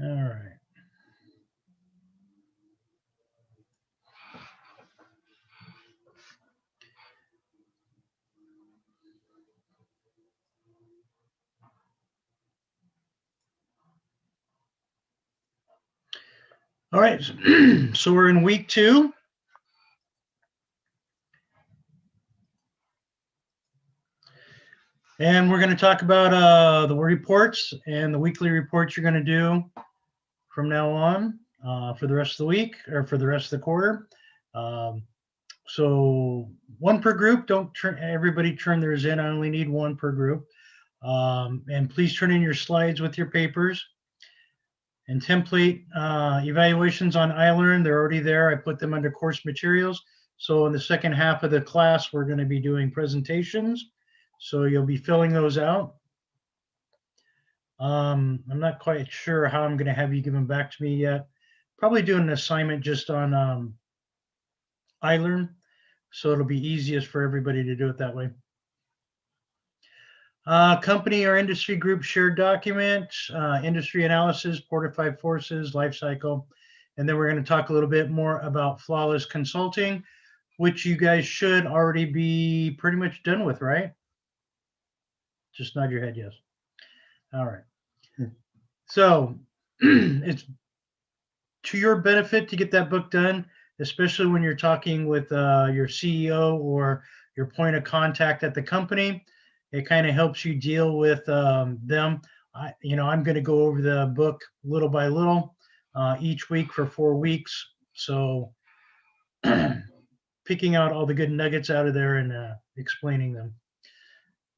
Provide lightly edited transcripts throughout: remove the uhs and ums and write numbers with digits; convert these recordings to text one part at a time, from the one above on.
All right. All right. So we're in week 2. And we're going to talk about the reports and the weekly reports you're going to do from now on for the rest of the week or for the rest of the quarter. Um, so one per group. Don't turn everybody turn theirs in. I only need one per group. And please turn in your slides with your papers and template evaluations on iLearn. They're already there. I put them under course materials. So in the second half of the class, we're going to be doing presentations. So you'll be filling those out. I'm not quite sure how I'm going to have you give them back to me yet. Probably doing an assignment just on iLearn. So it'll be easiest for everybody to do it that way. Company or industry group shared document, industry analysis, Porter forces, life cycle. And then we're going to talk a little bit more about flawless consulting, which you guys should already be pretty much done with, right? Just nod your head, yes. All right. So it's to your benefit to get that book done, especially when you're talking with your CEO or your point of contact at the company. It kind of helps you deal with them. I'm going to go over the book little by little each week for 4 weeks. So picking out all the good nuggets out of there and explaining them.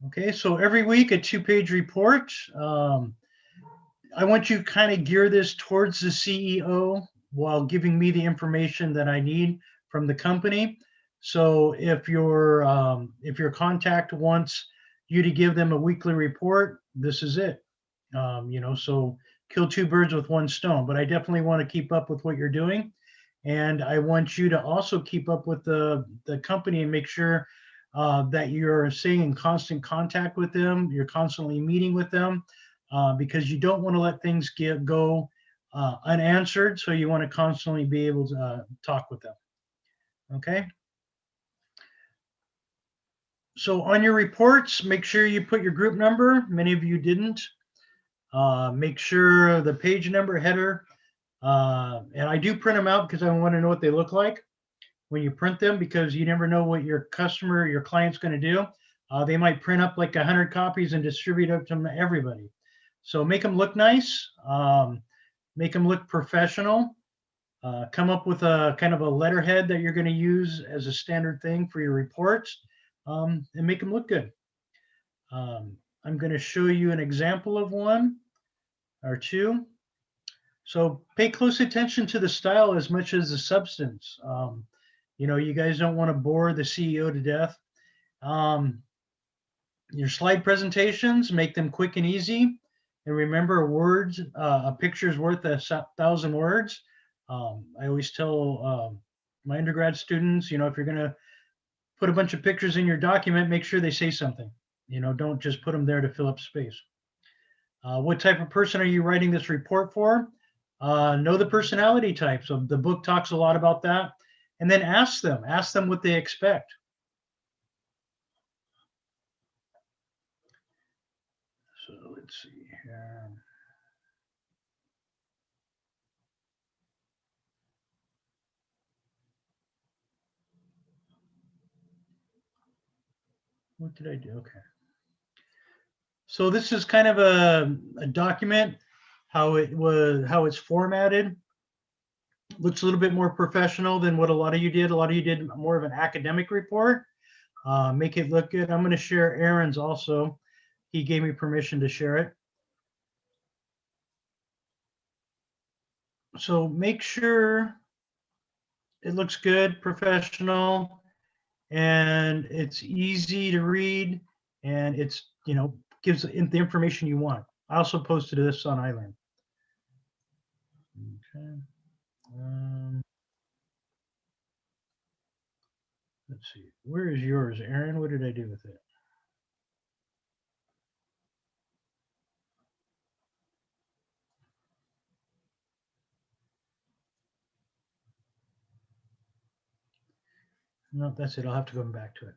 Okay, so every week a 2-page report. I want you to kind of gear this towards the CEO while giving me the information that I need from the company. So if your contact wants you to give them a weekly report, this is it. So kill 2 birds with 1 stone. But I definitely want to keep up with what you're doing, and I want you to also keep up with the company and make sure that you're staying in constant contact with them. You're constantly meeting with them because you don't want to let things go unanswered. So you want to constantly be able to talk with them. Okay. So on your reports, make sure you put your group number. Many of you didn't. Make sure the page number, header, and I do print them out because I want to know what they look like when you print them, because you never know what your customer, your client's going to do. They might print up like 100 copies and distribute it to everybody. So make them look nice, make them look professional. Come up with a kind of a letterhead that you're going to use as a standard thing for your reports, and make them look good. I'm going to show you an example of one or two. So pay close attention to the style as much as the substance. You guys don't want to bore the CEO to death. Your slide presentations, make them quick and easy. And remember, words, a picture's worth 1,000 words. I always tell my undergrad students, if you're going to put a bunch of pictures in your document, make sure they say something. Don't just put them there to fill up space. What type of person are you writing this report for? Know the personality type. So the book talks a lot about that. And then ask them what they expect. So let's see here. What did I do? Okay. So this is kind of a document, how it's formatted. Looks a little bit more professional than what a lot of you did. A lot of you did more of an academic report. Make it look good. I'm going to share Aaron's also. He gave me permission to share it. So make sure it looks good, professional, and it's easy to read, and it's gives the information you want. I also posted this on iLearn. Okay. Let's see. Where is yours, Aaron? What did I do with it? No, that's it. I'll have to go back to it.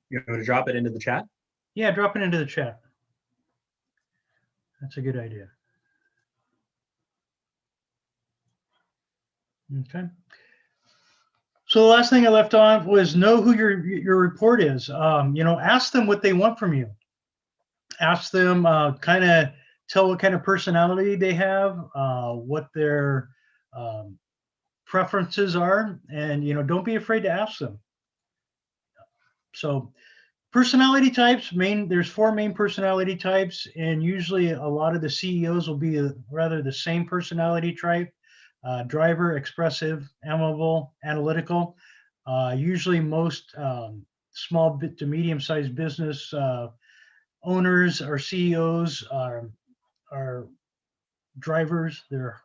You want to drop it into the chat? Yeah, drop it into the chat. That's a good idea. Okay. So the last thing I left on was know who your report is. Ask them what they want from you. Ask them, kind of tell what kind of personality they have, what their preferences are, and don't be afraid to ask them. So personality types, there's 4 main personality types, and usually a lot of the CEOs will be rather the same personality type. Driver, expressive, amiable, analytical. Usually most small to medium-sized business owners or CEOs are drivers. They're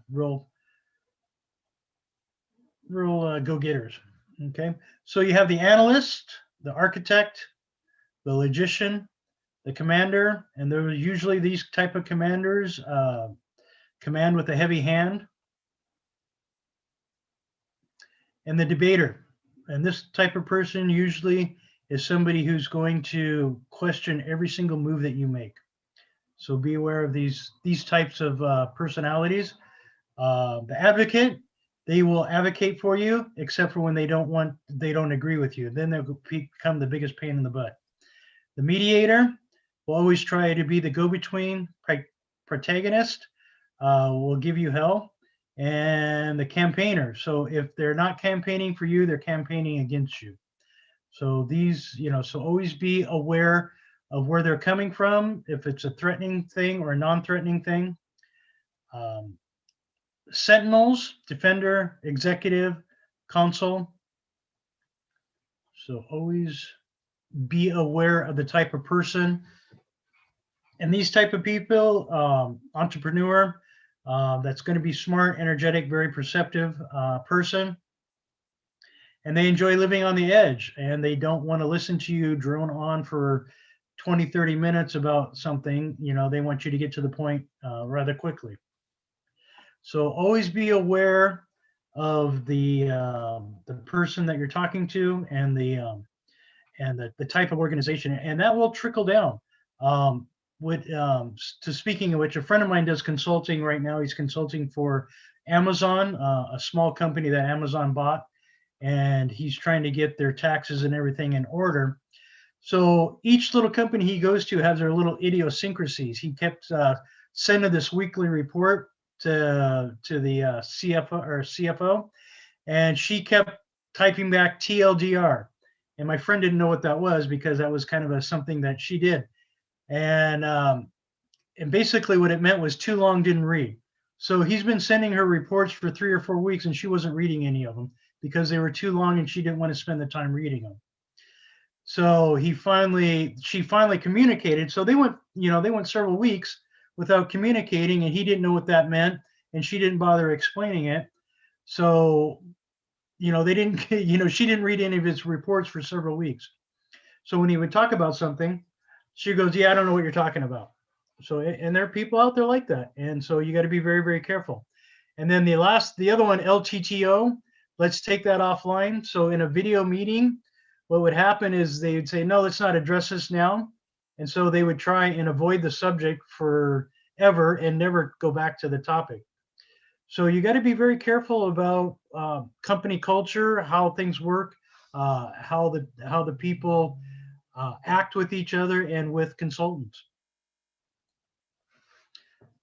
real go-getters. Okay, so you have the analyst, the architect, the logician, the commander, and there are usually these type of commanders command with a heavy hand, and the debater. And this type of person usually is somebody who's going to question every single move that you make. So be aware of these types of personalities. The advocate, they will advocate for you, except for when they don't agree with you. Then they'll become the biggest pain in the butt. The mediator will always try to be the go-between. Protagonist will give you hell. And the campaigner. So if they're not campaigning for you, they're campaigning against you. So these, so always be aware of where they're coming from, if it's a threatening thing or a non-threatening thing. Sentinels, defender, executive, consul. So always be aware of the type of person. And these type of people, entrepreneur, that's going to be smart, energetic, very perceptive person. And they enjoy living on the edge, and they don't want to listen to you drone on for 20, 30 minutes about something. They want you to get to the point rather quickly. So always be aware of the person that you're talking to, and the type of organization, and that will trickle down. Speaking of which, a friend of mine does consulting right now. He's consulting for Amazon, a small company that Amazon bought, and he's trying to get their taxes and everything in order. So each little company he goes to has their little idiosyncrasies. He kept sending this weekly report to the CFO, and she kept typing back TLDR. And my friend didn't know what that was, because that was kind of something that she did. And basically what it meant was too long, didn't read. So he's been sending her reports for 3 or 4 weeks, and she wasn't reading any of them because they were too long and she didn't want to spend the time reading them. So she finally communicated. So they went several weeks without communicating, and he didn't know what that meant, and she didn't bother explaining it. So, they didn't, she didn't read any of his reports for several weeks. So when he would talk about something, she goes, "Yeah, I don't know what you're talking about." So, and there are people out there like that. And so you got to be very, very careful. And then the other one, LTTO, let's take that offline. So in a video meeting, what would happen is they would say, "No, let's not address this now." And so they would try and avoid the subject forever and never go back to the topic. So you got to be very careful about company culture, how things work, how the people act with each other and with consultants.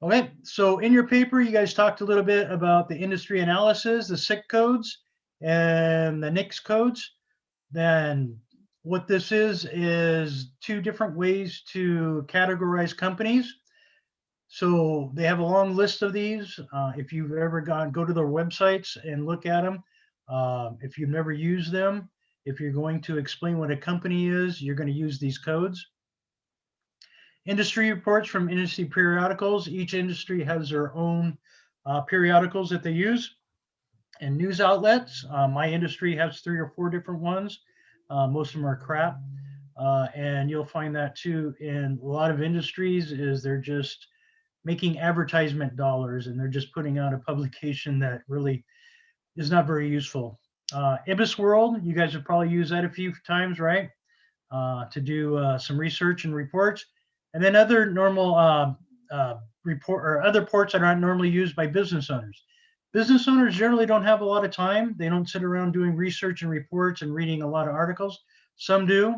Okay, so in your paper, you guys talked a little bit about the industry analysis, the SIC codes, and the NICS codes. Then what this is 2 different ways to categorize companies. So they have a long list of these. If you've ever go to their websites and look at them. If you've never used them, if you're going to explain what a company is, you're going to use these codes. Industry reports from industry periodicals. Each industry has their own periodicals that they use. And news outlets. My industry has 3 or 4 different ones. Most of them are crap. And you'll find that too in a lot of industries, is they're making advertisement dollars, and they're just putting out a publication that really is not very useful. IBIS World, you guys have probably used that a few times, right? To do some research and reports, and then other normal report or other ports that aren't normally used by business owners. Business owners generally don't have a lot of time. They don't sit around doing research and reports and reading a lot of articles. Some do,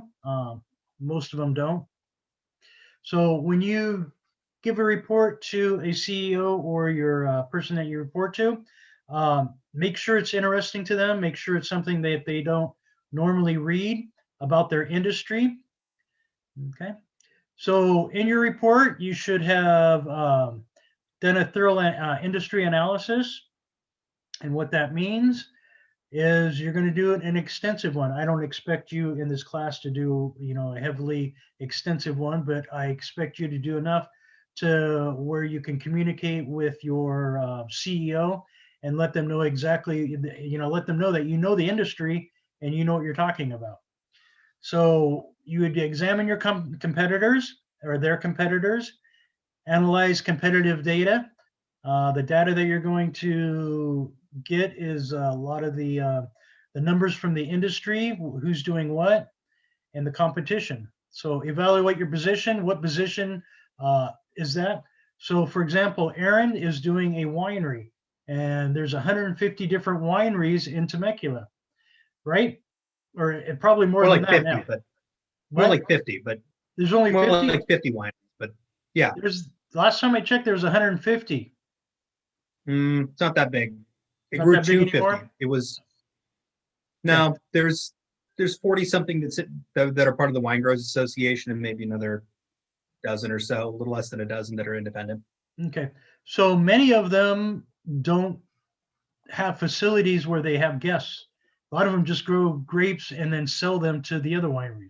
most of them don't. So when you give a report to a CEO or your person that you report to, make sure it's interesting to them. Make sure it's something that they don't normally read about their industry. Okay. So in your report, you should have done a thorough industry analysis. And what that means is you're going to do an extensive one. I don't expect you in this class to do, a heavily extensive one, but I expect you to do enough to where you can communicate with your CEO and let them know exactly, let them know that you know the industry and you know what you're talking about. So you would examine your competitors or their competitors, analyze competitive data. The data that you're going to get is a lot of the numbers from the industry, who's doing what, and the competition. So evaluate your position. What position is that? So for example, Aaron is doing a winery, and there's 150 different wineries in Temecula, right? Or probably more than like that 50, now. but more like 50, but there's only more 50. like 50 wineries. But yeah, There's last time I checked, there was 150. It's not that big. It Not grew that big 250. anymore? It was no. There's 40 something that are part of the Wine Growers Association, and maybe another dozen or so, a little less than a dozen that are independent. Okay, so many of them don't have facilities where they have guests. A lot of them just grow grapes and then sell them to the other wineries.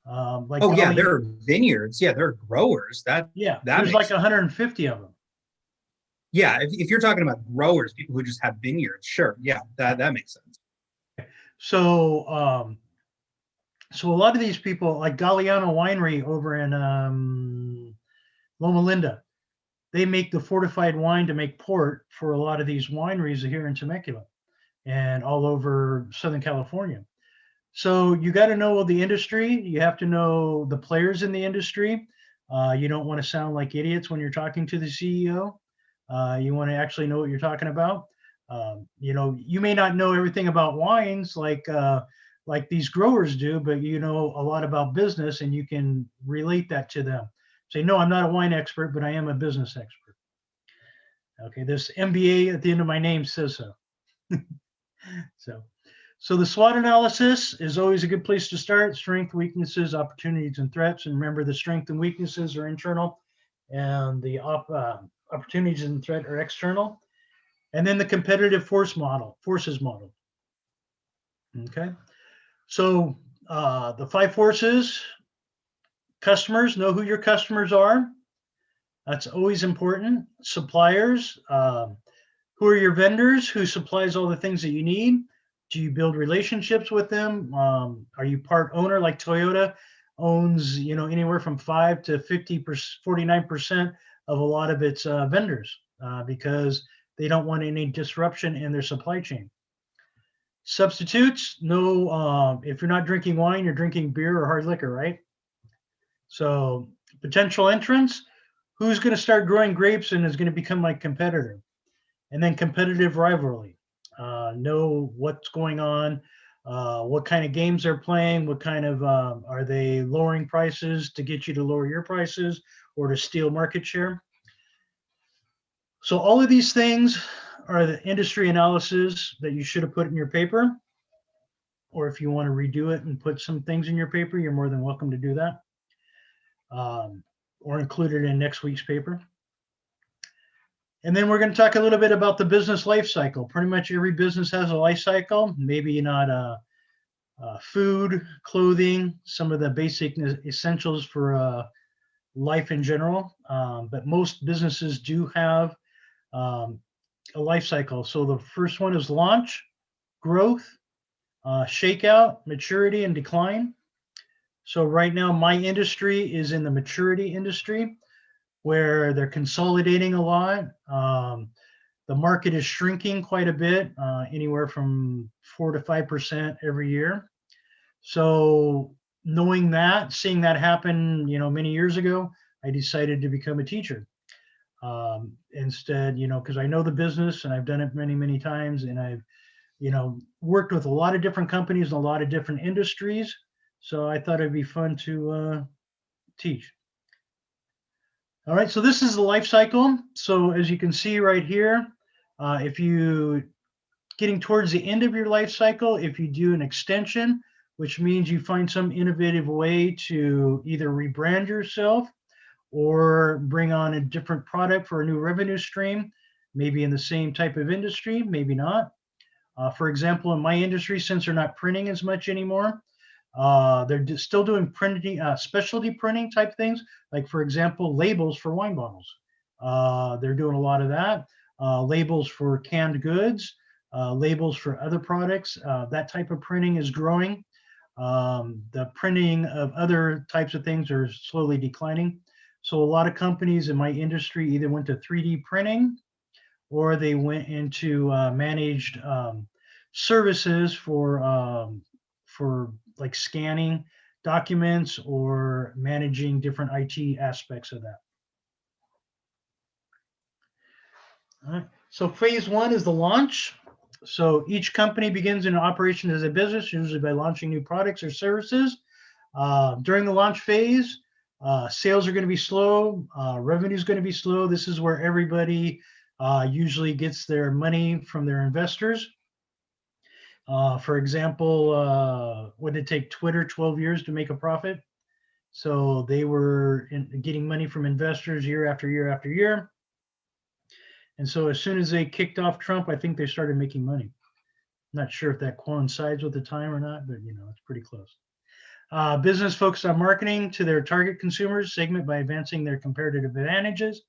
Yeah, there are vineyards. Yeah, there are growers. That there's like 150 of them. Yeah, if you're talking about growers, people who just have vineyards, sure, yeah, that makes sense. So a lot of these people, like Galliano Winery over in Loma Linda, they make the fortified wine to make port for a lot of these wineries here in Temecula and all over Southern California. So you got to know the industry. You have to know the players in the industry. You don't want to sound like idiots when you're talking to the CEO. You want to actually know what you're talking about. You may not know everything about wines like these growers do, but you know a lot about business, and you can relate that to them. Say, no, I'm not a wine expert, but I am a business expert. Okay, this MBA at the end of my name says so. So the SWOT analysis is always a good place to start. Strength, weaknesses, opportunities, and threats. And remember, the strength and weaknesses are internal, and the opportunities and threat are external. And then the competitive forces model. Okay. So the 5 forces: customers, know who your customers are. That's always important. Suppliers, who are your vendors? Who supplies all the things that you need? Do you build relationships with them? Are you part owner, like Toyota owns, anywhere from 5 to 49% of a lot of its vendors because they don't want any disruption in their supply chain. Substitutes, no, if you're not drinking wine, you're drinking beer or hard liquor, right? So potential entrants, who's going to start growing grapes and is going to become my competitor? And then competitive rivalry. Know what's going on, what kind of games they're playing, what kind of, are they lowering prices to get you to lower your prices or to steal market share? So all of these things are the industry analysis that you should have put in your paper. Or if you want to redo it and put some things in your paper, you're more than welcome to do that. Or include it in next week's paper. And then we're going to talk a little bit about the business life cycle. Pretty much every business has a life cycle, maybe not food, clothing, some of the basic essentials for life in general. But most businesses do have a life cycle. So the first one is launch, growth, shakeout, maturity, and decline. So right now, my industry is in the maturity industry. where they're consolidating a lot. The market is shrinking quite a bit, anywhere from 4 to 5% every year. So knowing that, seeing that happen, many years ago, I decided to become a teacher. Instead, because I know the business and I've done it many, many times, and I've, worked with a lot of different companies and a lot of different industries. So I thought it'd be fun to teach. All right, so this is the life cycle. So as you can see right here, if you getting towards the end of your life cycle, if you do an extension, which means you find some innovative way to either rebrand yourself or bring on a different product for a new revenue stream, maybe in the same type of industry, maybe not. For example, in my industry, since they're not printing as much anymore, they're still doing printing, specialty printing type things, like, for example, labels for wine bottles. They're doing a lot of that. Labels for canned goods, labels for other products. That type of printing is growing. The printing of other types of things are slowly declining. So a lot of companies in my industry either went to 3D printing or they went into managed services for like scanning documents or managing different IT aspects of that. All right. So phase one is the launch. So each company begins in operation as a business, usually by launching new products or services. During the launch phase, sales are going to be slow, revenue is going to be slow. This is where everybody usually gets their money from their investors. For example, what did it take Twitter 12 years to make a profit? So they were getting money from investors year after year after year. And so as soon as they kicked off Trump, I think they started making money. Not sure if that coincides with the time or not, but it's pretty close. Business focused on marketing to their target consumers segment by advancing their comparative advantages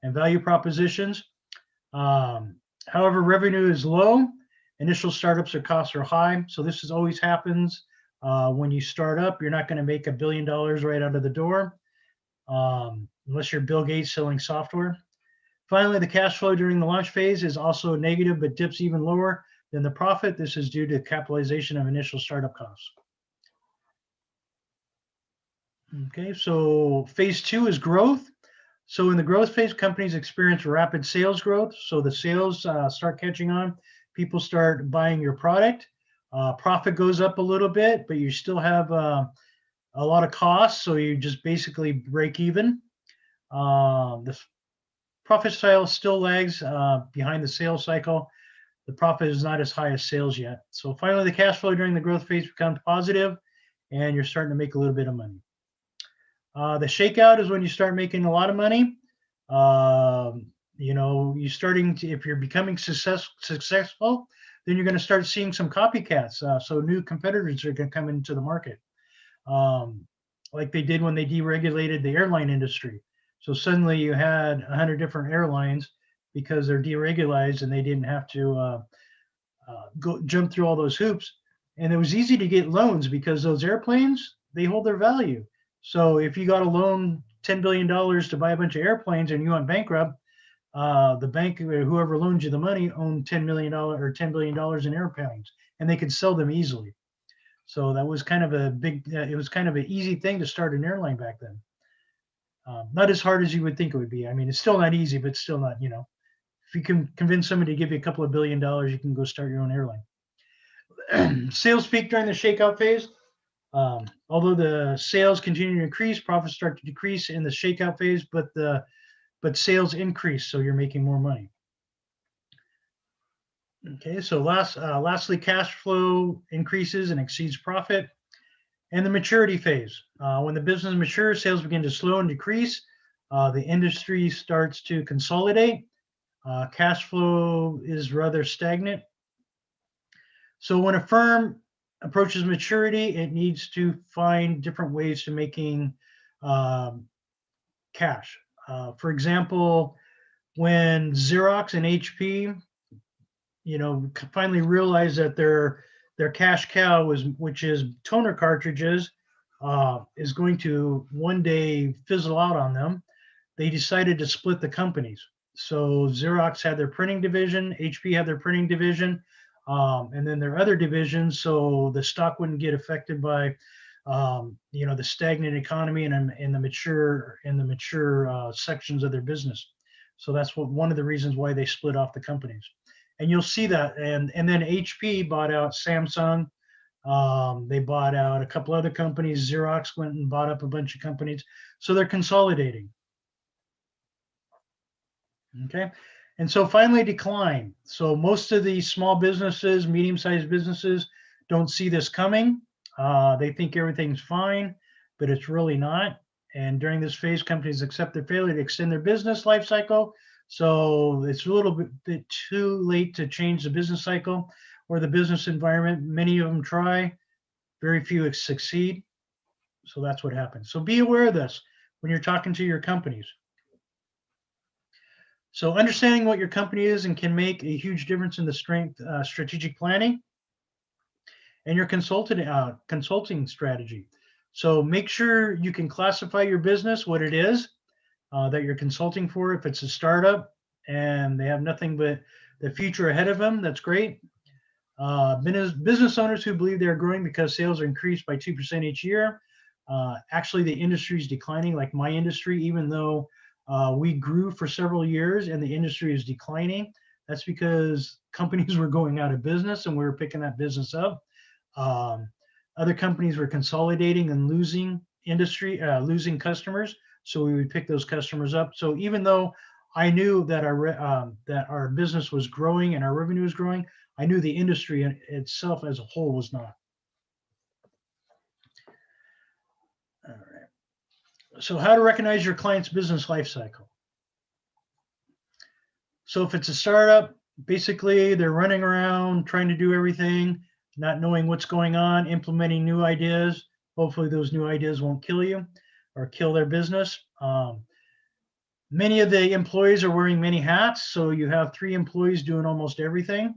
and value propositions. However, revenue is low. Initial startups or costs are high. So this always happens when you start up. You're not going to make $1 billion right out of the door unless you're Bill Gates selling software. Finally, the cash flow during the launch phase is also negative, but dips even lower than the profit. This is due to capitalization of initial startup costs. Okay, so phase two is growth. So in the growth phase, companies experience rapid sales growth. So the sales start catching on. People start buying your product. Profit goes up a little bit, but you still have a lot of costs. So you just basically break even. The profit cycle still lags behind the sales cycle. The profit is not as high as sales yet. So finally, the cash flow during the growth phase becomes positive, and you're starting to make a little bit of money. The shakeout is when you start making a lot of money. You're starting to, if you're becoming successful, then you're going to start seeing some copycats. So new competitors are going to come into the market, like they did when they deregulated the airline industry. So suddenly you had 100 different airlines because they're deregulated and they didn't have to go jump through all those hoops. And it was easy to get loans because those airplanes, they hold their value. So if you got a loan $10 billion to buy a bunch of airplanes and you went bankrupt, the bank, whoever loaned you the money, owned $10 million or $10 billion in airplanes, and they could sell them easily. So that was kind of a big, it was kind of an easy thing to start an airline back then. Not as hard as you would think it would be. I mean, it's still not easy, but still not, if you can convince somebody to give you a couple of $1 billion, you can go start your own airline. Sales peak during the shakeout phase. Although the sales continue to increase, profits start to decrease in the shakeout phase, but sales increase, so you're making more money. Okay, so lastly, cash flow increases and exceeds profit. And the maturity phase. When the business matures, sales begin to slow and decrease. The industry starts to consolidate. Cash flow is rather stagnant. So when a firm approaches maturity, it needs to find different ways to making cash. For example, when Xerox and HP, finally realized that their cash cow which is toner cartridges, is going to one day fizzle out on them. they decided to split the companies. So Xerox had their printing division, HP had their printing division, and then their other divisions. So the stock wouldn't get affected by, the stagnant economy and in the mature sections of their business. So that's one of the reasons why they split off the companies. And you'll see that. And then HP bought out Samsung. They bought out a couple other companies. Xerox went and bought up a bunch of companies. So they're consolidating. Okay. And so finally decline. So most of the small businesses, medium-sized businesses don't see this coming. They think everything's fine, but it's really not. And during this phase, companies accept their failure to extend their business life cycle. So it's a little bit too late to change the business cycle or the business environment. Many of them try, very few succeed. So that's what happens. So be aware of this when you're talking to your companies. So understanding what your company is and can make a huge difference in the strategic planning and your consulting strategy. So make sure you can classify your business, what it is that you're consulting for. If it's a startup and they have nothing but the future ahead of them, that's great. Business owners who believe they're growing because sales are increased by 2% each year. Actually, the industry is declining, like my industry, even though we grew for several years and the industry is declining. That's because companies were going out of business and we were picking that business up. Other companies were consolidating and losing customers. So we would pick those customers up. So even though I knew that our business was growing and our revenue was growing, I knew the industry itself as a whole was not. All right. So how to recognize your client's business life cycle. So if it's a startup, basically they're running around trying to do everything, not knowing what's going on, implementing new ideas. Hopefully those new ideas won't kill you or kill their business. Many of the employees are wearing many hats. So you have 3 employees doing almost everything.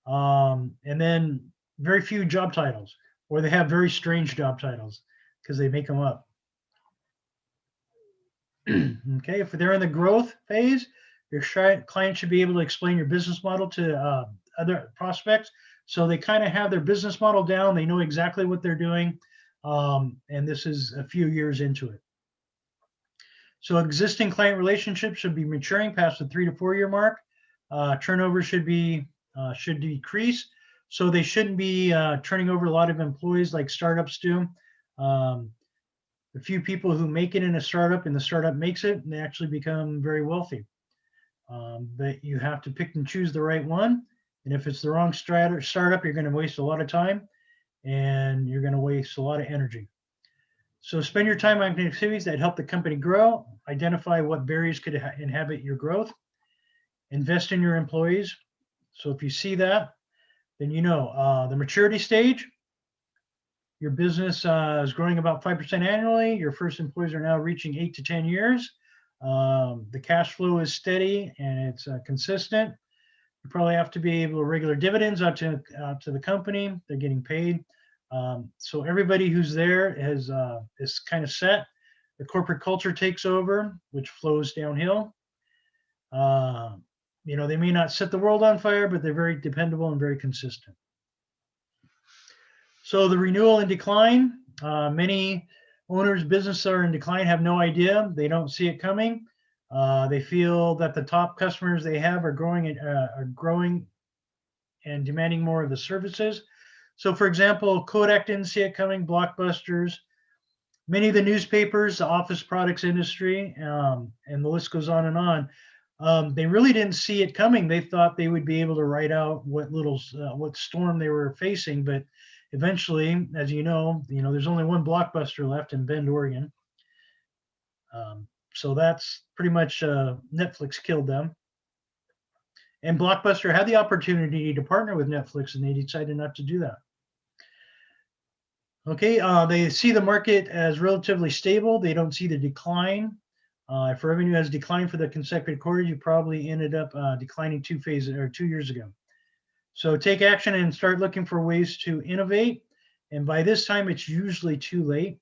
And then very few job titles, or they have very strange job titles because they make them up. Okay, if they're in the growth phase, your client should be able to explain your business model to other prospects. So they kind of have their business model down. They know exactly what they're doing. And this is a few years into it. So existing client relationships should be maturing past the 3 to 4 year mark. Turnover should decrease. So they shouldn't be turning over a lot of employees like startups do. The few people who make it in a startup and the startup makes it, and they actually become very wealthy. But you have to pick and choose the right one. And if it's the wrong startup, you're going to waste a lot of time and you're going to waste a lot of energy. So spend your time on activities that help the company grow. Identify what barriers could inhibit your growth. Invest in your employees. So if you see that, then you know the maturity stage. Your business is growing about 5% annually. Your first employees are now reaching 8 to 10 years. The cash flow is steady and it's consistent. You probably have to be able to regular dividends out to the company. They're getting paid. So everybody who's there is kind of set. The corporate culture takes over, which flows downhill. They may not set the world on fire, but they're very dependable and very consistent. So the renewal and decline, many owners' businesses are in decline, have no idea. They don't see it coming. They feel that the top customers they have are growing and demanding more of the services. So for example, Kodak didn't see it coming, Blockbusters, many of the newspapers, the office products industry, and the list goes on and on. They really didn't see it coming. They thought they would be able to ride out what storm they were facing, but eventually, as you know, there's only one Blockbuster left in Bend, Oregon. So that's pretty much Netflix killed them. And Blockbuster had the opportunity to partner with Netflix, and they decided not to do that. Okay, they see the market as relatively stable. They don't see the decline. If revenue has declined for the consecutive quarters, you probably ended up declining 2 years ago. So take action and start looking for ways to innovate. And by this time, it's usually too late.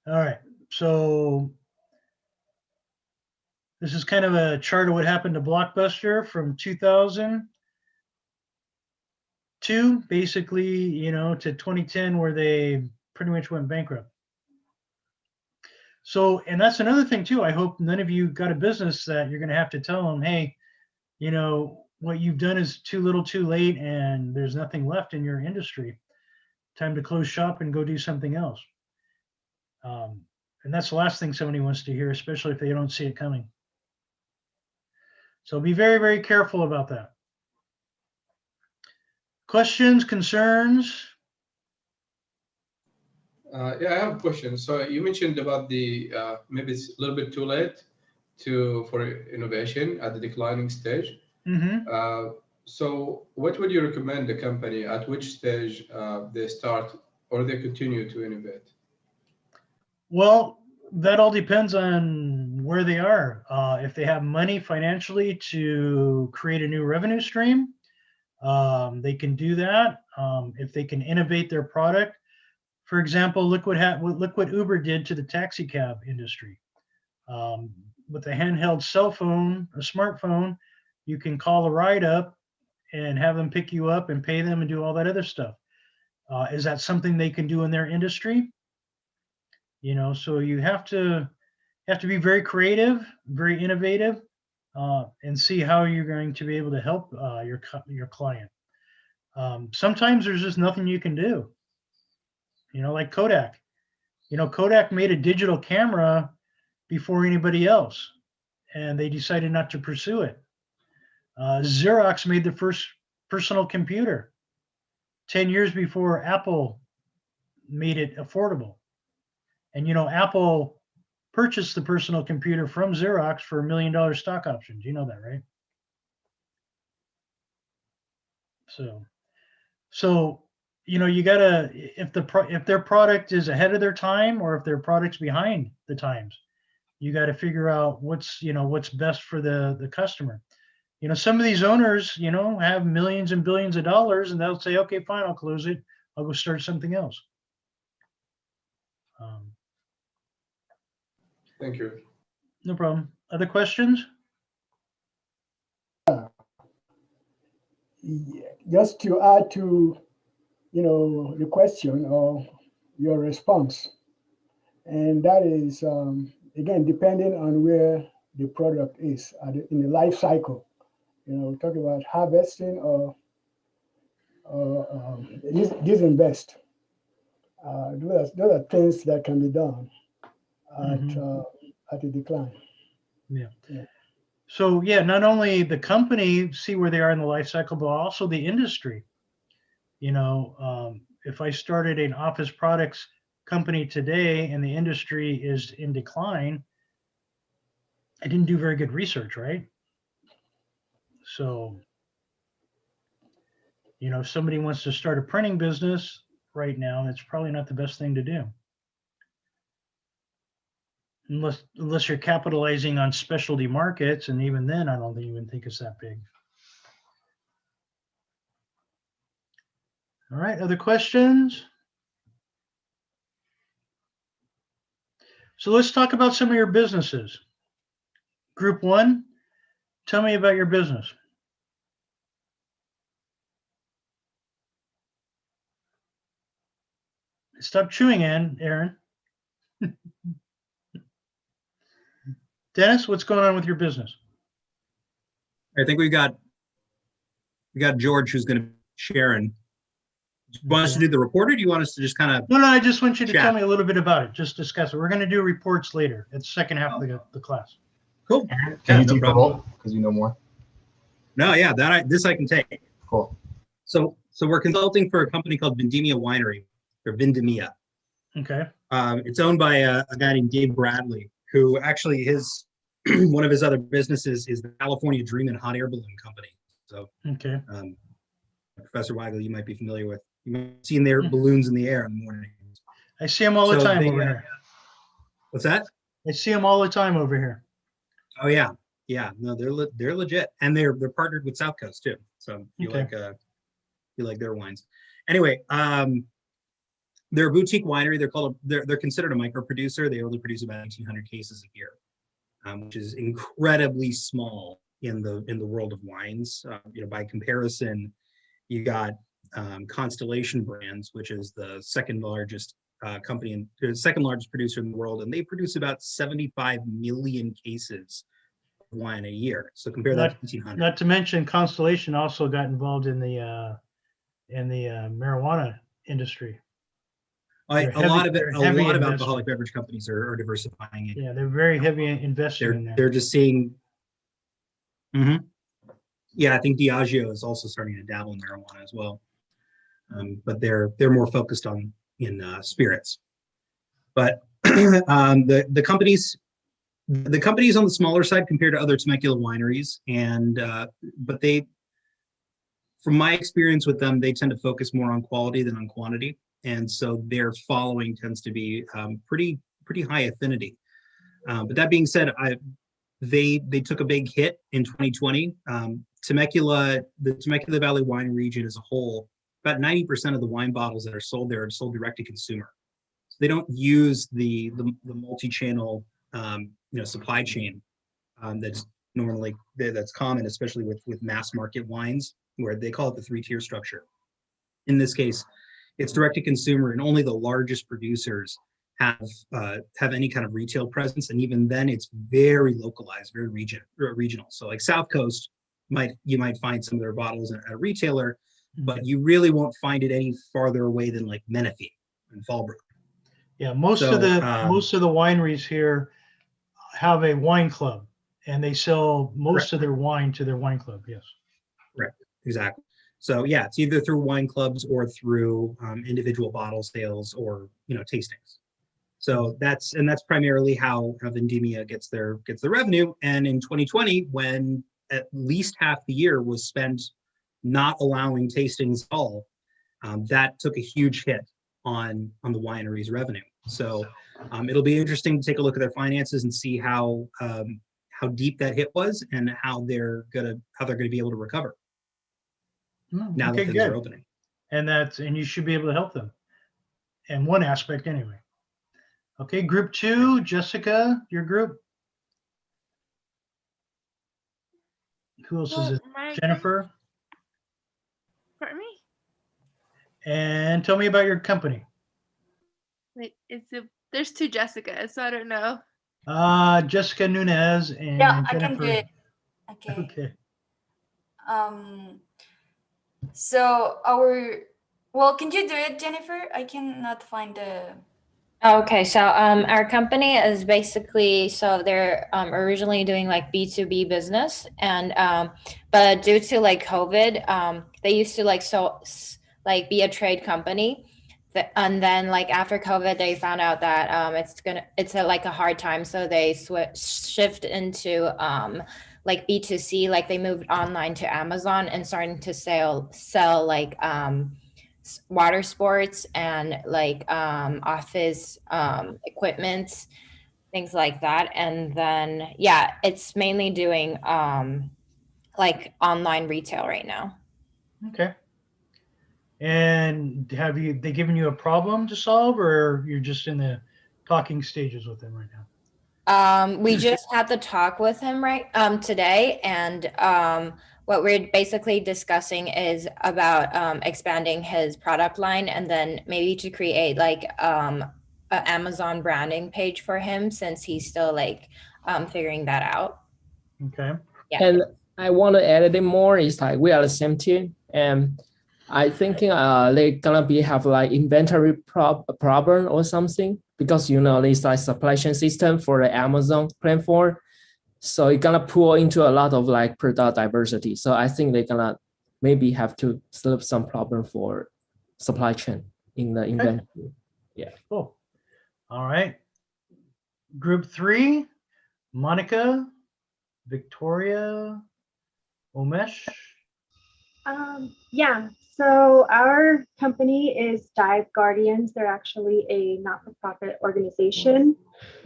All right. So this is kind of a chart of what happened to Blockbuster from 2002, basically, to 2010, where they pretty much went bankrupt. So, and that's another thing too. I hope none of you got a business that you're going to have to tell them, hey, what you've done is too little too late and there's nothing left in your industry. Time to close shop and go do something else. And that's the last thing somebody wants to hear, especially if they don't see it coming. So be very, very careful about that. Questions, concerns? Yeah, I have a question. So you mentioned about the maybe it's a little bit too late for innovation at the declining stage. Mm-hmm. So what would you recommend the company at which stage they start or they continue to innovate? Well, that all depends on where they are. If they have money financially to create a new revenue stream, they can do that. If they can innovate their product, for example, look what Uber did to the taxi cab industry. With a handheld cell phone, a smartphone, you can call a ride up and have them pick you up and pay them and do all that other stuff. Is that something they can do in their industry? So you have to be very creative, very innovative, and see how you're going to be able to help your client. Sometimes there's just nothing you can do. Like Kodak. Kodak made a digital camera before anybody else, and they decided not to pursue it. Xerox made the first personal computer 10 years before Apple made it affordable. And Apple purchased the personal computer from Xerox for $1 million stock options. You know that, right? So you gotta, if their product is ahead of their time or if their product's behind the times, you got to figure out what's best for the customer. Some of these owners, have millions and billions of dollars, and they'll say, okay, fine, I'll close it. I'll go start something else. Thank you. No problem. Other questions? Just to add to, the question or your response, and that is, again, depending on where the product is in the life cycle. Talk about harvesting or disinvest. Those are things that can be done at a decline. Yeah. So not only the company see where they are in the life cycle, but also the industry. If I started an office products company today and the industry is in decline, I didn't do very good research, right? So, if somebody wants to start a printing business right now, that's probably not the best thing to do. Unless you're capitalizing on specialty markets, and even then, I don't even think it's that big. All right, other questions? So let's talk about some of your businesses. Group 1, tell me about your business. Stop chewing, Aaron. Dennis, what's going on with your business? I think we got George who's going to share. And do you want us to do the report, or do you want us to just kind of? No, I just want you to chat? tell me a little bit about it. Just discuss it. We're going to do reports later. It's the second half of the class. Cool. Can you no take the problem. roll because you know more? No, yeah, this I can take. Cool. So we're consulting for a company called Vendimia Winery, or Vendimia. Okay. It's owned by a guy named Dave Bradley, who actually one of his other businesses is the California Dreamin' Hot Air Balloon Company. So, okay. Professor Weigel, you might be familiar with. You might have seen their balloons in the air in the morning. I see them all the time over here. What's that? I see them all the time over here. Oh yeah, no, they're legit, and they're partnered with South Coast too. So you like their wines. Anyway, They're a boutique winery. They're considered a micro producer. They only produce about 1,800 cases a year, which is incredibly small in the world of wines. By comparison, you got Constellation Brands, which is the second largest company and the second largest producer in the world, and they produce about 75 million cases of wine a year. So compare that to 1,800. Not to mention Constellation also got involved in the marijuana industry. A lot of investment. alcoholic beverage companies are diversifying it. Yeah, they're very heavy investing in that. They're just seeing. Yeah, I think Diageo is also starting to dabble in marijuana as well, but they're more focused in spirits. But the companies on the smaller side compared to other Temecula wineries, but they, from my experience with them, they tend to focus more on quality than on quantity. And so their following tends to be pretty high affinity. But that being said, they took a big hit in 2020. The Temecula Valley wine region as a whole, about 90% of the wine bottles that are sold there are sold direct to consumer. So they don't use the multi-channel supply chain that's common, especially with mass market wines, where they call it the 3-tier structure. In this case, it's direct to consumer, and only the largest producers have any kind of retail presence, and even then, it's very localized, very regional. So, like South Coast, you might find some of their bottles at a retailer, but you really won't find it any farther away than like Menifee and Fallbrook. Yeah, most of the wineries here have a wine club, and they sell most of their wine to their wine club. Yes. Right. Exactly. So yeah, it's either through wine clubs or through individual bottle sales or tastings. So that's primarily how Vendimia gets their revenue. And in 2020, when at least half the year was spent not allowing tastings at all, that took a huge hit on the winery's revenue. So it'll be interesting to take a look at their finances and see how deep that hit was and how they're gonna be able to recover. Now that things are opening. And you should be able to help them in one aspect anyway. Okay, group 2, Jessica, your group. Who else is it? Jennifer? Pardon me? And tell me about your company. Wait, there's 2 Jessicas, so I don't know. Jessica Nunez and Yeah, Jennifer. I can do it. Okay. So can you do it, Jennifer? I cannot find the. Okay, so our company is basically, so they're originally doing like B2B business, and but due to like COVID, they used to be a trade company, and then like after COVID, they found out that it's a hard time, so they shift into like B2C, like they moved online to Amazon and starting to sell like water sports and like office equipment, things like that. And then it's mainly doing like online retail right now. Okay. And have they given you a problem to solve, or you're just in the talking stages with them right now? We just had the talk with him today, and what we're basically discussing is about expanding his product line, and then maybe to create like an Amazon branding page for him, since he's still like figuring that out. Okay. Yeah. And I want to add it more is like we are the same team, and I thinking they're gonna have like inventory problem or something, because it's like supply chain system for the Amazon platform, so it's gonna pull into a lot of like product diversity. So I think they're gonna maybe have to solve some problem for supply chain in the inventory. Yeah. Cool. All right. Group 3, Monica, Victoria, Umesh. Yeah, so our company is Dive Guardians. They're actually a not-for-profit organization.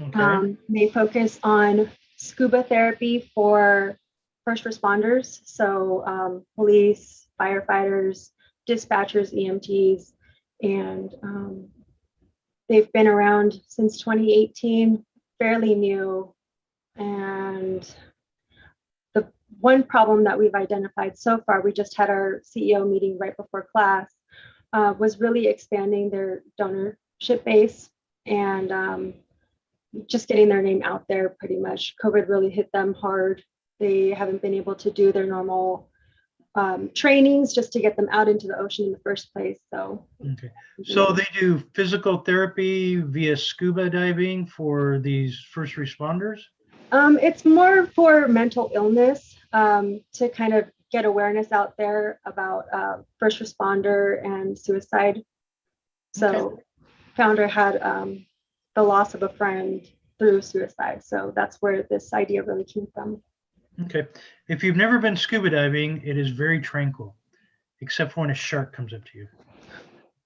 Okay. They focus on scuba therapy for first responders, so police, firefighters, dispatchers, EMTs, and They've been around since 2018, fairly new. And the one problem that we've identified so far, we just had our CEO meeting right before class, was really expanding their donorship base and just getting their name out there pretty much. COVID really hit them hard. They haven't been able to do their normal trainings just to get them out into the ocean in the first place. So, Okay. So they do physical therapy via scuba diving for these first responders? It's more for mental illness, to kind of get awareness out there about first responder and suicide. So founder had the loss of a friend through suicide. So that's where this idea really came from. Okay. If you've never been scuba diving, it is very tranquil, except for when a shark comes up to you.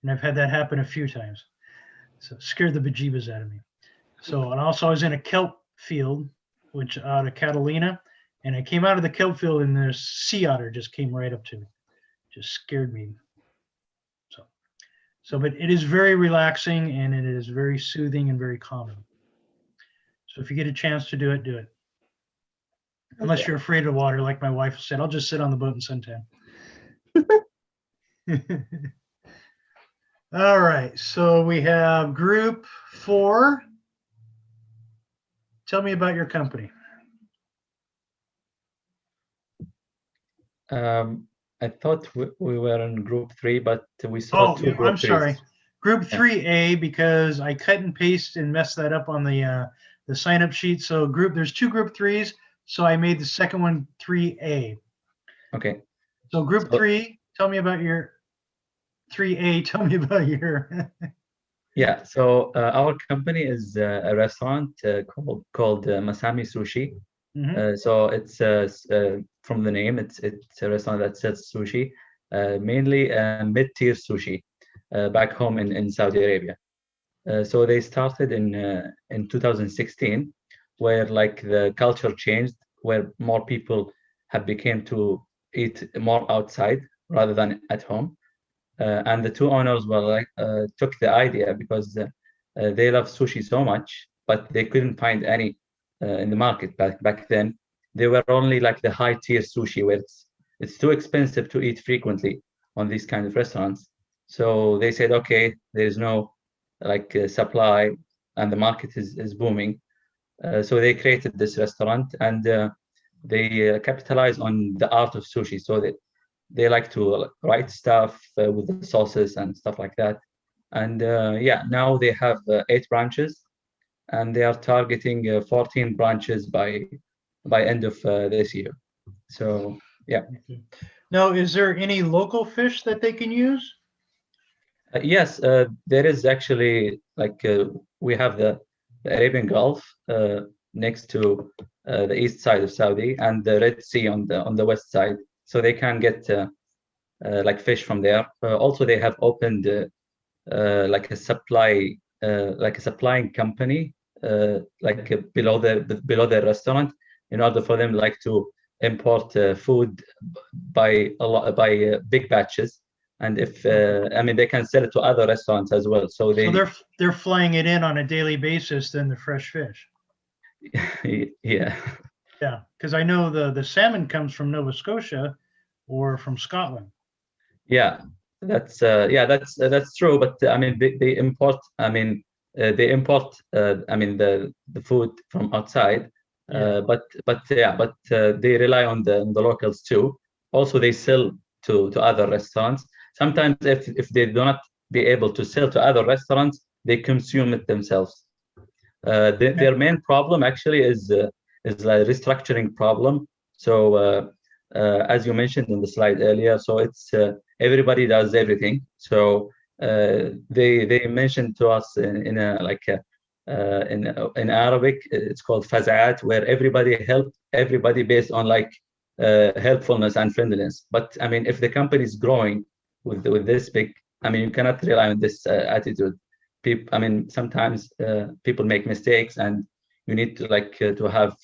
And I've had that happen a few times. So it scared the bejeebas out of me. So, and also I was in a kelp field, which out of Catalina, and I came out of the kelp field and the sea otter just came right up to me. Just scared me. So, but it is very relaxing and it is very soothing and very calming. So if you get a chance to do it, do it. Unless you're afraid of water, like my wife said, I'll just sit on the boat and suntan. All right, so we have group 4. Tell me about your company. I thought we were in group 3, but we saw Oh, two group I'm sorry. threes. Group 3A, because I cut and paste and messed that up on the sign up sheet. So there's 2 group 3s. So I made the second one 3A. Okay. So group So- 3, tell me about your 3A. Tell me about your. Yeah. So our company is a restaurant called Masami Sushi. Mhm. So it's from the name, it's a restaurant that sells sushi, mainly mid-tier sushi, back home in Saudi Arabia. So they started in 2016, where like the culture changed, where more people have become to eat more outside rather than at home. And the 2 owners were like took the idea because they love sushi so much, but they couldn't find any in the market back then. They were only like the high tier sushi, where it's too expensive to eat frequently on these kind of restaurants. So they said, okay, there's no like supply, and the market is booming. So they created this restaurant, and they capitalize on the art of sushi. So they like to write stuff with the sauces and stuff like that. And yeah, now they have 8 branches, and they are targeting 14 branches by end of this year. So yeah. Now, is there any local fish that they can use? Yes, there is actually like we have the Arabian Gulf next to the east side of Saudi, and the Red Sea on the west side, so they can get like fish from there. Also, they have opened like a supplying company like below their restaurant, in order for them like to import food by big batches. And if I mean, they can sell it to other restaurants as well. So they're flying it in on a daily basis, then the fresh fish. Yeah. Yeah, because I know the salmon comes from Nova Scotia or from Scotland. Yeah, that's true. But I mean, they import. I mean, I mean the food from outside. But they rely on the locals too. Also, they sell to other restaurants. Sometimes if they do not be able to sell to other restaurants, they consume it themselves. Their main problem actually is a restructuring problem. So as you mentioned in the slide earlier, so it's everybody does everything. So they mentioned to us in Arabic, it's called Faz'at, where everybody help everybody based on like helpfulness and friendliness. But I mean, if the company is growing with this big, I mean, you cannot rely on this attitude. I mean, sometimes people make mistakes, and you need to like to have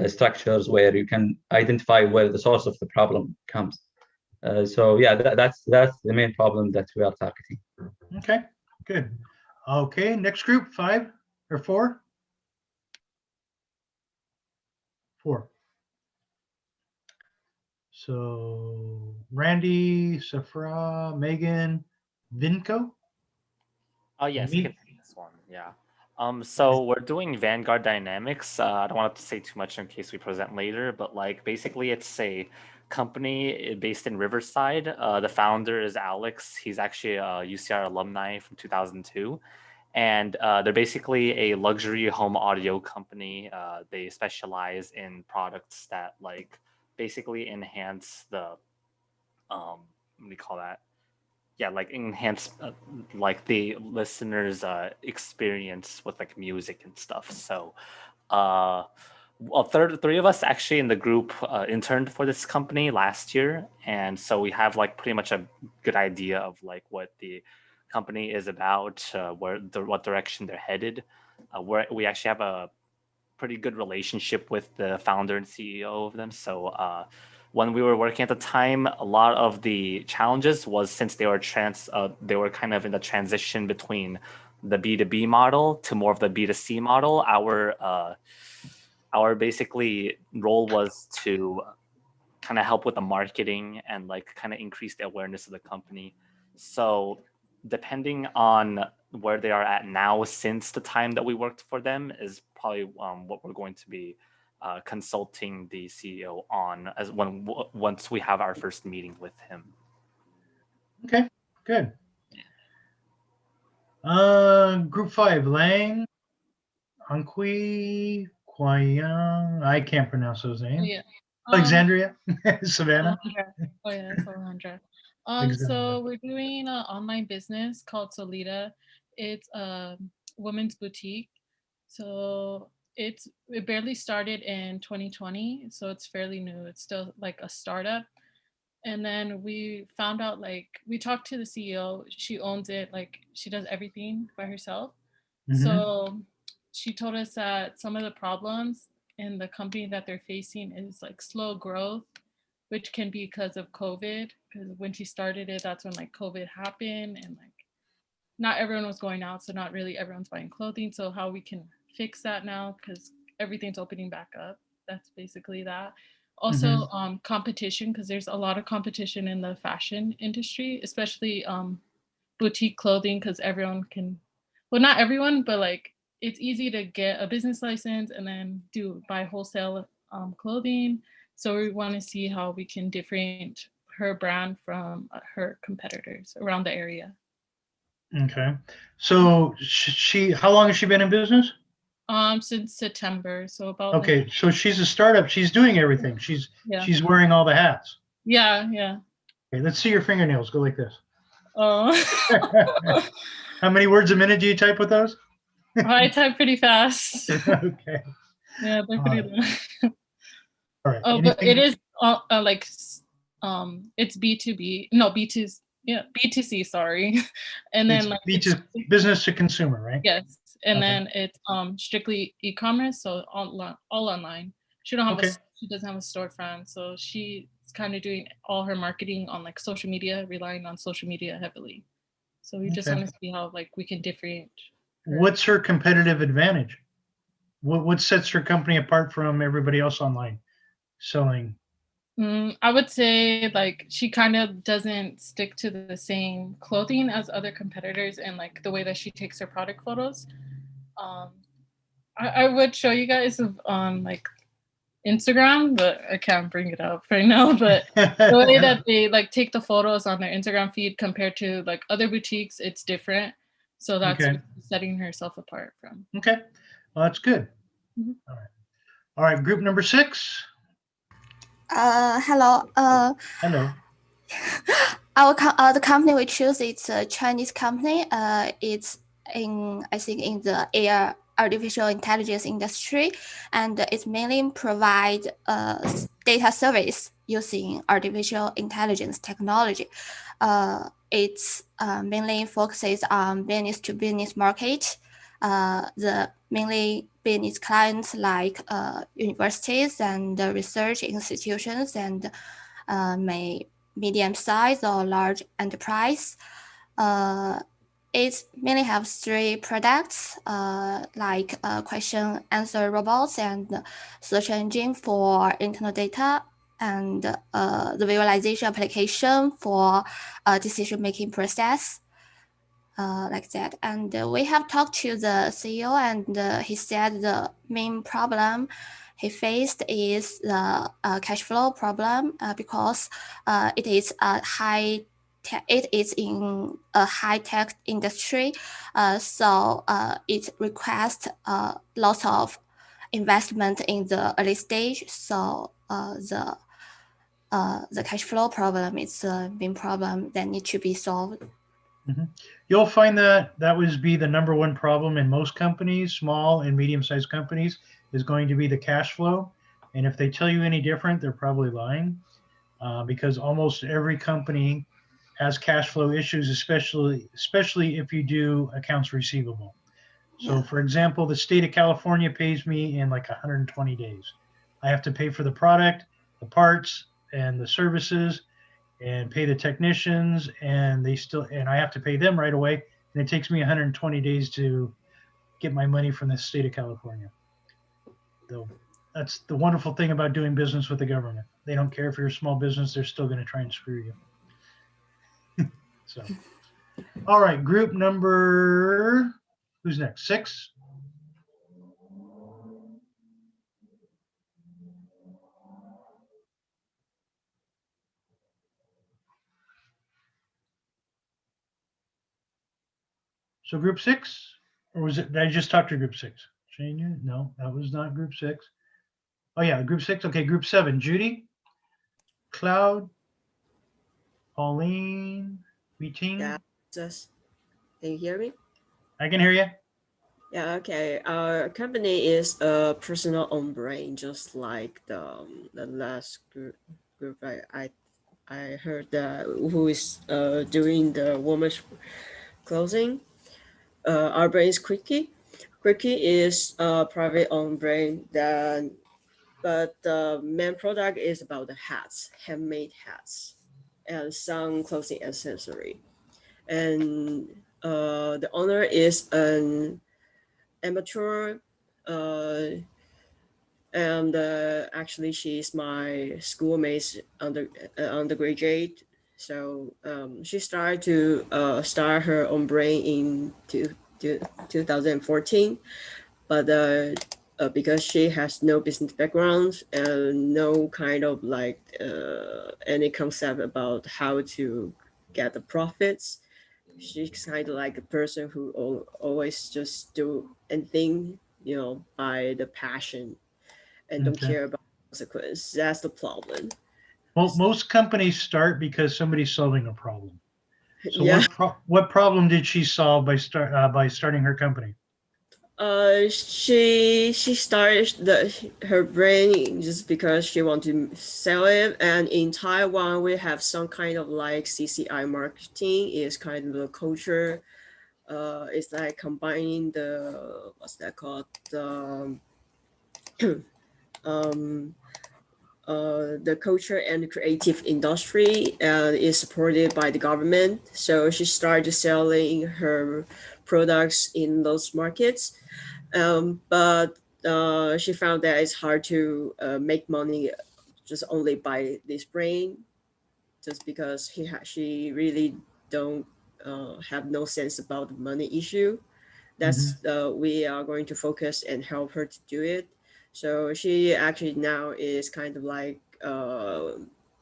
structures where you can identify where the source of the problem comes. So yeah, that's the main problem that we are targeting. Okay, good. Okay, next group, 5 or 4? 4. So Randy, Safra, Megan, Vinco. Oh yes, I Me? can take this one. Yeah. So we're doing Vanguard Dynamics. I don't want to say too much in case we present later, but like basically it's a company based in Riverside. The founder is Alex. He's actually a UCR alumni from 2002. And they're basically a luxury home audio company. They specialize in products that like basically enhance the what do you call that? Yeah, like enhance like the listener's experience with like music and stuff. So well, three of us actually in the group interned for this company last year, and so we have like pretty much a good idea of like what the company is about, what direction they're headed. We actually have a pretty good relationship with the founder and CEO of them. So when we were working at the time, a lot of the challenges was since they were kind of in the transition between the B2B model to more of the B2C model. Our basically role was to kind of help with the marketing and like kind of increase the awareness of the company. So depending on where they are at now since the time that we worked for them is probably what we're going to be consulting the CEO on as once we have our first meeting with him. Okay, good. Group 5, Lang, Anqui, Kwayang. I can't pronounce those names. Yeah. Alexandria, Savannah. Oh yeah, it's Alejandra. Alexandria. So we're doing an online business called Solita. It's a women's boutique. So it barely started in 2020, so it's fairly new. It's still like a startup. And then we found out, like, we talked to the CEO. She owns it, like she does everything by herself. So she told us that some of the problems in the company that they're facing is like slow growth, which can be because of COVID. Because when she started it, that's when like COVID happened and like not everyone was going out. So not really everyone's buying clothing. So how we can fix that now, because everything's opening back up. That's basically that. Also competition, because there's a lot of competition in the fashion industry, especially boutique clothing, because everyone can, well, not everyone, but like it's easy to get a business license and then buy wholesale clothing. So we want to see how we can differentiate her brand from her competitors around the area. Okay. So how long has she been in business? Since September. So about Okay, so she's a startup. She's doing everything. She's wearing all the hats. Yeah. Okay, let's see your fingernails go like this. Oh. How many words a minute do you type with those? I type pretty fast. Okay. Yeah, they're pretty long. All right. Oh, but it is like it's B2B. No, B2, yeah, B2C, sorry. And then like B2 business to consumer, right? Yes. And then it's strictly e-commerce, so all online. She doesn't have a storefront, so she's kind of doing all her marketing on like social media, relying on social media heavily. So we just want to see how like we can differentiate. What's her competitive advantage? What sets her company apart from everybody else online selling? I would say like she kind of doesn't stick to the same clothing as other competitors, and like the way that she takes her product photos. I would show you guys on like Instagram, but I can't bring it up right now. But the way that they like take the photos on their Instagram feed compared to like other boutiques, it's different. So that's setting herself apart from. Okay, well, that's good. All right, group number 6. Hello. Hello. The company we choose, it's a Chinese company. It's I think in the AI artificial intelligence industry, and it mainly provide data service using artificial intelligence technology. It's mainly focuses on business to business market. The mainly business clients like universities and research institutions and medium size or large enterprise. it mainly have three products, like question answer robots and search engine for internal data, and the visualization application for decision making process, like that. And we have talked to the CEO, and he said the main problem he faced is the cash flow problem, because it is in a high-tech industry, so it requires lots of investment in the early stage. So the cash flow problem is the main problem that needs to be solved. You'll find that that would be the number one problem in most companies, small and medium-sized companies, is going to be the cash flow. And if they tell you any different, they're probably lying, because almost every company has cash flow issues, especially if you do accounts receivable. So for example, the state of California pays me in like 120 days. I have to pay for the product, the parts, and the services, and pay the technicians, and I have to pay them right away. And it takes me 120 days to get my money from the state of California. So that's the wonderful thing about doing business with the government. They don't care if you're a small business, they're still going to try and screw you. So, all right, group number, who's next? 6? So group 6, or was it, did I just talk to group 6? Shane, no, that was not group 6. Oh yeah, group 6. Okay, group 7, Judy, Cloud, Pauline, Meeting. Yeah, just, can you hear me? I can hear you. Yeah, okay. Our company is a personal owned brand, just like the last group I heard that who is doing the women's clothing. Our brand is Quickie. Quickie is a private owned brand, but the main product is about the hats, handmade hats, and some clothing accessory. And the owner is an amateur, and actually she's my schoolmate's undergraduate. So she started to start her own brand in 2014, but because she has no business background and no kind of like any concept about how to get the profits, she's kind of like a person who always just do anything, by the passion and don't care about consequence. That's the problem. Well, most companies start because somebody's solving a problem. So Yeah. what problem did she solve by starting her company? She started her brand just because she wanted to sell it, and in Taiwan we have some kind of like CCI marketing. Is kind of the culture. It's like combining the what's that called, the culture and the creative industry, and is supported by the government. So she started selling her products in those markets, but she found that it's hard to make money just only by this brand, just because she really don't have no sense about the money issue. That's we are going to focus and help her to do it. So she actually now is kind of like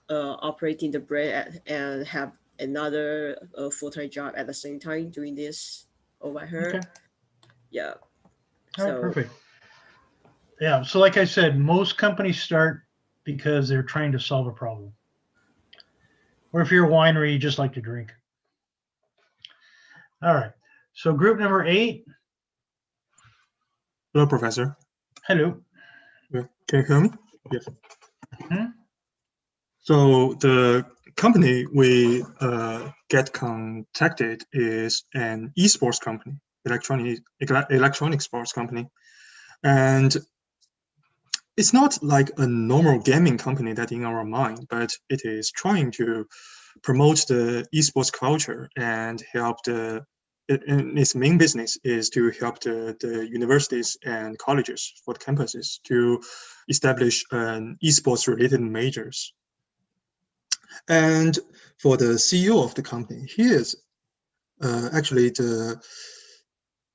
operating the brand and have another full-time job at the same time doing this over her. Okay. Yeah. All right, perfect. Yeah, so like I said, most companies start because they're trying to solve a problem. Or if you're a winery, you just like to drink. All right, so group number 8. Hello, Professor. Hello. Can you hear me? Yes. So the company we get contacted is an esports company, electronic sports company. And it's not like a normal gaming company that in our mind, but it is trying to promote the esports culture and help the its main business is to help the universities and colleges for the campuses to establish an esports related majors. And for the CEO of the company, he is actually the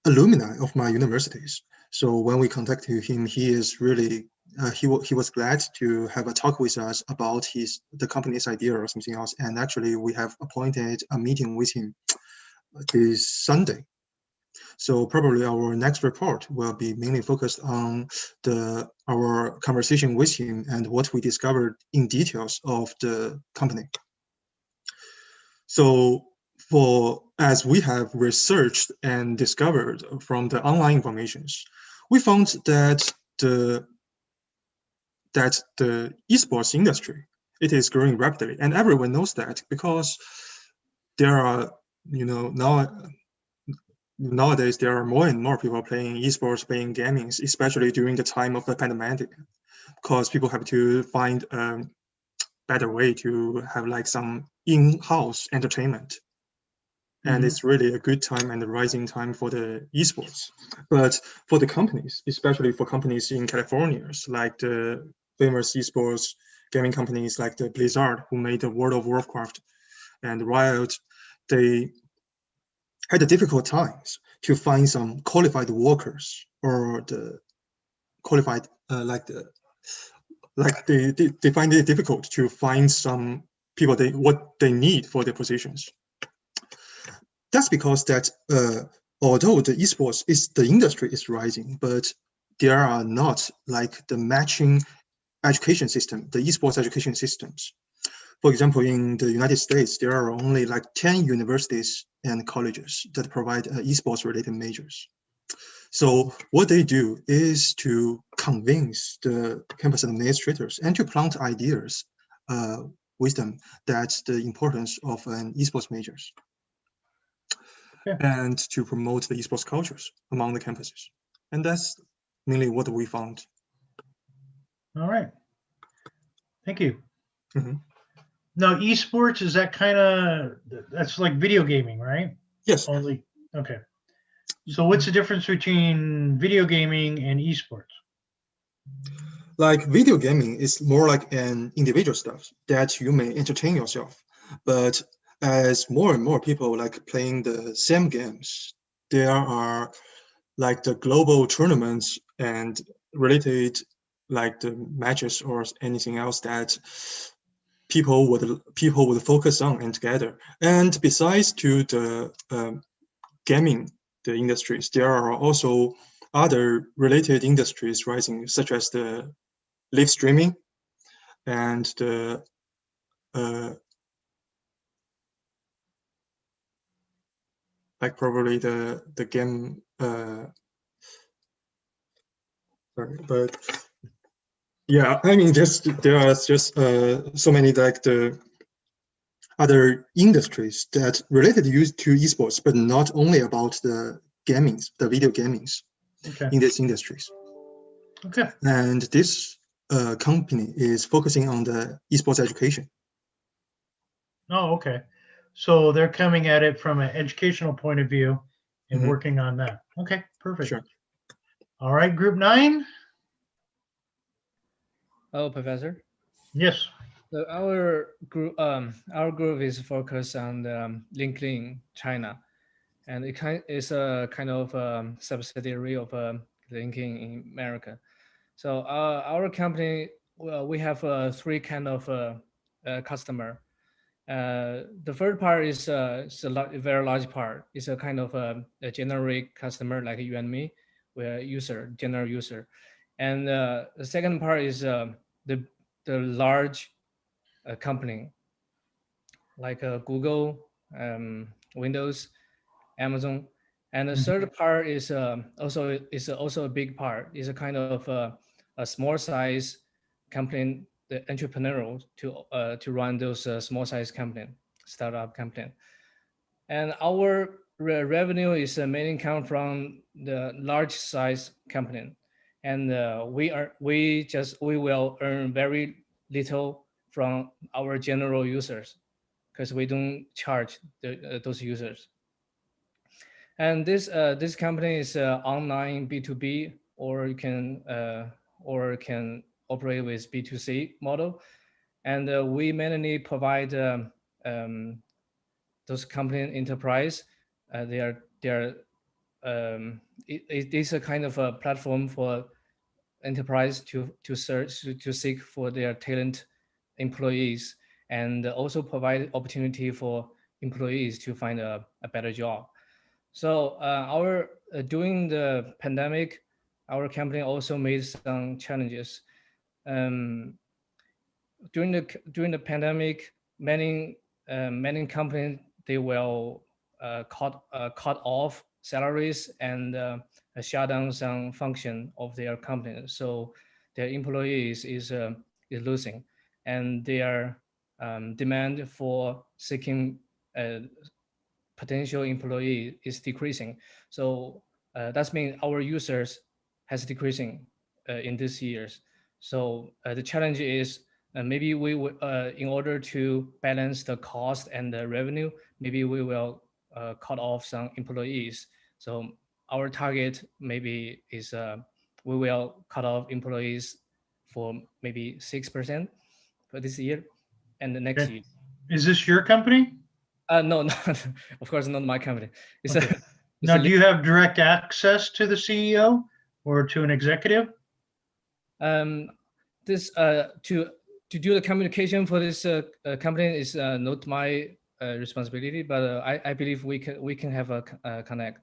alumni of my universities. So when we contacted him, he is really he was glad to have a talk with us about the company's idea or something else. And actually, we have appointed a meeting with him this Sunday. So probably our next report will be mainly focused on our conversation with him and what we discovered in details of the company. So as we have researched and discovered from the online informations, we found that the esports industry, it is growing rapidly, and everyone knows that because there are, nowadays there are more and more people playing esports, playing gaming, especially during the time of the pandemic, because people have to find a better way to have like some in-house entertainment. And it's really a good time and a rising time for the esports. But for the companies, especially for companies in California, like the famous esports gaming companies like the Blizzard, who made the World of Warcraft, and Riot, they had a difficult times to find some qualified workers or the qualified they find it difficult to find some people what they need for their positions. That's because that although the esports the industry is rising, but there are not like the matching education system, the esports education systems. For example, in the United States, there are only like 10 universities and colleges that provide esports related majors. So what they do is to convince the campus administrators and to plant ideas with them that's the importance of an esports majors. And to promote the esports cultures among the campuses. And that's mainly what we found. All right. Thank you. Now, esports, is that that's like video gaming, right? Yes. Only, okay. So what's the difference between video gaming and esports? Like video gaming is more like an individual stuff that you may entertain yourself. But as more and more people like playing the same games, there are like the global tournaments and related like the matches or anything else that people would focus on and together. And besides to the gaming, the industries, there are also other related industries rising, such as the live streaming and the like probably the game sorry, but yeah, I mean there are just so many like the other industries that related to esports, but not only about the gamings, the video gamings in these industries. Okay. And this company is focusing on the esports education. Oh, okay. So they're coming at it from an educational point of view and working on that. Okay, perfect. Sure. All right, group 9. Oh, Professor. Yes. So our group is focused on LinkedIn China, and it is a kind of subsidiary of LinkedIn in America. So our company, we have 3 kind of customer. The first part is a very large part. It's a kind of a generic customer like you and me, we're general user. And the second part is the large company like Google, Windows, Amazon. And the third part is also a big part. It's a kind of a small size company, the entrepreneurial to run those small size company, startup company. And our revenue is mainly come from the large size company, and we will earn very little from our general users because we don't charge those users. And this company is online B2B, or you can operate with B2C model. And we mainly provide those company enterprise. It is a kind of a platform for enterprise to seek for their talent employees, and also provide opportunity for employees to find a better job. So during the pandemic, our company also made some challenges. During the pandemic, many companies, they will cut off salaries and shut down some function of their company. So their employees is losing, and their demand for seeking potential employee is decreasing. So that means our users has decreasing in these years. So the challenge is maybe we will, in order to balance the cost and the revenue, maybe we will cut off some employees. So our target maybe is we will cut off employees for maybe 6% for this year and the next Okay. year. Is this your company? No, no, of course not my company. It's Okay. Now, do you have direct access to the CEO or to an executive? This to do the communication for this company is not my responsibility, but I believe we can have a connect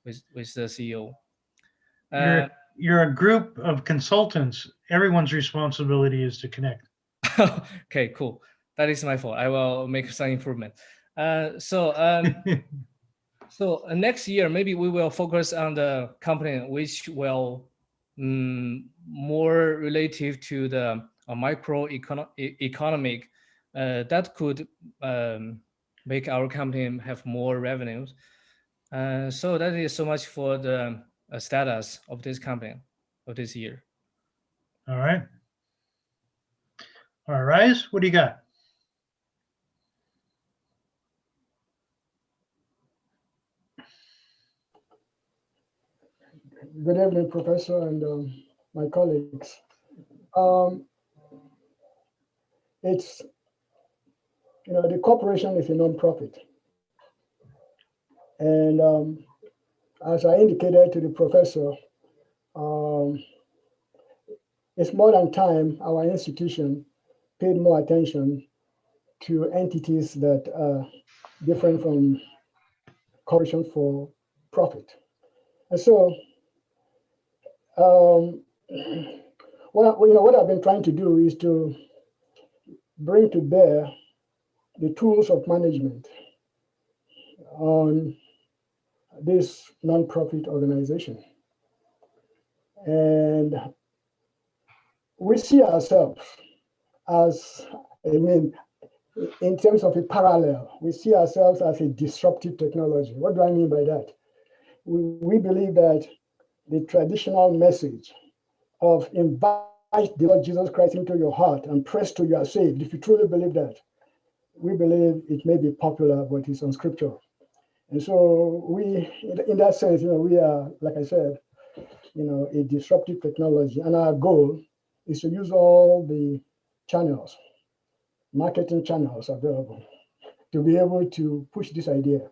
with the CEO. You're a group of consultants. Everyone's responsibility is to connect. Okay, cool. That is my fault. I will make some improvement. So next year, maybe we will focus on the company which will more relative to the microeconomic that could make our company have more revenues. So that is so much for the status of this company of this year. All right. All right, Rise, what do you got? Good evening, Professor and my colleagues. It's, the corporation is a non-profit. And as I indicated to the professor, it's more than time our institution paid more attention to entities that are different from corporation for profit. And so, what I've been trying to do is to bring to bear the tools of management on this nonprofit organization. And we see ourselves as, in terms of a parallel, we see ourselves as a disruptive technology. What do I mean by that? We believe that the traditional message of invite the Lord Jesus Christ into your heart and press to you are saved, if you truly believe that, we believe it may be popular, but it's unscriptural. And so we, in that sense, we are, like I said, a disruptive technology. And our goal is to use all the channels, marketing channels available to be able to push this idea.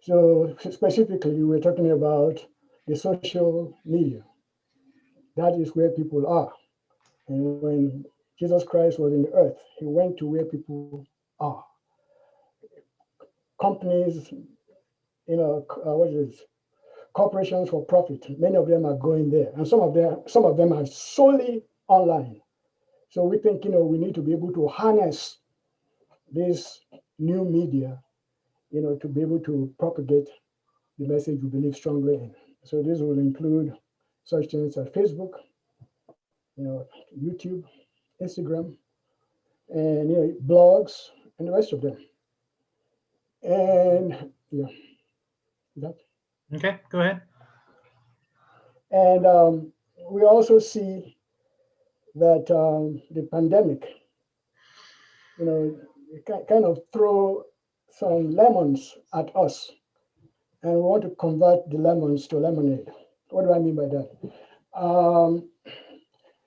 So specifically, we're talking about the social media. That is where people are. And when Jesus Christ was in the earth, he went to where people are. Companies, what is it? Corporations for profit, many of them are going there. And some of them are solely online. So we think, we need to be able to harness this new media, to be able to propagate the message we believe strongly in. So this will include such things as Facebook, YouTube, Instagram, and blogs, and the rest of them. And that. Okay, go ahead. And we also see that the pandemic, kind of throw some lemons at us and we want to convert the lemons to lemonade. What do I mean by that?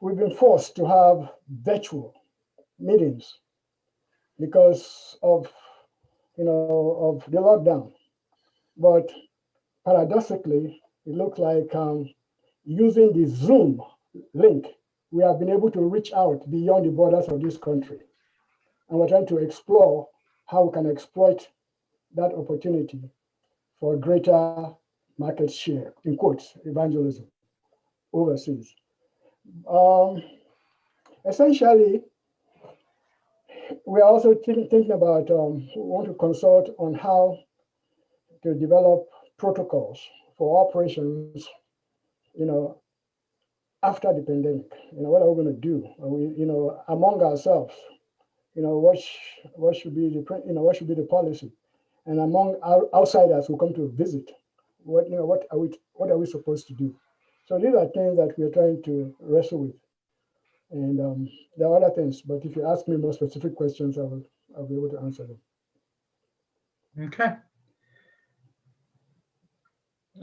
We've been forced to have virtual meetings because of the lockdown. But paradoxically, it looks like using the Zoom link, we have been able to reach out beyond the borders of this country. And we're trying to explore how we can exploit that opportunity for greater market share, in quotes, evangelism overseas. Essentially, we're also thinking about, we want to consult on how to develop protocols for operations, after the pandemic. What are we going to do? Are we, among ourselves, what should be the policy? And among outsiders who come to visit, what are we supposed to do? So these are things that we're trying to wrestle with. And there are other things, but if you ask me more specific questions, I'll be able to answer them. Okay.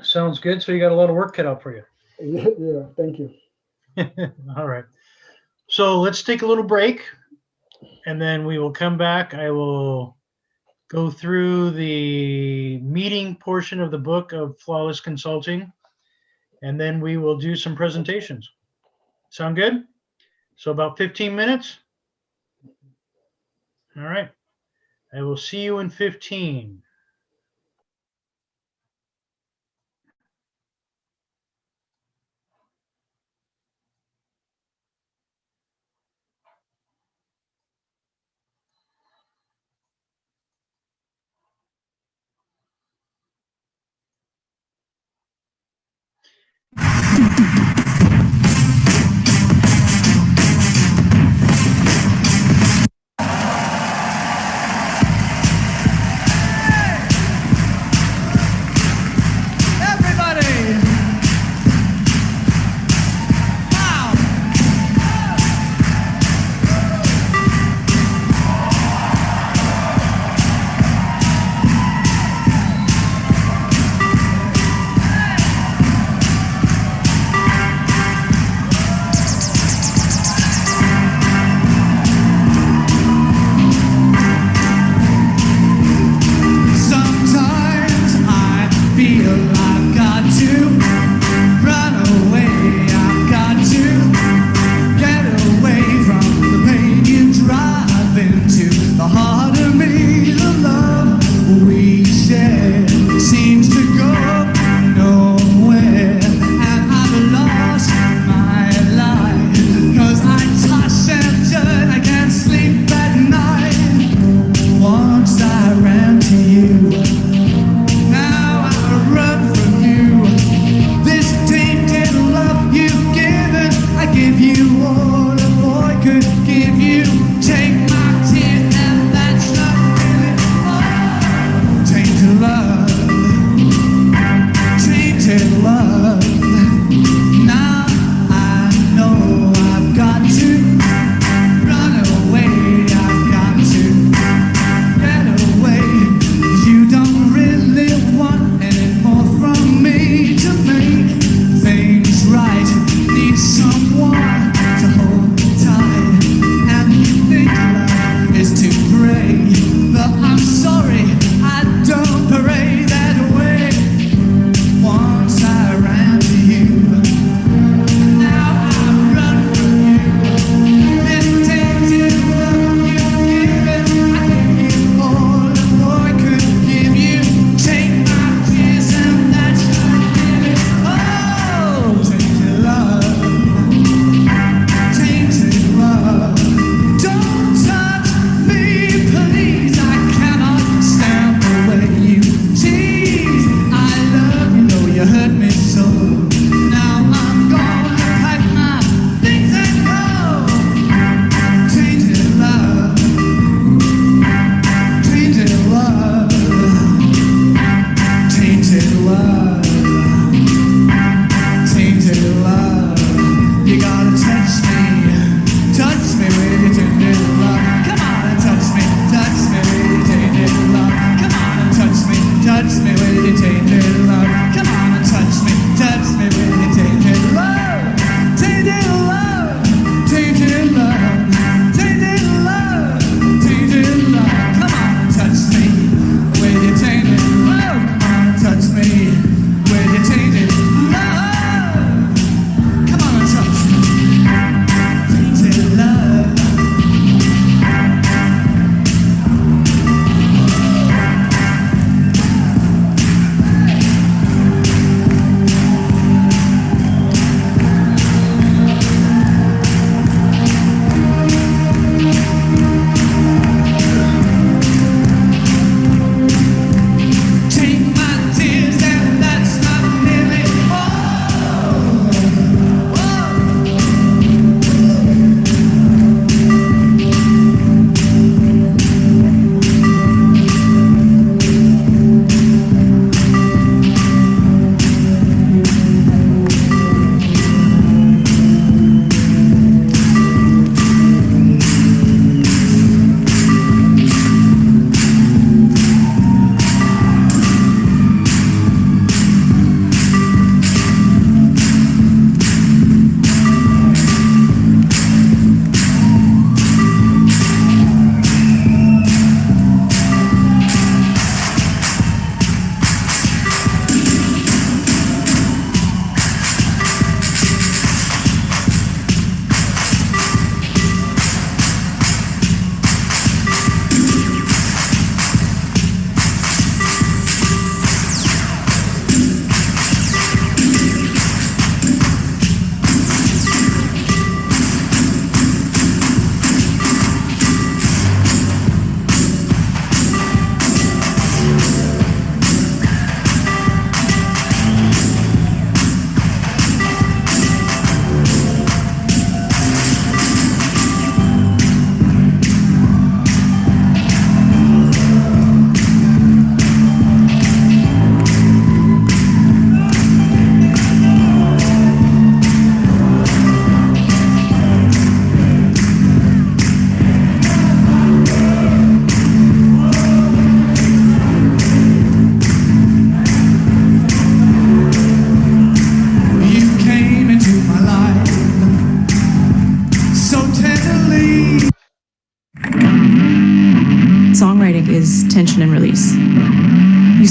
Sounds good. So you got a lot of work cut out for you. Yeah, thank you. All right. So let's take a little break and then we will come back. I will go through the meeting portion of the book of Flawless Consulting, and then we will do some presentations. Sound good? So about 15 minutes. All right. I will see you in 15.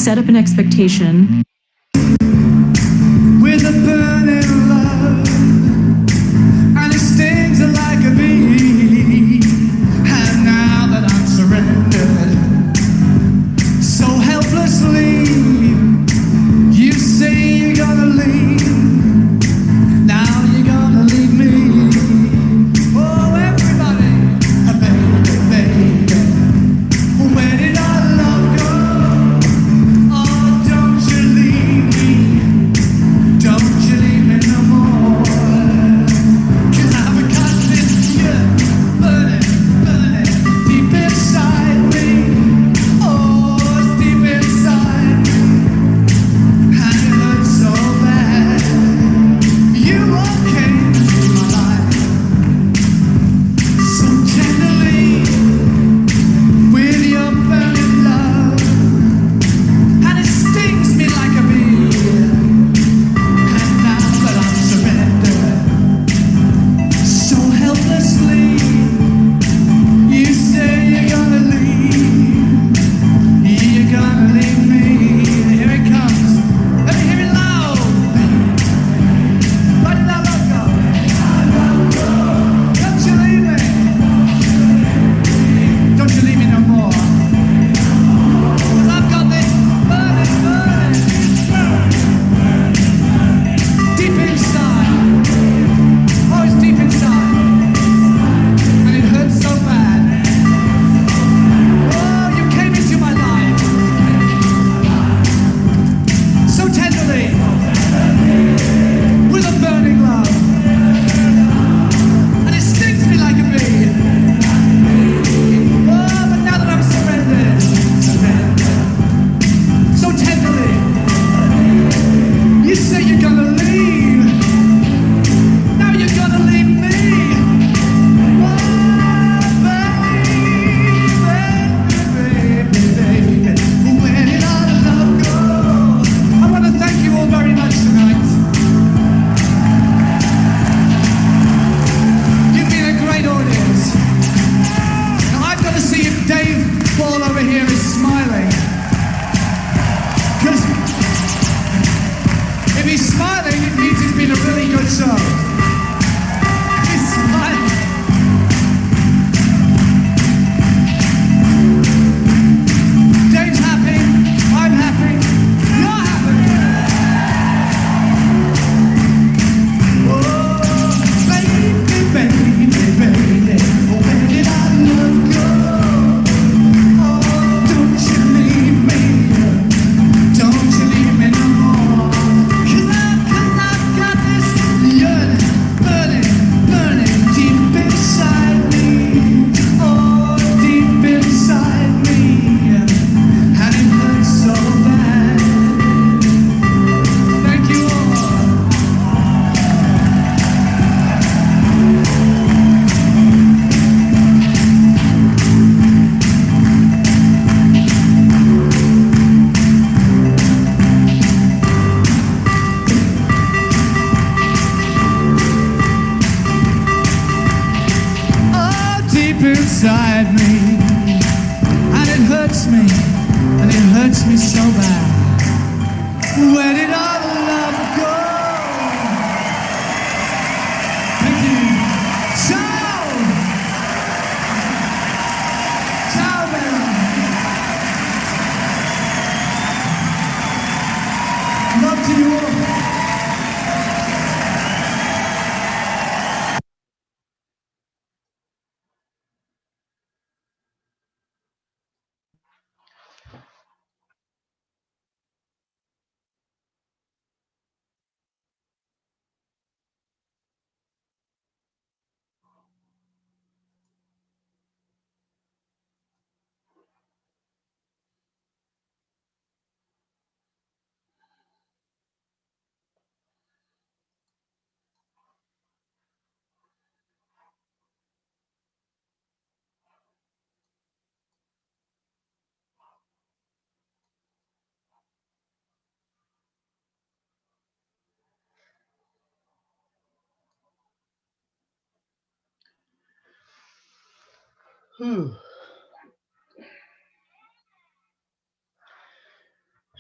set up an expectation. With a burning love, and it stings like a bee. And now that I'm surrendered, so helplessly, you say you're gonna leave. Now you're gonna leave me. Oh, everybody, baby, baby, where did our love go? Oh, don't you leave me. Don't you leave me no more. 'Cause I've got this fire burning, burning deep inside me. Oh, it's deep inside me. And it hurts so bad. You all came into my life so tenderly with your burning love. And it stings me like a bee. And now that I'm surrendered so helplessly, you say you're gonna leave. You're gonna leave me. Here it comes. Let me hear it loud. Why did I let go? Don't you leave me. Don't you leave me no more. 'Cause I've got this burning, burning deep inside. Oh, it's deep inside. And it hurts so bad. Oh, you came into my life so tenderly with a burning love. And it stings me like a bee. Oh, but now that I'm surrendered, so tenderly, you say you're gonna leave. Now you're gonna leave me. Oh, baby, baby, baby, where did our love go? I want to thank you all very much tonight. You've been a great audience. Now I've got to see if Dave Ball over here is smiling. 'Cause if he's smiling, it means it's been a really good show. He's smiling. Dave's happy. I'm happy. You're happy. Oh, baby, baby, baby, where did our love go? Oh, don't you leave me. Don't you leave me no more. 'Cause I've got this yearning, burning, burning deep inside me. Oh, deep inside me. And it hurts so bad. Thank you all. Oh, deep inside me. And it hurts me. And it hurts me so bad. Where did our love go? Thank you. Ciao! Ciao, Bella. Love to you all.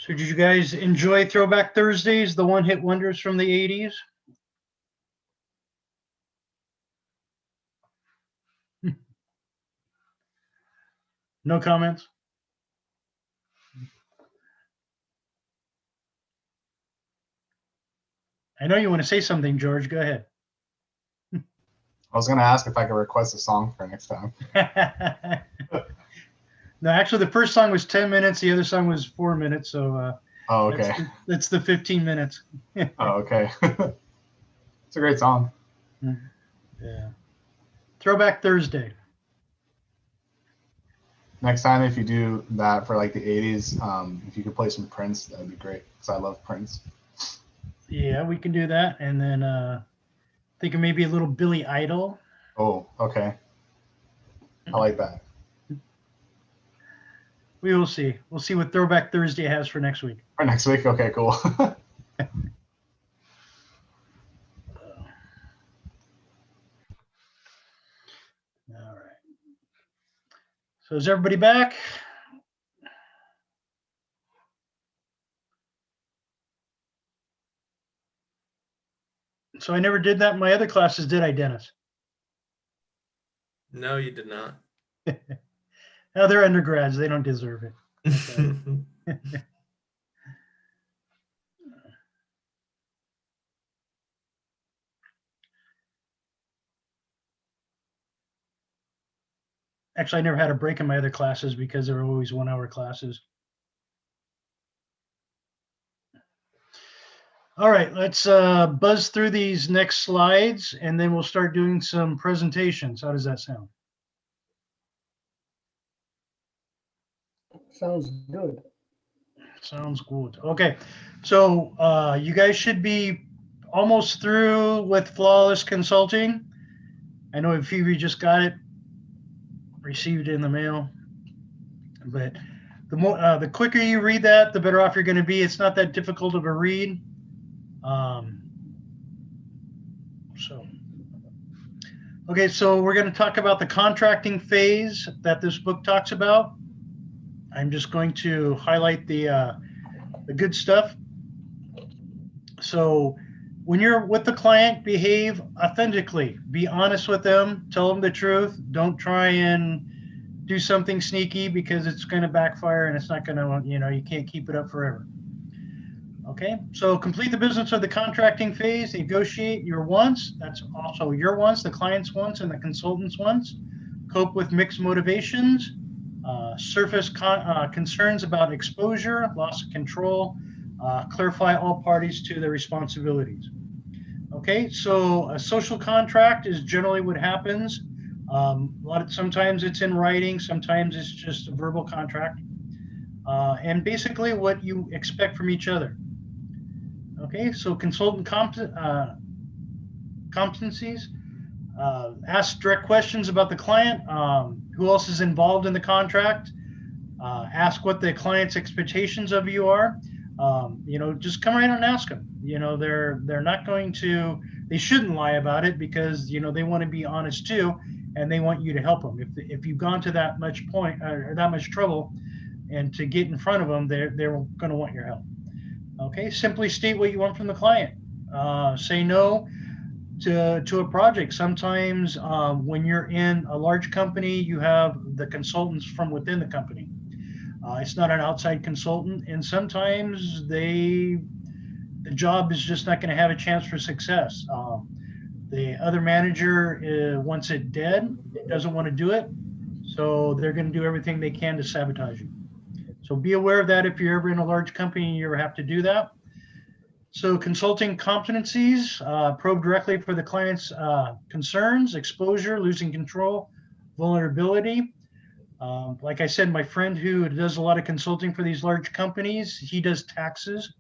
So did you guys enjoy Throwback Thursdays, the one-hit wonders from the 80s? No comments? I know you want to say something, George. Go ahead. I was going to ask if I could request a song for next time. No, actually, the first song was 10 minutes. The other song was 4 minutes. So Oh, okay. That's the 15 minutes. Oh, okay. It's a great song. Yeah. Throwback Thursday. Next time, if you do that for like the 80s, if you could play some Prince, that would be great because I love Prince. Yeah, we can do that. And then thinking maybe a little Billy Idol. Oh, okay. I like that. We will see. We'll see what Throwback Thursday has for next week. For next week? Okay, cool. All right. So is everybody back? So I never did that in my other classes, did I, Dennis? No, you did not. No, they're undergrads. They don't deserve it. Actually, I never had a break in my other classes because they were always 1-hour classes. All right, let's buzz through these next slides and then we'll start doing some presentations. How does that sound? Sounds good. Sounds good. Okay, so you guys should be almost through with Flawless Consulting. I know a few of you just got it, received it in the mail, but the quicker you read that, the better off you're going to be. It's not that difficult of a read. Okay, so we're going to talk about the contracting phase that this book talks about. I'm just going to highlight the good stuff. So when you're with the client, behave authentically. Be honest with them. Tell them the truth. Don't try and do something sneaky because it's going to backfire and it's not going to, you can't keep it up forever. Okay, so complete the business of the contracting phase. Negotiate your wants. That's also your wants, the client's wants, and the consultant's wants. Cope with mixed motivations. Surface concerns about exposure, loss of control. Clarify all parties to their responsibilities. Okay, so a social contract is generally what happens. Sometimes it's in writing, sometimes it's just a verbal contract. And basically what you expect from each other. Okay, so consultant competencies, ask direct questions about the client, who else is involved in the contract, ask what the client's expectations of you are. Just come right out and ask them. They're not going to, they shouldn't lie about it because, they want to be honest too, and they want you to help them. If you've gone to that much point or that much trouble and to get in front of them, they're going to want your help. Okay, simply state what you want from the client. Say no to a project. Sometimes when you're in a large company, you have the consultants from within the company. It's not an outside consultant, and sometimes the job is just not going to have a chance for success. The other manager wants it dead, doesn't want to do it, so they're going to do everything they can to sabotage you. So be aware of that if you're ever in a large company and you ever have to do that. So consulting competencies, probe directly for the client's concerns, exposure, losing control, vulnerability. Like I said, my friend who does a lot of consulting for these large companies, he does taxes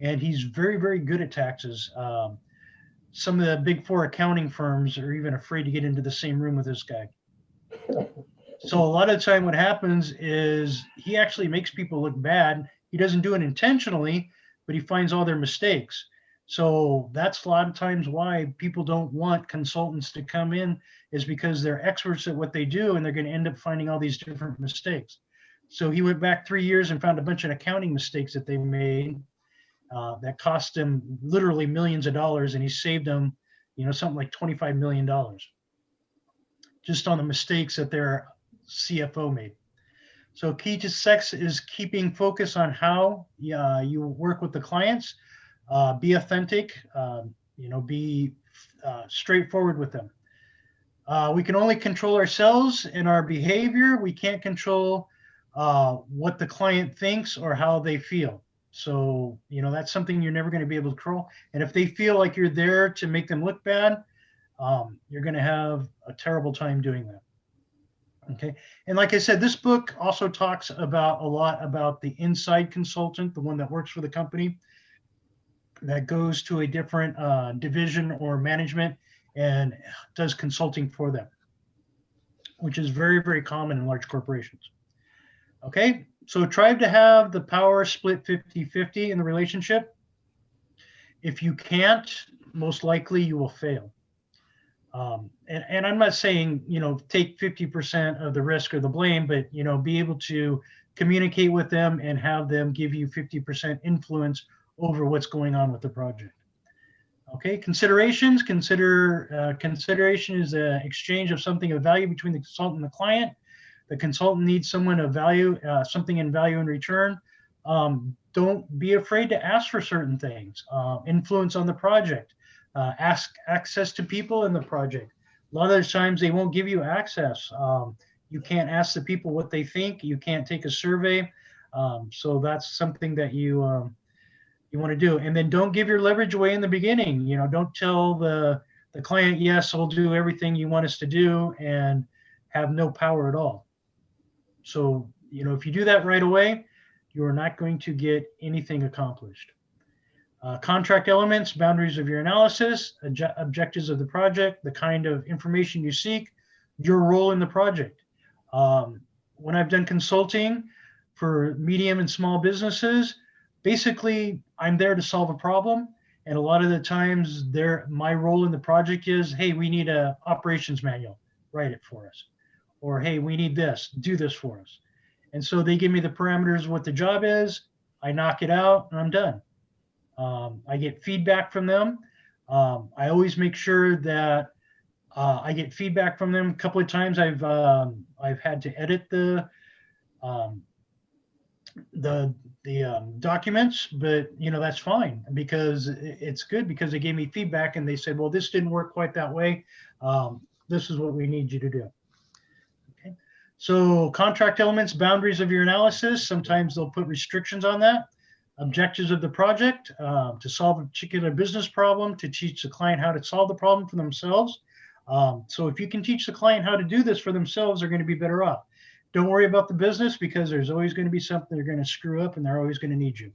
and he's very, very good at taxes. Some of the big 4 accounting firms are even afraid to get into the same room with this guy. So a lot of the time what happens is he actually makes people look bad. He doesn't do it intentionally, but he finds all their mistakes. So that's a lot of times why people don't want consultants to come in, is because they're experts at what they do and they're going to end up finding all these different mistakes. So he went back 3 years and found a bunch of accounting mistakes that they made that cost him literally millions of dollars, and he saved them, something like $25 million just on the mistakes that their CFO made. So key to success is keeping focus on how you work with the clients, be authentic, be straightforward with them. We can only control ourselves and our behavior. We can't control what the client thinks or how they feel. So, that's something you're never going to be able to control. And if they feel like you're there to make them look bad, you're going to have a terrible time doing that. Okay. And like I said, this book also talks a lot about the inside consultant, the one that works for the company that goes to a different division or management and does consulting for them, which is very, very common in large corporations. Okay. So try to have the power split 50-50 in the relationship. If you can't, most likely you will fail. And I'm not saying, take 50% of the risk or the blame, but, be able to communicate with them and have them give you 50% influence over what's going on with the project. Okay, considerations. Consideration is an exchange of something of value between the consultant and the client. The consultant needs someone of value, something in value in return. Don't be afraid to ask for certain things. Influence on the project. Ask access to people in the project. A lot of the times they won't give you access. You can't ask the people what they think. You can't take a survey. So that's something that you want to do. And then don't give your leverage away in the beginning. Don't tell the client, yes, I'll do everything you want us to do, and have no power at all. So, if you do that right away, you are not going to get anything accomplished. Contract elements, boundaries of your analysis, objectives of the project, the kind of information you seek, your role in the project. When I've done consulting for medium and small businesses, basically I'm there to solve a problem. And a lot of the times my role in the project is, hey, we need an operations manual, write it for us. Or, hey, we need this, do this for us. And so they give me the parameters of what the job is, I knock it out, and I'm done. I get feedback from them. I always make sure that I get feedback from them. A couple of times I've had to edit the documents, but that's fine, because it's good, because they gave me feedback and they said, well, this didn't work quite that way. This is what we need you to do. Okay. So contract elements, boundaries of your analysis. Sometimes they'll put restrictions on that. Objectives of the project, to solve a particular business problem, to teach the client how to solve the problem for themselves. So if you can teach the client how to do this for themselves, they're going to be better off. Don't worry about the business, because there's always going to be something they're going to screw up, and they're always going to need you.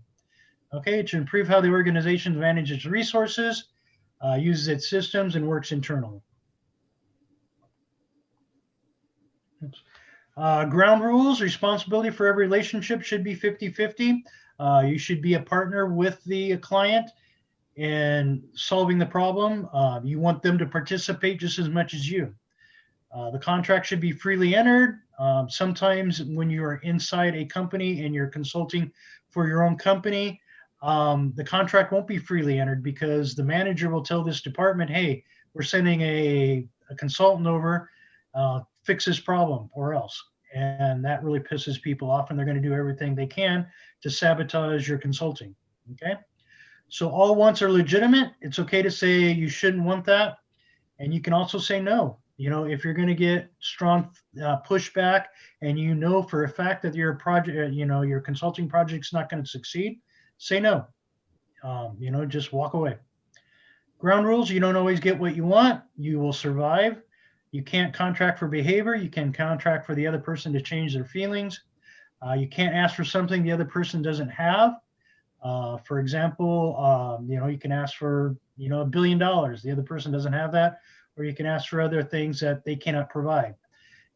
Okay, to improve how the organization manages its resources, uses its systems, and works internally. Ground rules, responsibility for every relationship should be 50-50. You should be a partner with the client in solving the problem. You want them to participate just as much as you. The contract should be freely entered. Sometimes when you are inside a company and you're consulting for your own company, the contract won't be freely entered, because the manager will tell this department, hey, we're sending a consultant over, fix this problem or else. And that really pisses people off, and they're going to do everything they can to sabotage your consulting. Okay. So all wants are legitimate. It's okay to say you shouldn't want that. And you can also say no. If you're going to get strong pushback, and for a fact that your project, your consulting project's not going to succeed, say no. Just walk away. Ground rules, you don't always get what you want. You will survive. You can't contract for behavior. You can contract for the other person to change their feelings. You can't ask for something the other person doesn't have. For example, you can ask for, $1 billion. The other person doesn't have that. Or you can ask for other things that they cannot provide.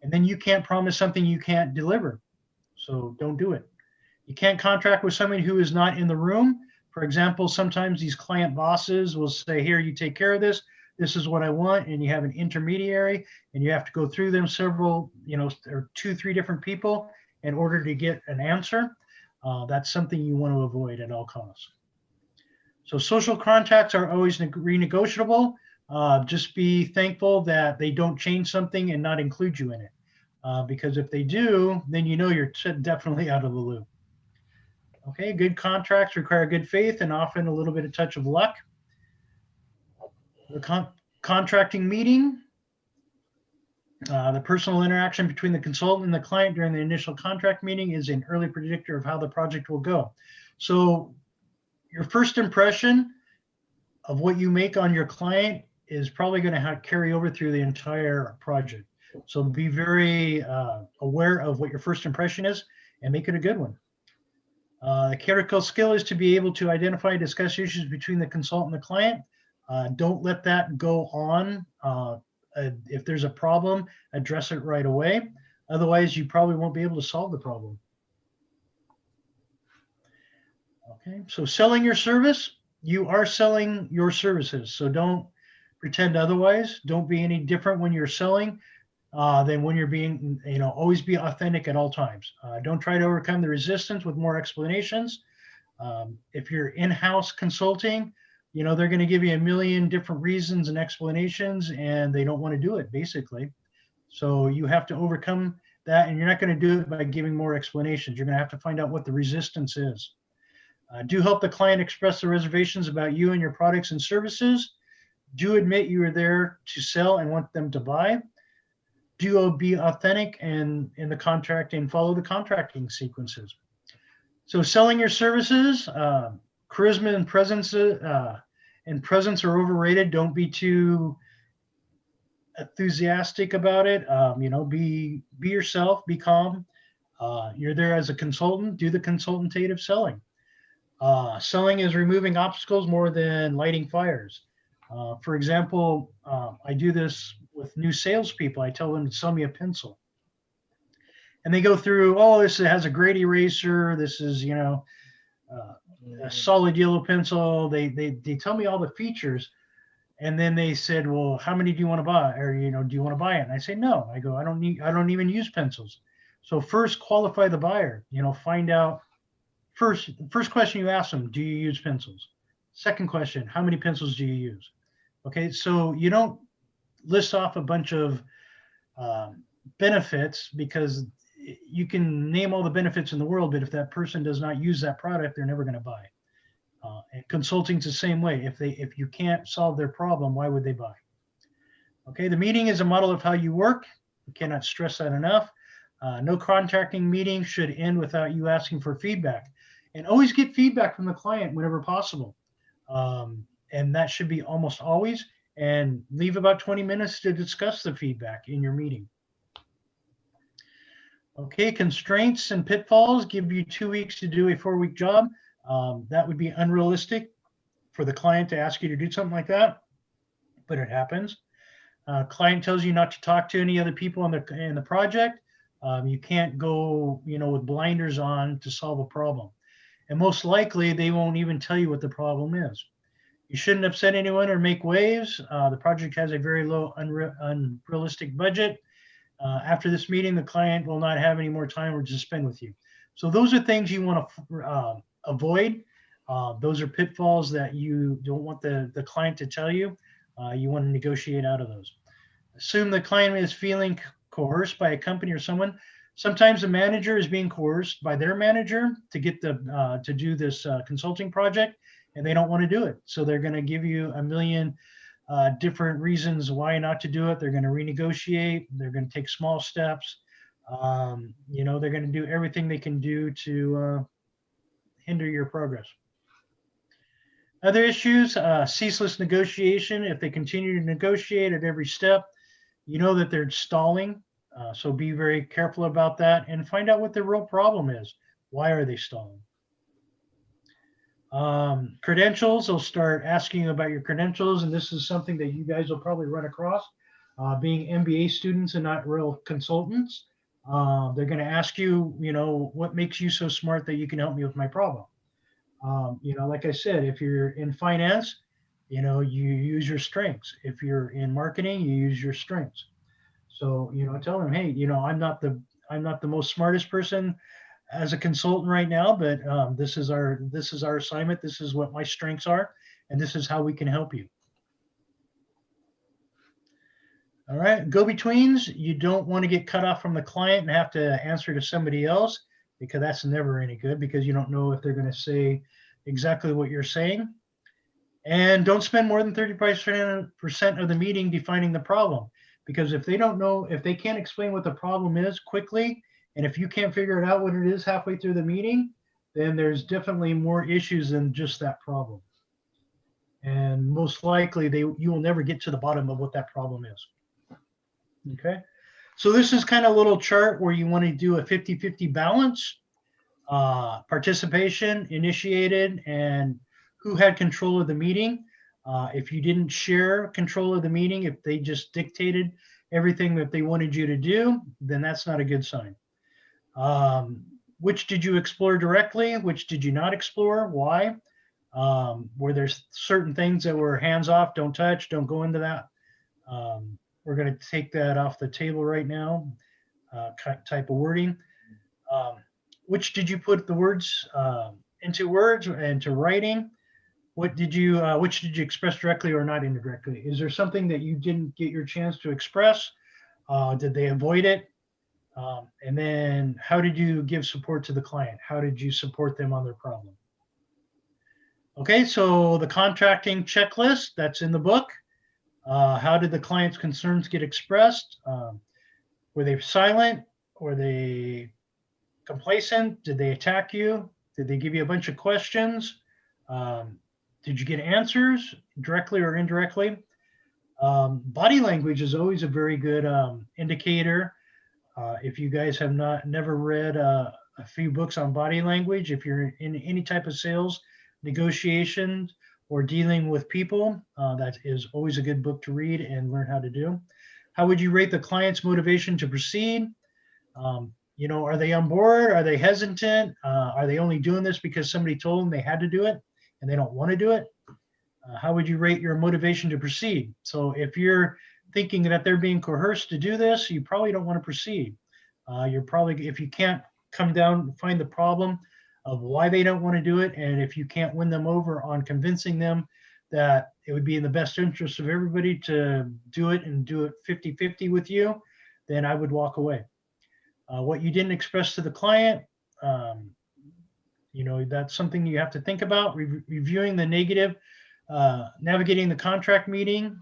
And then you can't promise something you can't deliver. So don't do it. You can't contract with somebody who is not in the room. For example, sometimes these client bosses will say, here, you take care of this. This is what I want. And you have an intermediary, and you have to go through them several, or 2-3 different people. in order to get an answer, that's something you want to avoid at all costs. So social contracts are always renegotiable. Just be thankful that they don't change something and not include you in it. Because if they do, then you know you're definitely out of the loop. Okay, good contracts require good faith and often a little bit of touch of luck. The contracting meeting, the personal interaction between the consultant and the client during the initial contract meeting is an early predictor of how the project will go. So your first impression of what you make on your client is probably going to carry over through the entire project. So be very aware of what your first impression is and make it a good one. The critical skill is to be able to identify and discuss issues between the consultant and the client. Don't let that go on. If there's a problem, address it right away. Otherwise, you probably won't be able to solve the problem. Okay, so selling your service, you are selling your services. So don't pretend otherwise. Don't be any different when you're selling than when you're being, always be authentic at all times. Don't try to overcome the resistance with more explanations. If you're in-house consulting, they're going to give you a million different reasons and explanations, and they don't want to do it, basically. So you have to overcome that, and you're not going to do it by giving more explanations. You're going to have to find out what the resistance is. Do help the client express their reservations about you and your products and services. Do admit you are there to sell and want them to buy. Do be authentic and in the contract and follow the contracting sequences. So selling your services, charisma and presence are overrated. Don't be too enthusiastic about it. Be yourself, be calm. You're there as a consultant, do the consultative selling. Selling is removing obstacles more than lighting fires. For example, I do this with new salespeople. I tell them to sell me a pencil. And they go through, this has a great eraser. This is, a solid yellow pencil. They tell me all the features. And then they said, well, how many do you want to buy? Or, do you want to buy it? And I say, no. I go, I don't even use pencils. So first qualify the buyer, find out. First question you ask them, do you use pencils? Second question, how many pencils do you use? Okay, so you don't list off a bunch of benefits, because you can name all the benefits in the world, but if that person does not use that product, they're never going to buy. And consulting's the same way. If you can't solve their problem, why would they buy? Okay, the meeting is a model of how you work. We cannot stress that enough. No contracting meeting should end without you asking for feedback. And always get feedback from the client whenever possible. And that should be almost always. And leave about 20 minutes to discuss the feedback in your meeting. Okay, constraints and pitfalls. Give you 2 weeks to do a 4-week job. That would be unrealistic for the client to ask you to do something like that, but it happens. Client tells you not to talk to any other people in the project. You can't go, with blinders on to solve a problem. And most likely they won't even tell you what the problem is. You shouldn't upset anyone or make waves. The project has a very low unrealistic budget. After this meeting, the client will not have any more time to spend with you. So those are things you want to avoid. Those are pitfalls that you don't want the client to tell you. You want to negotiate out of those. Assume the client is feeling coerced by a company or someone. Sometimes the manager is being coerced by their manager to get to do this consulting project, and they don't want to do it. So they're going to give you a million different reasons why not to do it. They're going to renegotiate. They're going to take small steps. They're going to do everything they can do to hinder your progress. Other issues, ceaseless negotiation. If they continue to negotiate at every step, you know that they're stalling. So be very careful about that and find out what the real problem is. Why are they stalling? Credentials, they'll start asking you about your credentials, and this is something that you guys will probably run across. Being MBA students and not real consultants, they're going to ask you, what makes you so smart that you can help me with my problem? Like I said, if you're in finance, you use your strengths. If you're in marketing, you use your strengths. So, tell them, hey, I'm not the I'm not the most smartest person as a consultant right now, but this is our assignment. This is what my strengths are, and this is how we can help you. All right, go-betweens, you don't want to get cut off from the client and have to answer to somebody else, because that's never any good, because you don't know if they're going to say exactly what you're saying. And don't spend more than 30% of the meeting defining the problem, because if they don't know, if they can't explain what the problem is quickly, and if you can't figure it out what it is halfway through the meeting, then there's definitely more issues than just that problem. And most likely you will never get to the bottom of what that problem is. Okay, so this is kind of a little chart where you want to do a 50-50 balance, participation, initiated, and who had control of the meeting. If you didn't share control of the meeting, if they just dictated everything that they wanted you to do, then that's not a good sign. Which did you explore directly? Which did you not explore? Why? Were there certain things that were hands off, don't touch, don't go into that? We're going to take that off the table right now, type of wording. Which did you put the words into words and to writing? What did you, which did you express directly or not indirectly? Is there something that you didn't get your chance to express? Did they avoid it? And then how did you give support to the client? How did you support them on their problem? Okay, so the contracting checklist, that's in the book. How did the client's concerns get expressed? Were they silent? Were they complacent? Did they attack you? Did they give you a bunch of questions? Did you get answers directly or indirectly? Body language is always a very good indicator. If you guys have never read a few books on body language, if you're in any type of sales, negotiations, or dealing with people, that is always a good book to read and learn how to do. How would you rate the client's motivation to proceed? You know, are they on board? Are they hesitant? Are they only doing this because somebody told them they had to do it and they don't want to do it? How would you rate your motivation to proceed? So if you're thinking that they're being coerced to do this, you probably don't want to proceed. You're probably, if you can't come down, find the problem of why they don't want to do it, and if you can't win them over on convincing them that it would be in the best interest of everybody to do it and do it 50-50 with you, then I would walk away. What you didn't express to the client, you know, that's something you have to think about. Reviewing the negative, navigating the contract meeting.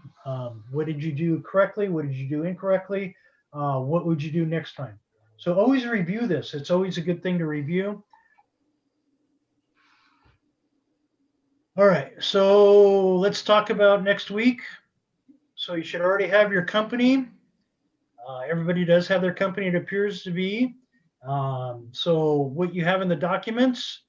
What did you do correctly? What did you do incorrectly? What would you do next time? So always review this. It's always a good thing to review. All right, so let's talk about next week. So you should already have your company. Everybody does have their company, it appears to be. So what you have in the documents.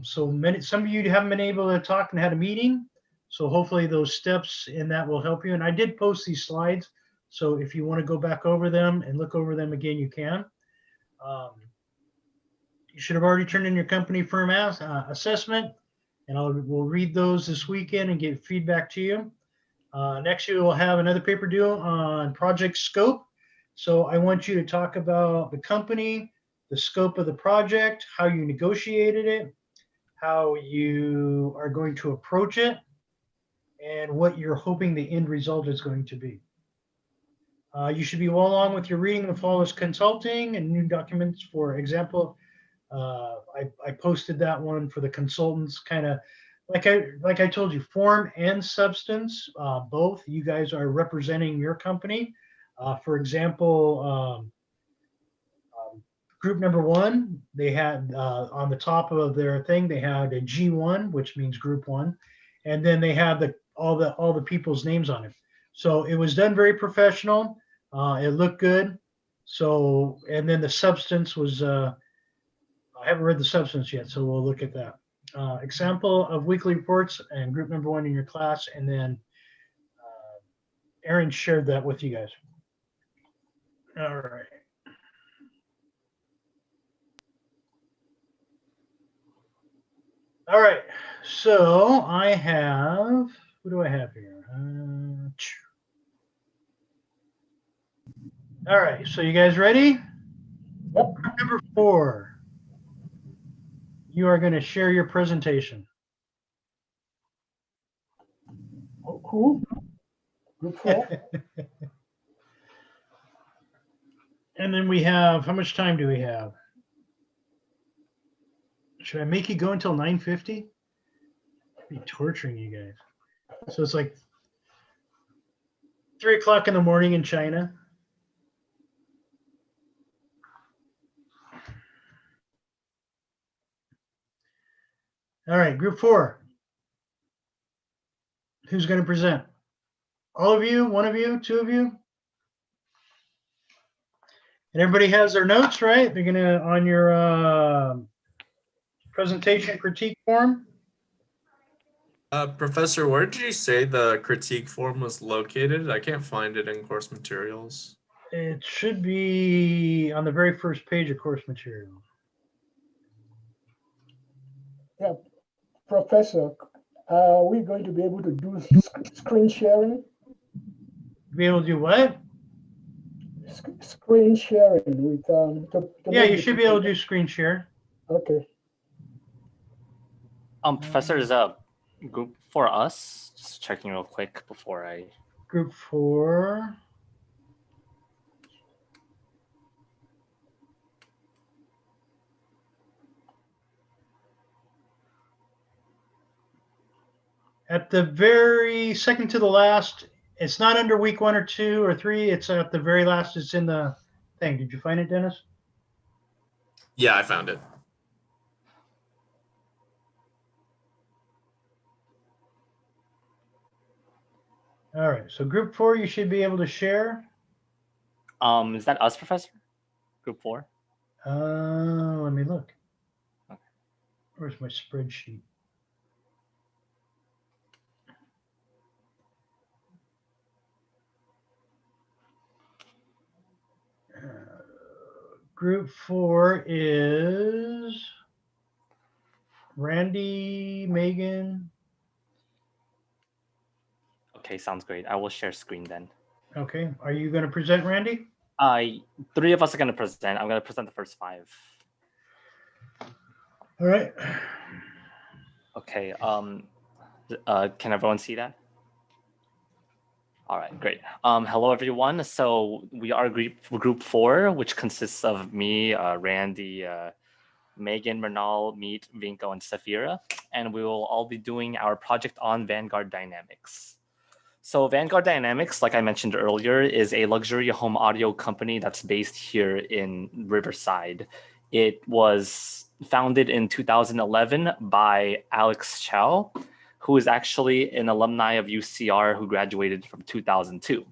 Some of you haven't been able to talk and had a meeting. So hopefully those steps in that will help you. And I did post these slides. So if you want to go back over them and look over them again, you can. You should have already turned in your company firm assessment. And we'll read those this weekend and get feedback to you. Next year, we'll have another paper due on project scope. So I want you to talk about the company, the scope of the project, how you negotiated it, how you are going to approach it, and what you're hoping the end result is going to be. You should be well along with your reading the flawless consulting and new documents. For example, I posted that one for the consultants, kind of like I told you, form and substance, both. You guys are representing your company. For example, group number one, they had on the top of their thing, they had a G1, which means group one, and then they had all the people's names on it. So it was done very professional. It looked good. So, and then the substance was, I haven't read the substance yet, so we'll look at that. Example of weekly reports and group number one in your class, and then Aaron shared that with you guys. All right. All right, so I have, what do I have here? All right, so you guys ready? Group number 4. You are going to share your presentation. Who? Group 4? And then we have, how much time do we have? Should I make you go until 9:50? I'd be torturing you guys. So it's like 3 o'clock in the morning in China. All right, group 4. Who's going to present? All of you, one of you, two of you? And everybody has their notes, right? They're going to, on your presentation critique form. Professor, where did you say the critique form was located? I can't find it in course materials. It should be on the very first page of course material. Yeah, Professor, are we going to be able to do screen sharing? Be able to do what? Screen sharing with Yeah, you should be able to do screen share. Okay. Professor, is a group for us? Just checking real quick before I. Group 4. At the very second to the last, it's not under week 1 or 2 or 3. It's at the very last. It's in the thing. Did you find it, Dennis? Yeah, I found it. All right. So group 4, you should be able to share. Is that us, Professor? Group 4? Let me look. Where's my spreadsheet? Group 4 is Randy, Megan. Okay, sounds great. I will share screen then. Okay. Are you going to present, Randy? 3 of us are going to present. I'm going to present the first 5. All right. Okay. Can everyone see that? All right, great. Hello, everyone. So we are group 4, which consists of me, Randy, Megan, Bernal, Meet, Vinko, and Safira. And we will all be doing our project on Vanguard Dynamics. So Vanguard Dynamics, like I mentioned earlier, is a luxury home audio company that's based here in Riverside. It was founded in 2011 by Alex Chow, who is actually an alumni of UCR who graduated from 2002.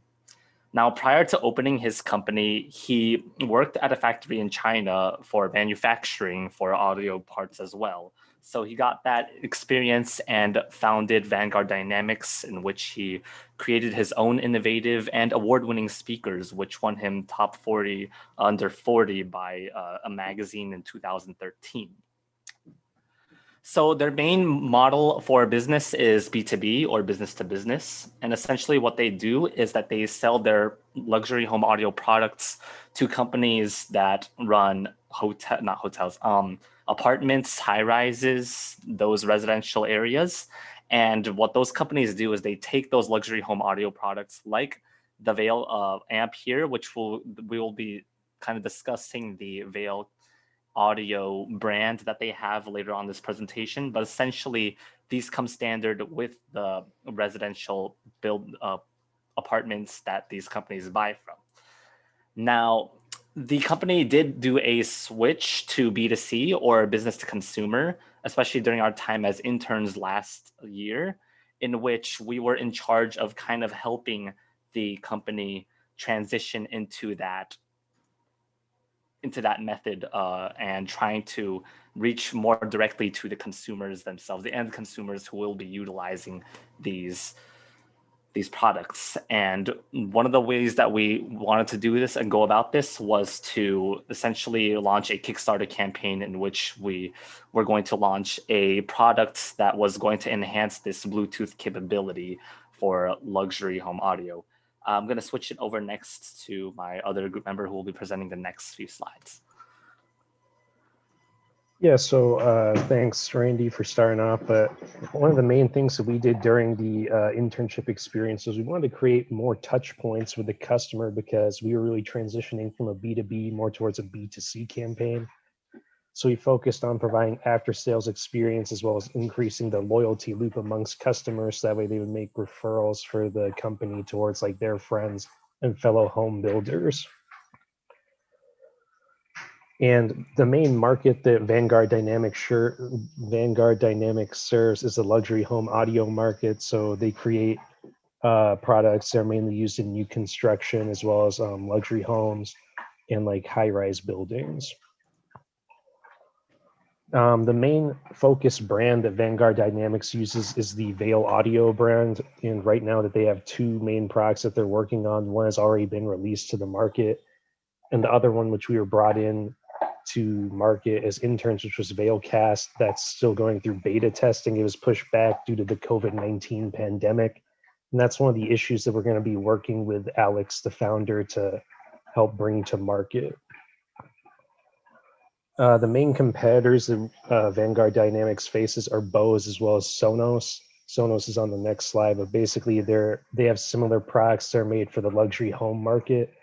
Now, prior to opening his company, he worked at a factory in China for manufacturing for audio parts as well. So he got that experience and founded Vanguard Dynamics, in which he created his own innovative and award-winning speakers, which won him top 40 under 40 by a magazine in 2013. So their main model for business is B2B, or business to business. And essentially what they do is that they sell their luxury home audio products to companies that run apartments, high rises, those residential areas. And what those companies do is they take those luxury home audio products like the Veil amp here, which we will be kind of discussing the Veil audio brand that they have later on this presentation, but essentially these come standard with the residential build apartments that these companies buy from. Now, the company did do a switch to B2C, or business to consumer, especially during our time as interns last year, in which we were in charge of kind of helping the company transition into that method and trying to reach more directly to the consumers themselves, the end consumers who will be utilizing these products. And one of the ways that we wanted to do this and go about this was to essentially launch a Kickstarter campaign in which we were going to launch a product that was going to enhance this Bluetooth capability for luxury home audio. I'm going to switch it over next to my other group member who will be presenting the next few slides. Yeah, so thanks, Randy, for starting off. But one of the main things that we did during the internship experience is we wanted to create more touch points with the customer because we were really transitioning from a B2B more towards a B2C campaign. So we focused on providing after sales experience as well as increasing the loyalty loop amongst customers. So that way they would make referrals for the company towards like their friends and fellow home builders. And the main market that Vanguard Dynamics serves is the luxury home audio market. So they create products that are mainly used in new construction as well as luxury homes and like high-rise buildings. The main focus brand that Vanguard Dynamics uses is the Veil Audio brand. And right now that they have two main products that they're working on, one has already been released to the market. And the other one, which we were brought in to market as interns, which was Veilcast, that's still going through beta testing. It was pushed back due to the COVID-19 pandemic. And that's one of the issues that we're going to be working with Alex, the founder, to help bring to market. The main competitors that Vanguard Dynamics faces are Bose as well as Sonos. Sonos is on the next slide, but basically they have similar products that are made for the luxury home market.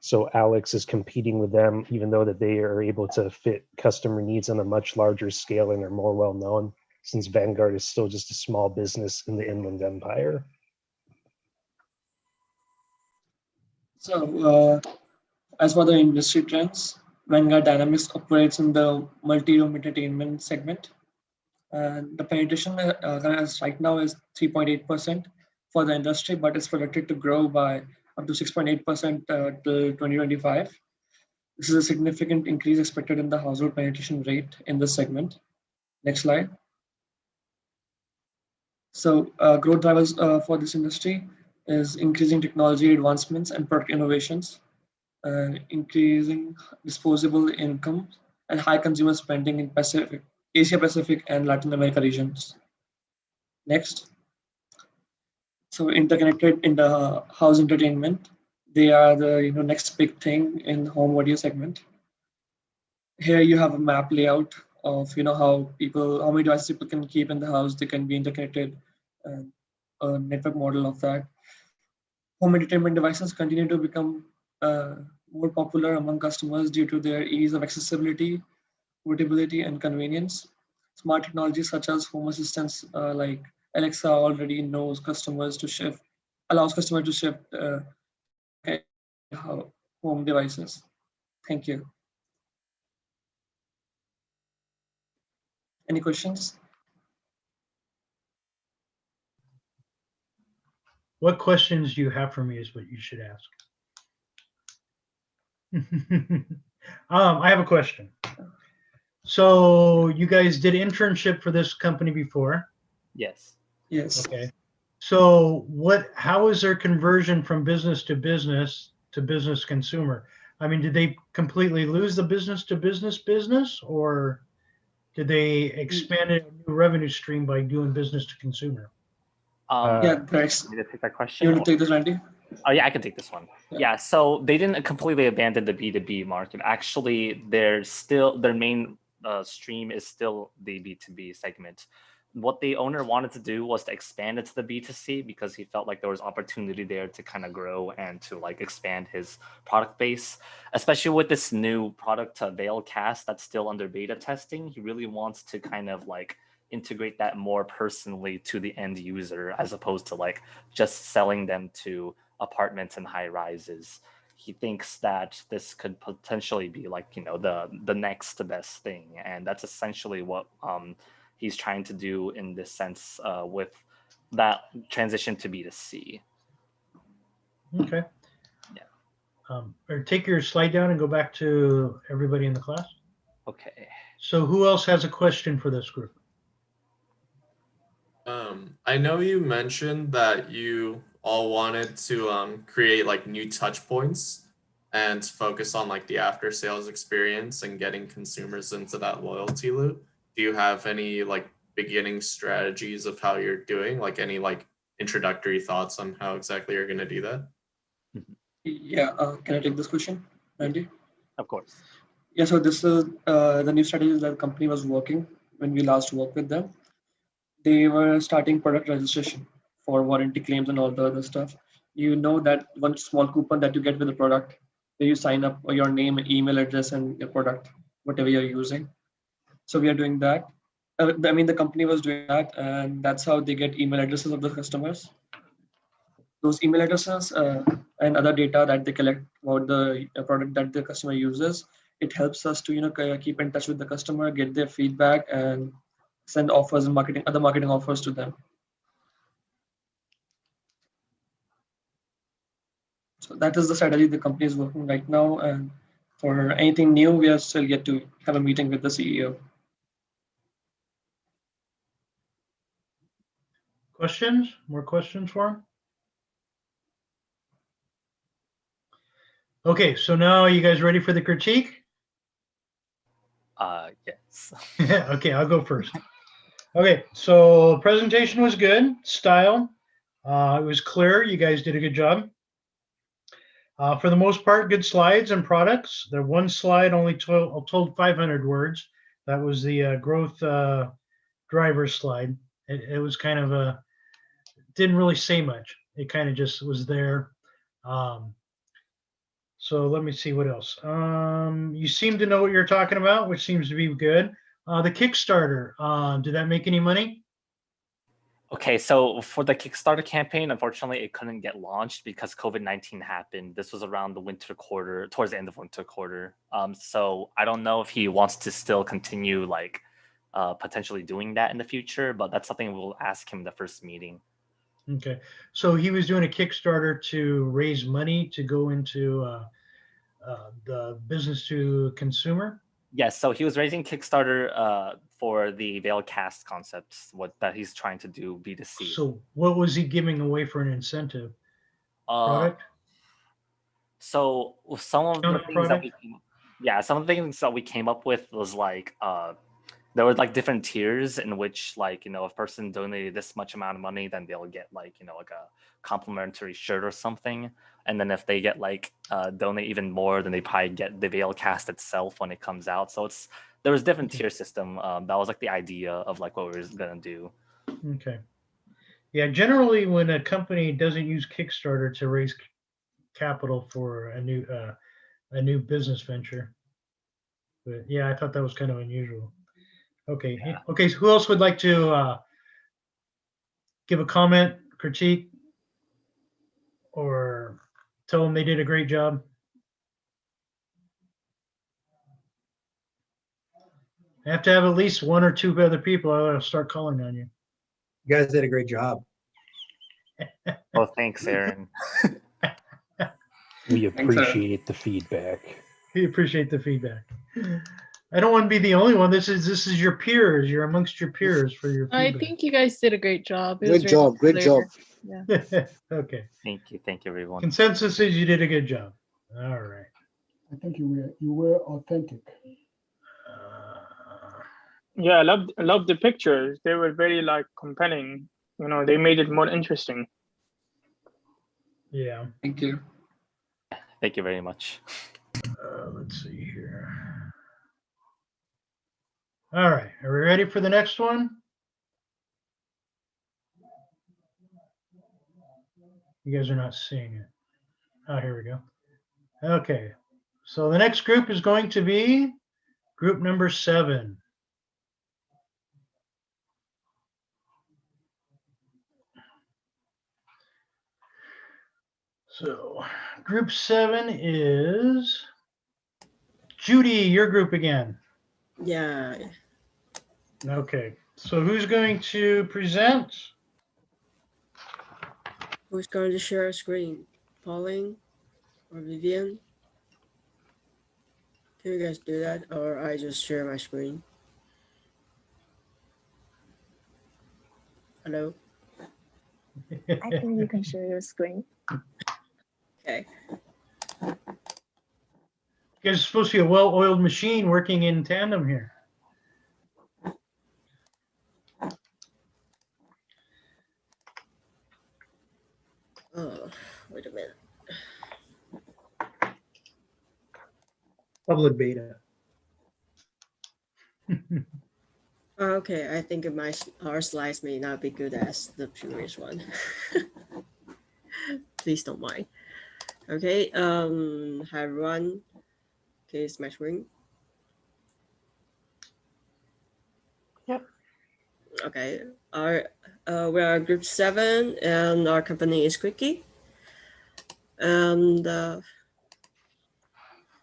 So Alex is competing with them, even though that they are able to fit customer needs on a much larger scale and are more well known, since Vanguard is still just a small business in the Inland Empire. So, as for the industry trends, Vanguard Dynamics operates in the multi-room entertainment segment. The penetration right now is 3.8% for the industry, but it's projected to grow by up to 6.8% till 2025. This is a significant increase expected in the household penetration rate in this segment. Next slide. So growth drivers for this industry is increasing technology advancements and product innovations, increasing disposable income, and high consumer spending in Asia Pacific and Latin America regions. Next. So interconnected in the house entertainment, they are the next big thing in the home audio segment. Here you have a map layout of how many devices people can keep in the house. They can be interconnected, a network model of that. Home entertainment devices continue to become more popular among customers due to their ease of accessibility, portability, and convenience. Smart technologies such as home assistants like Alexa already allows customers to shift home devices. Thank you. Any questions? What questions do you have for me is what you should ask. I have a question. So you guys did internship for this company before? Yes. Yes. Okay. So how is their conversion from business to business consumer? I mean, did they completely lose the business to business, or did they expand a new revenue stream by doing business to consumer? Yeah, Grace. Me to take that question. You want to take this, Randy? Oh yeah, I can take this one. Yeah, so they didn't completely abandon the B2B market. Actually, their main stream is still the B2B segment. What the owner wanted to do was to expand it to the B2C because he felt like there was opportunity there to kind of grow and to like expand his product base, especially with this new product Veilcast that's still under beta testing. He really wants to kind of like integrate that more personally to the end user as opposed to like just selling them to apartments and high rises. He thinks that this could potentially be like the next best thing, and that's essentially what he's trying to do in this sense with that transition to B2C. Okay. Yeah. Or take your slide down and go back to everybody in the class. Okay. So who else has a question for this group? I know you mentioned that you all wanted to create like new touch points and focus on like the after sales experience and getting consumers into that loyalty loop. Do you have any like beginning strategies of how you're doing, like any like introductory thoughts on how exactly you're going to do that? Yeah, can I take this question, Randy? Of course. Yeah, so this is the new strategy that the company was working when we last worked with them. They were starting product registration for warranty claims and all the other stuff. You know that one small coupon that you get with the product, where you sign up or your name, email address, and your product, whatever you're using. So we are doing that. I mean, the company was doing that, and that's how they get email addresses of the customers. Those email addresses and other data that they collect about the product that the customer uses, it helps us to keep in touch with the customer, get their feedback, and send offers and other marketing offers to them. So that is the strategy the company is working right now. And for anything new, we are still yet to have a meeting with the CEO. Questions? More questions for him? Okay, so now you guys ready for the critique? Yes. Okay, I'll go first. Okay, so presentation was good, style. It was clear. You guys did a good job. For the most part, good slides and products. The one slide only told 500 words. That was the growth driver slide. It was kind of a, didn't really say much. It kind of just was there. So let me see what else. You seem to know what you're talking about, which seems to be good. The Kickstarter, did that make any money? Okay, so for the Kickstarter campaign, unfortunately, it couldn't get launched because COVID-19 happened. This was around the winter quarter, towards the end of winter quarter. So I don't know if he wants to still continue like potentially doing that in the future, but that's something we'll ask him in the first meeting. Okay, so he was doing a Kickstarter to raise money to go into the business to consumer. Yes, so he was raising Kickstarter for the Veilcast concepts, that he's trying to do B2C. So what was he giving away for an incentive? Product? So some of the Counter things that product? some of the things that we came up with was like there were like different tiers in which like if a person donated this much amount of money, then they'll get like like a complimentary shirt or something. And then if they get like donate even more, then they probably get the Veilcast itself when it comes out. So there was different tier system. That was like the idea of like what we were gonna do. Okay. Yeah, generally when a company doesn't use Kickstarter to raise capital for a new business venture. But yeah, I thought that was kind of unusual. Okay. Yeah. Okay, so who else would like to give a comment, critique, or tell them they did a great job? I have to have at least one or two other people. I'll start calling on you. You guys did a great job. Oh, thanks, Aaron. We appreciate the feedback. We appreciate the feedback. I don't want to be the only one. This is your peers. You're amongst your peers for your I feedback. think you guys did a great job. It Great was job, very great job. clear. Yeah. Okay. Thank you, everyone. Consensus is you did a good job. All right. I think you were authentic. Yeah, I love the pictures. They were very like compelling. They made it more interesting. Yeah. Thank you. Thank you very much. Let's see here. All right. Are we ready for the next one? You guys are not seeing it. Oh, here we go. Okay. So the next group is going to be group number 7. So group 7 is Judy, your group again. Yeah. Okay. So who's going to present? Who's going to share a screen? Pauline or Vivian? Can you guys do that, or I just share my screen? Hello? I think you can share your screen. Okay. You guys are supposed to be a well-oiled machine working in tandem here. Oh, wait a minute. Public beta. Okay, I think our slides may not be good as the previous one. Please don't mind. Okay, hi everyone. Okay, it's my screen. Yep. Okay, we are group 7 and our company is Quickie. And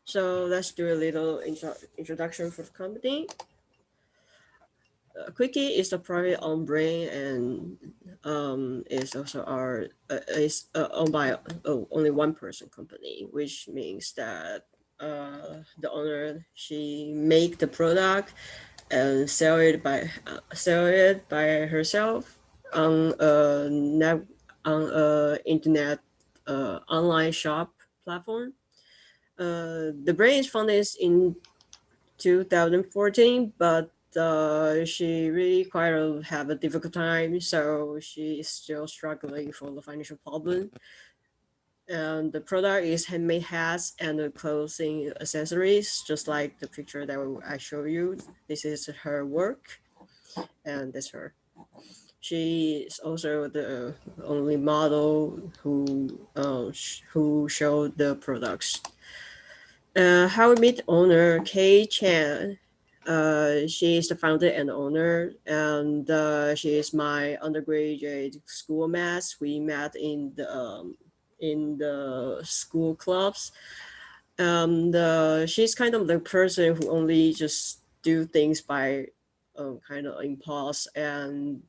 so let's do a little introduction for the company. Quickie is a private owned brand and is also owned by only one person company, which means that the owner, she make the product and sell it by herself on internet online shop platform. The brand is founded in 2014, but she really have a difficult time, so she is still struggling for the financial problem. And the product is handmade hats and the clothing accessories, just like the picture that I show you. This is her work, and that's her. She is also the only model who showed the products. How we meet owner Kay Chan. She is the founder and owner, and she is my undergraduate schoolmates. We met in the school clubs. She's kind of the person who only just do things by kind of impulse and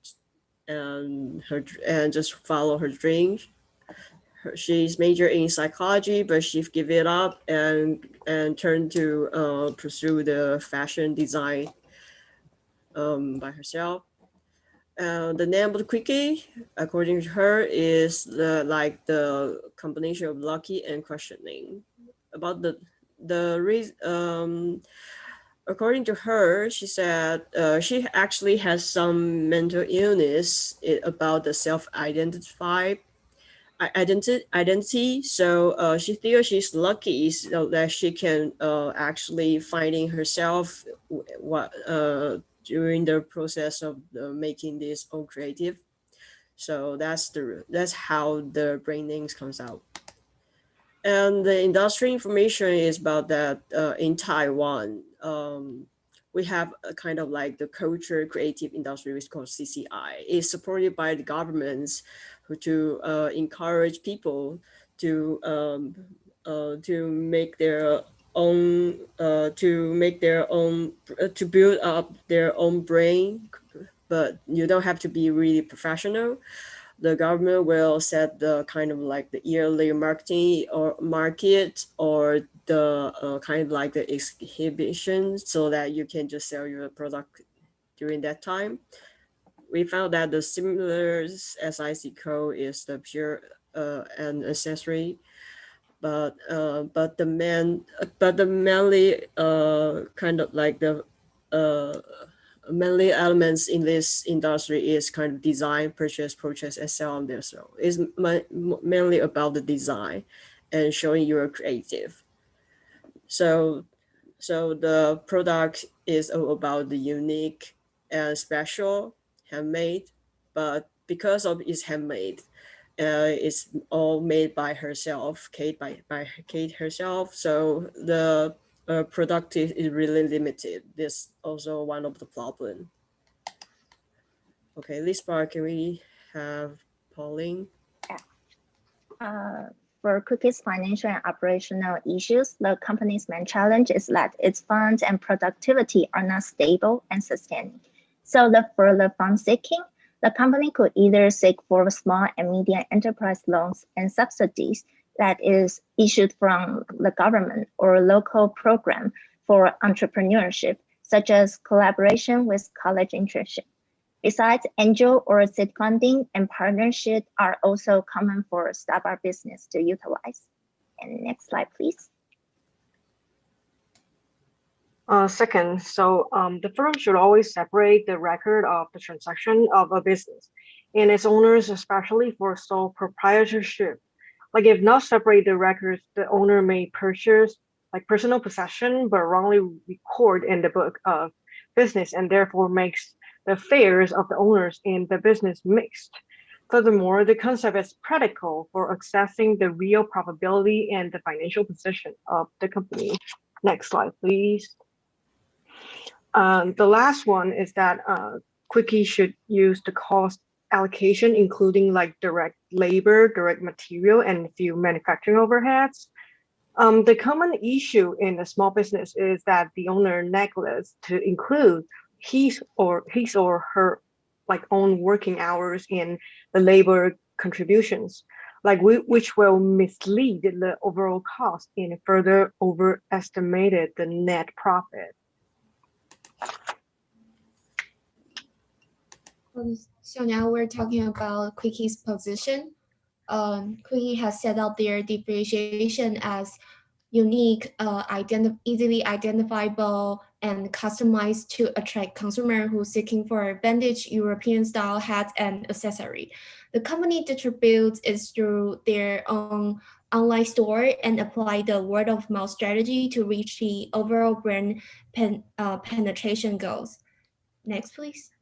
just follow her dreams. She's majored in psychology, but she gave it up and turned to pursue the fashion design by herself. The name of the Quickie, according to her, is the combination of lucky and questioning. About the reason, according to her, she said she actually has some mental illness about the self-identity. So she feels she's lucky so that she can actually finding herself during the process of making this all creative. So that's how the brand names comes out. And the industry information is about that in Taiwan, we have a kind of like the culture creative industry, which is called CCI. It's supported by the governments to encourage people to make their own to build up their own brain, but you don't have to be really professional. The government will set the kind of like the yearly marketing or market or the kind of like the exhibition so that you can just sell your product during that time. We found that the similar SIC code is the pure and accessory, but the mainly kind of like the mainly elements in this industry is kind of design, purchase, and sell on there. So it's mainly about the design and showing you're creative. So the product is all about the unique and special, handmade, but because of it's handmade, it's all made by herself, Kate by Kate herself. So the product is really limited. This also one of the problem. Okay, this part, can we have Pauline? For Quickie's financial and operational issues, the company's main challenge is that its funds and productivity are not stable and sustaining. So for the fund seeking, the company could either seek for small and medium enterprise loans and subsidies that is issued from the government or local program for entrepreneurship, such as collaboration with college internship. Besides, angel or seed funding and partnership are also common for startup business to utilize. And next slide, please. Second, the firm should always separate the record of the transaction of a business and its owners, especially for sole proprietorship. Like if not separate the records, the owner may purchase like personal possession, but wrongly record in the book of business and therefore makes the affairs of the owners and the business mixed. Furthermore, the concept is practical for assessing the real profitability and the financial position of the company. Next slide, please. The last one is that Quickie should use the cost allocation, including like direct labor, direct material, and a few manufacturing overheads. The common issue in a small business is that the owner neglects to include his or her like own working hours in the labor contributions, like which will mislead the overall cost and further overestimated the net profit. So now we're talking about Quickie's position. Quickie has set out their differentiation as unique, easily identifiable, and customized to attract consumers who are seeking for vintage European style hats and accessory. The company distributes it through their own online store and apply the word of mouth strategy to reach the overall brand penetration goals. Next, please.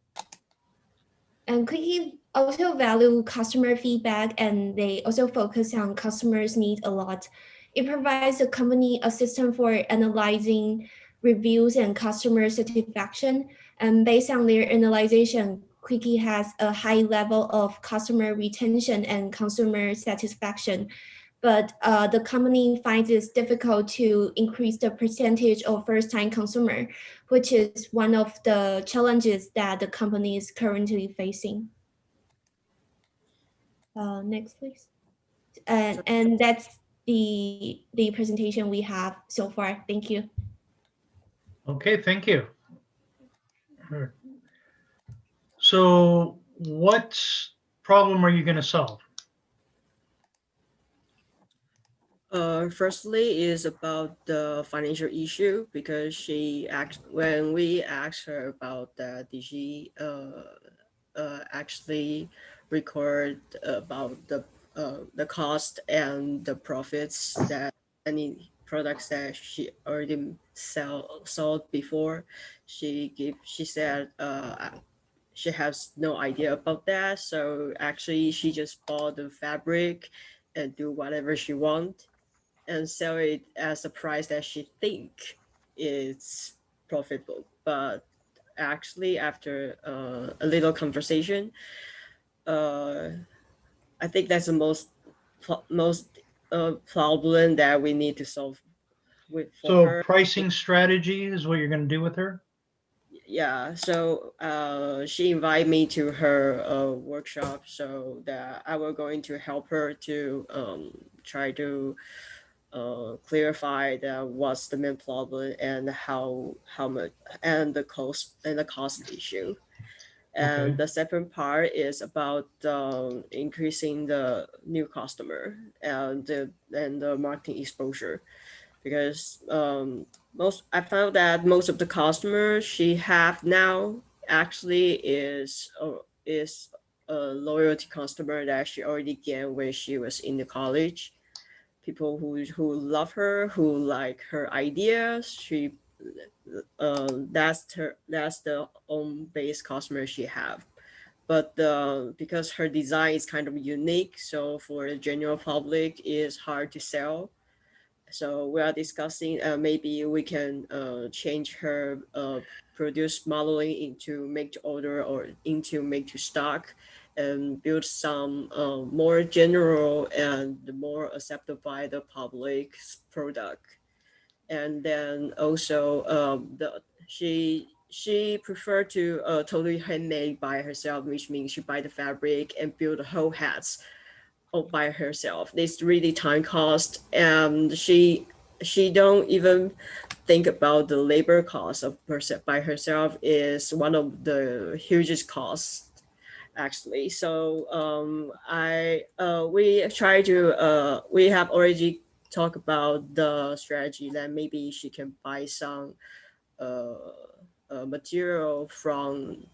And Quickie also value customer feedback, and they also focus on customers' needs a lot. It provides the company a system for analyzing reviews and customer satisfaction. And based on their analyzation, Quickie has a high level of customer retention and consumer satisfaction. But the company finds it difficult to increase the percentage of first-time consumer, which is one of the challenges that the company is currently facing. Next, please. And that's the presentation we have so far. Thank you. Okay, thank you. So what problem are you going to solve? Firstly is about the financial issue, because when we asked her about that, did she actually record about the cost and the profits that any products that she already sold before. She said she has no idea about that. So actually she just bought the fabric and do whatever she wants and sell it as a price that she think is profitable. But actually after a little conversation, I think that's the most problem that we need to solve with. So her. pricing strategy is what you're going to do with her? Yeah, so she invited me to her workshop, so that I was going to help her to try to clarify that what's the main problem and how much and the cost issue. And Okay. the second part is about increasing the new customer and the marketing exposure, because I found that most of the customers she have now actually is a loyalty customer that she already gained when she was in the college. People who love her, who like her ideas. That's the own base customer she have. But because her design is kind of unique, so for the general public is hard to sell. So we are discussing maybe we can change her produce modeling into make to order or into make to stock, and build some more general and more accepted by the public product. And then also she preferred to totally handmade by herself, which means she buy the fabric and build the whole hats all by herself. It's really time cost, and she don't even think about the labor cost of by herself is one of the hugest costs actually. So we have already talked about the strategy that maybe she can buy some material from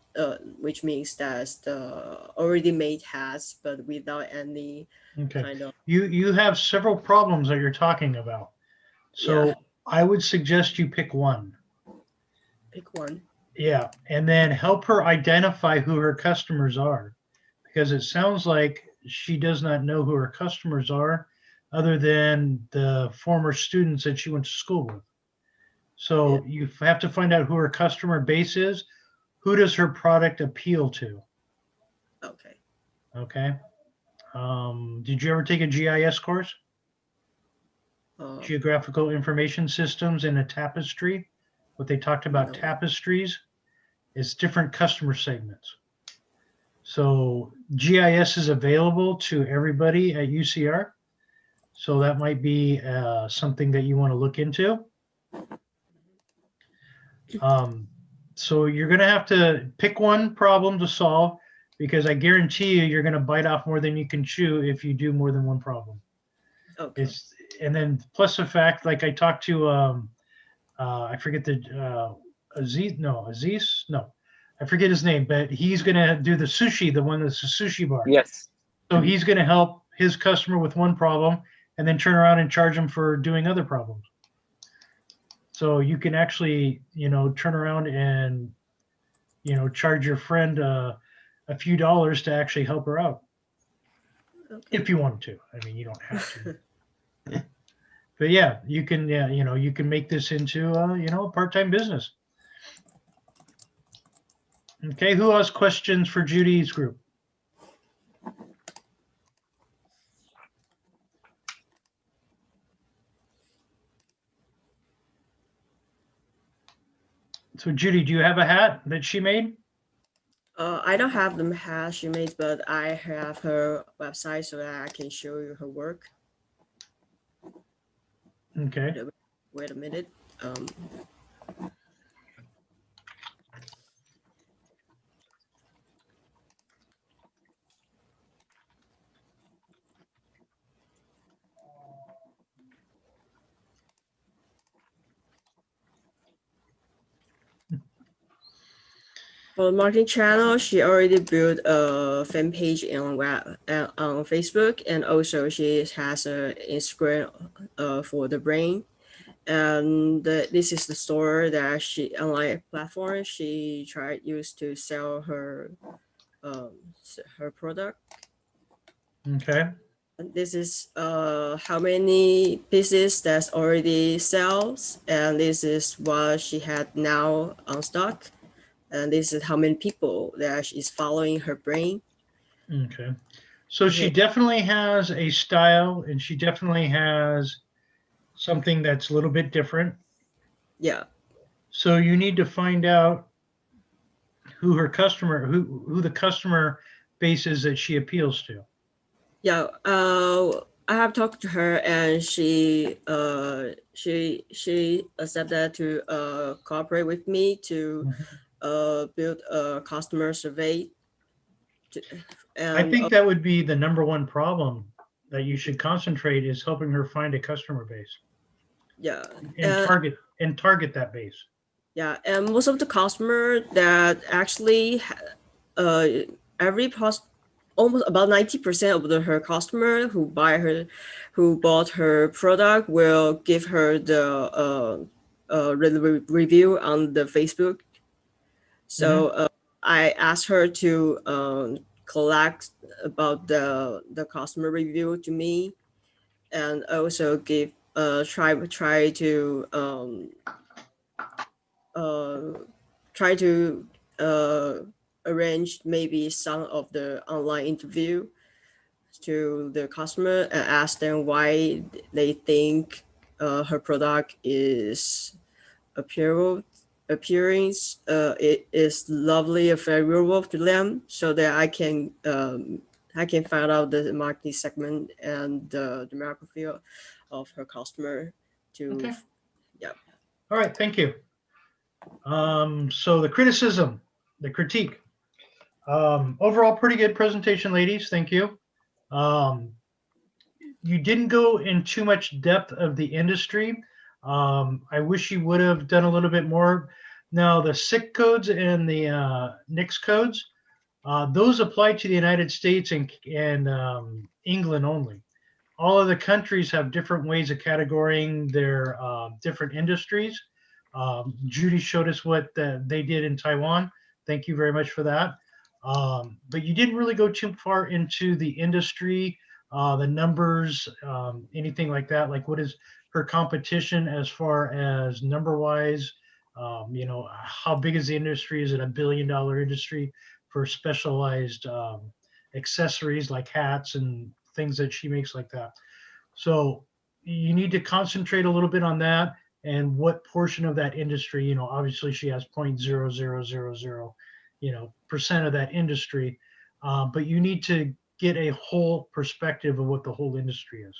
which means that the already made hats, but without any Okay. kind of. You have several problems that you're talking about. So Yeah. I would suggest you pick one. Pick one. Yeah, and then help her identify who her customers are, because it sounds like she does not know who her customers are other than the former students that she went to school with. So you have to find out who her customer base is. Who does her product appeal to? Okay. Okay. Did you ever take a GIS course? Geographical Information Systems in a tapestry? What they talked about tapestries is different customer segments. So GIS is available to everybody at UCR. So that might be something that you want to look into. So you're going to have to pick one problem to solve, because I guarantee you, you're going to bite off more than you can chew if you do more than one problem. Okay. And then plus the fact, like I talked to, I forget the, Aziz, no, I forget his name, but he's going to do the sushi, the one that's a sushi bar. Yes. So he's going to help his customer with one problem and then turn around and charge him for doing other problems. So you can actually, turn around and, charge your friend a few dollars to actually help her out. Okay. If you want to. I mean, you don't have to. But yeah, you can, you can make this into, a part-time business. Okay, who has questions for Judy's group? So Judy, do you have a hat that she made? I don't have the hat she made, but I have her website so that I can show you her work. Okay. Wait a minute. For the marketing channel, she already built a fan page on on Facebook, and also she has an Instagram for the brain. And this is the store that online platform she used to sell her her product. Okay. This is how many pieces that's already sells, and this is what she had now on stock. And this is how many people that is following her brain. Okay. So she definitely has a style, and she definitely has something that's a little bit different. Yeah. So you need to find out who her customer, who the customer base is that she appeals to. Yeah. I have talked to her, and she accepted to cooperate with me to build a customer survey. I think that would be the number one problem that you should concentrate, is helping her find a customer base. Yeah. And target that base. Yeah, and most of the customer that actually, almost about 90% of her customer who bought her product will give her the review on the Facebook. So I asked her to collect about the customer review to me, and also give try to arrange maybe some of the online interview to the customer and ask them why they think her product is appearance it is lovely and favorable to them, so that I can find out the market segment and the market field of her customer to. Okay. Yeah. All right, thank you. So the criticism, the critique. Overall, pretty good presentation, ladies. Thank you. You didn't go in too much depth of the industry. I wish you would have done a little bit more. Now, the SIC codes and the NICS codes, those apply to the United States and England only. All of the countries have different ways of categorizing their different industries. Judy showed us what they did in Taiwan. Thank you very much for that. But you didn't really go too far into the industry, the numbers, anything like that. Like what is her competition as far as number wise? You know, how big is the industry? Is it $1 billion industry for specialized accessories like hats and things that she makes like that? So you need to concentrate a little bit on that and what portion of that industry, you know, obviously she has 0.0000, you know, percent of that industry, but you need to get a whole perspective of what the whole industry is.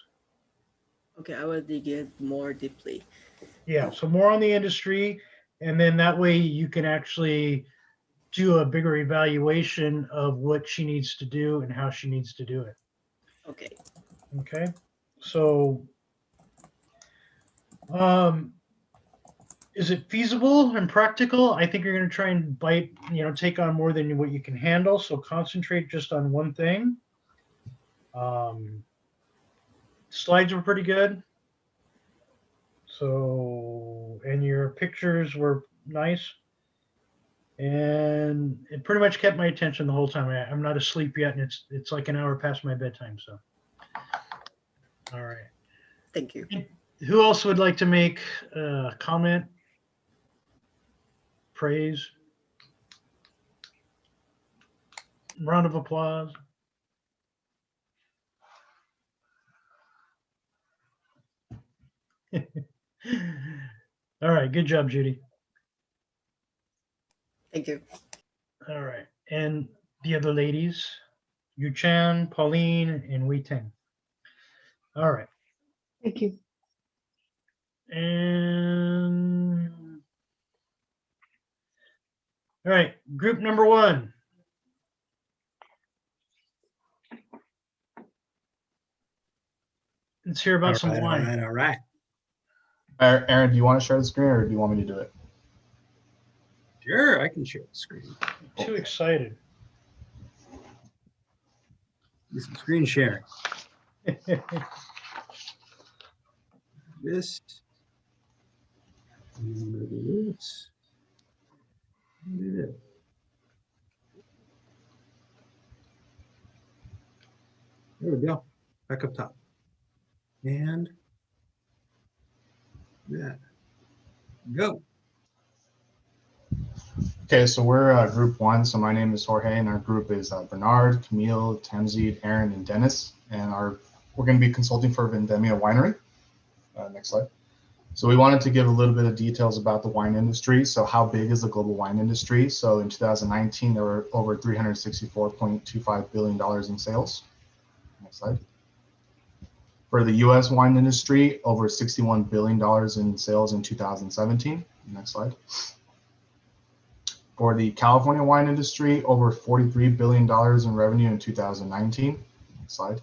Okay, I will dig in more deeply. Yeah, so more on the industry, and then that way you can actually do a bigger evaluation of what she needs to do and how she needs to do it. Okay. Okay, so is it feasible and practical? I think you're going to try and take on more than what you can handle. So concentrate just on one thing. Slides were pretty good. So, and your pictures were nice. And it pretty much kept my attention the whole time. I'm not asleep yet, and it's like an hour past my bedtime. So, all right. Thank you. Who else would like to make a comment? Praise? Round of applause. All right, good job, Judy. Thank you. All right, and the other ladies, Yu Chan, Pauline, and Wei Teng. All right. Thank you. And all right, group number one. Let's hear about some wine. All right. Aaron, do you want to share the screen or do you want me to do it? Sure, I can share the screen. Too excited. Do some screen sharing. This. This. There we go. Back up top. And that. Go. Okay, so we're group one. So my name is Jorge, and our group is Bernard, Camille, Tamzid, Aaron, and Dennis. And we're going to be consulting for Vendemmia Winery. Next slide. So we wanted to give a little bit of details about the wine industry. So how big is the global wine industry? So in 2019, there were over $364.25 billion in sales. Next slide. For the US wine industry, over $61 billion in sales in 2017. Next slide. For the California wine industry, over $43 billion in revenue in 2019. Next slide.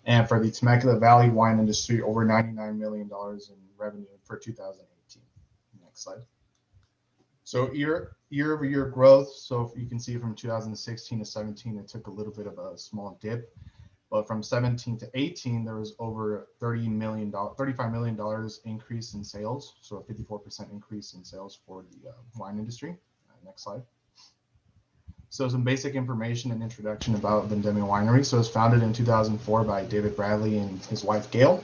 And for the Temecula Valley wine industry, over $99 million in revenue for 2018. Next slide. So year-over-year growth. So if you can see from 2016 to 17, it took a little bit of a small dip. But from 17 to 18, there was over $35 million increase in sales. So a 54% increase in sales for the wine industry. Next slide. So some basic information and introduction about Vendemmia Winery. So it was founded in 2004 by David Bradley and his wife, Gail.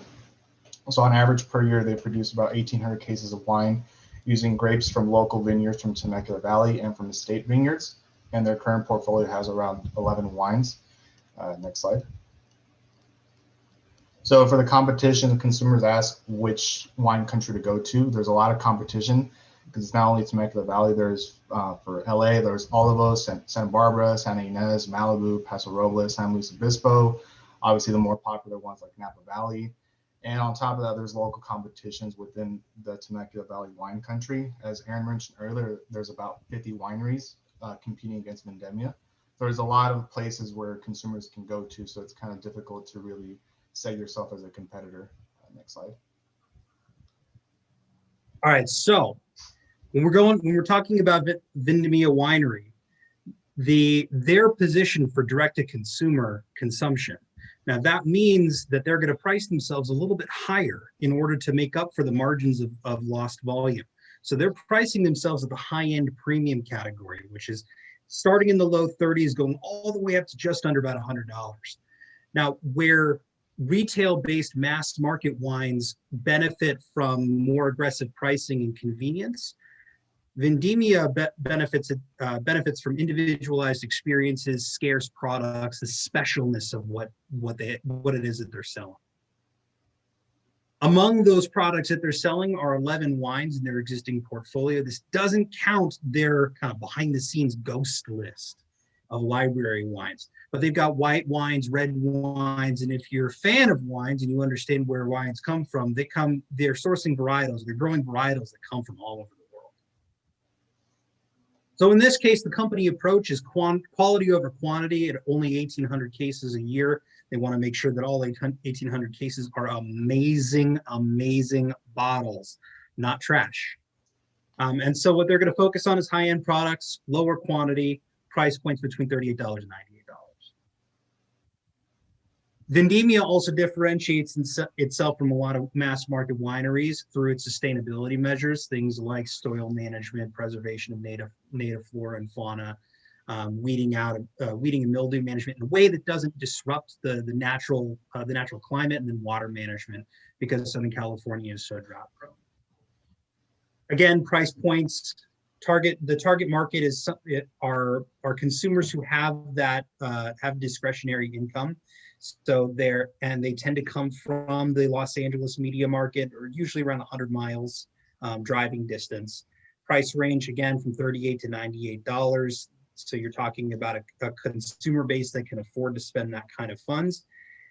So on average per year, they produce about 1,800 cases of wine using grapes from local vineyards from Temecula Valley and from estate vineyards. And their current portfolio has around 11 wines. Next slide. So for the competition, consumers ask which wine country to go to. There's a lot of competition because it's not only Temecula Valley. There's for LA, there's Olivos, Santa Barbara, Santa Ynez, Malibu, Paso Robles, San Luis Obispo. Obviously, the more popular ones like Napa Valley. And on top of that, there's local competitions within the Temecula Valley wine country. As Aaron mentioned earlier, there's about 50 wineries competing against Vendemmia. There's a lot of places where consumers can go to, so it's kind of difficult to really set yourself as a competitor. Next slide. All right, so when we're talking about Vendemmia Winery, their position for direct-to-consumer consumption. Now that means that they're going to price themselves a little bit higher in order to make up for the margins of lost volume. So they're pricing themselves at the high-end premium category, which is starting in the low 30s, going all the way up to just under about $100. Now, where retail-based mass market wines benefit from more aggressive pricing and convenience, Vendimia benefits from individualized experiences, scarce products, the specialness of what it is that they're selling. Among those products that they're selling are 11 wines in their existing portfolio. This doesn't count their kind of behind the scenes ghost list of library wines, but they've got white wines, red wines, and if you're a fan of wines and you understand where wines come from, they're sourcing varietals, they're growing varietals that come from all over the world. So in this case, the company approach is quality over quantity at only 1,800 cases a year. They want to make sure that all 1,800 cases are amazing, amazing bottles, not trash. And so what they're going to focus on is high-end products, lower quantity, price points between $38 and $98. Vendimia also differentiates itself from a lot of mass market wineries through its sustainability measures, things like soil management, preservation of native flora and fauna, weeding and mildew management in a way that doesn't disrupt the natural climate, and then water management, because Southern California is so drought prone. Again, price points. The target market are consumers who have discretionary income. So they tend to come from the Los Angeles media market, or usually around 100 miles driving distance. Price range again from $38 to $98. So you're talking about a consumer base that can afford to spend that kind of funds.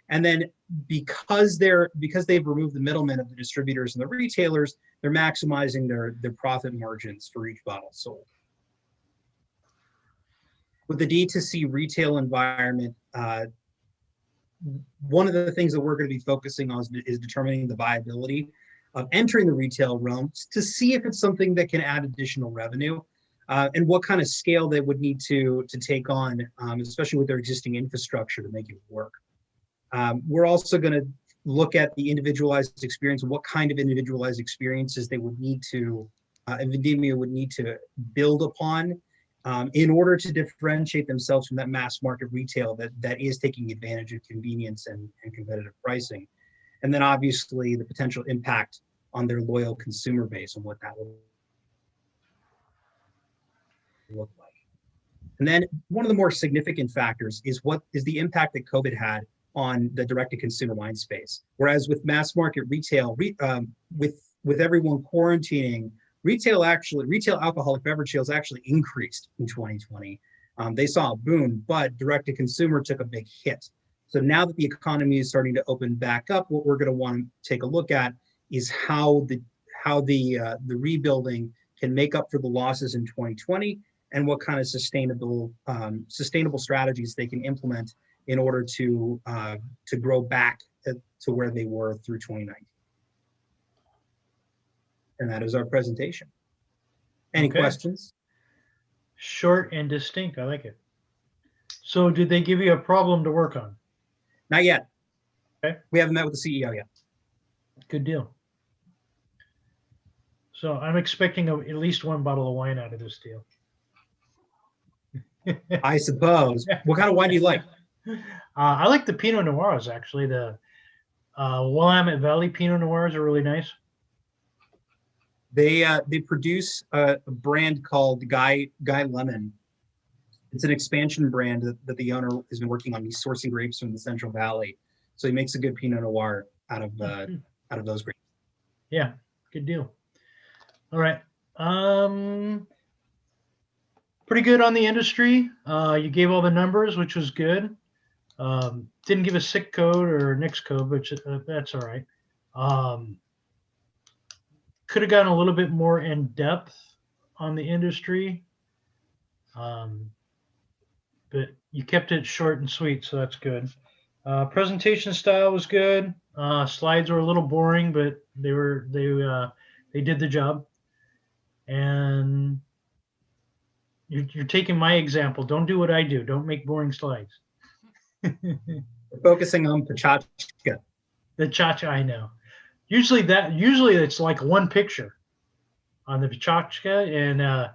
And then because they've removed the middlemen of the distributors and the retailers, they're maximizing their profit margins for each bottle sold. With the D2C retail environment, one of the things that we're going to be focusing on is determining the viability of entering the retail realm to see if it's something that can add additional revenue, and what kind of scale they would need to take on, especially with their existing infrastructure to make it work. We're also going to look at the individualized experience and what kind of individualized experiences they would need to, Vendimia would need to build upon in order to differentiate themselves from that mass market retail that is taking advantage of convenience and competitive pricing. And then obviously the potential impact on their loyal consumer base and what that will look like. And then one of the more significant factors is what is the impact that COVID had on the direct-to-consumer wine space. Whereas with mass market retail, with everyone quarantining, retail alcoholic beverage sales actually increased in 2020. They saw a boom, but direct-to-consumer took a big hit. So now that the economy is starting to open back up, what we're going to want to take a look at is how the rebuilding can make up for the losses in 2020, and what kind of sustainable strategies they can implement in order to grow back to where they were through 2019. And that is our presentation. Any questions? Short and distinct. I like it. So did they give you a problem to work on? Not yet. Okay. We haven't met with the CEO yet. Good deal. So I'm expecting at least one bottle of wine out of this deal. I suppose. What kind of wine do you like? I like the Pinot Noirs, actually. The Willamette Valley Pinot Noirs are really nice. They produce a brand called Guy Lemon. It's an expansion brand that the owner has been working on. He's sourcing grapes from the Central Valley, so he makes a good Pinot Noir out of those grapes. Yeah, good deal. All right. Pretty good on the industry. You gave all the numbers, which was good. Didn't give a SIC code or NICS code, but that's all right. Could have gotten a little bit more in depth on the industry, but you kept it short and sweet, so that's good. Presentation style was good. Slides were a little boring, but they did the job. And you're taking my example. Don't do what I do. Don't make boring slides. We're focusing on Pachachka. The cha-cha, I know. Usually it's like one picture. on the Vachachka, and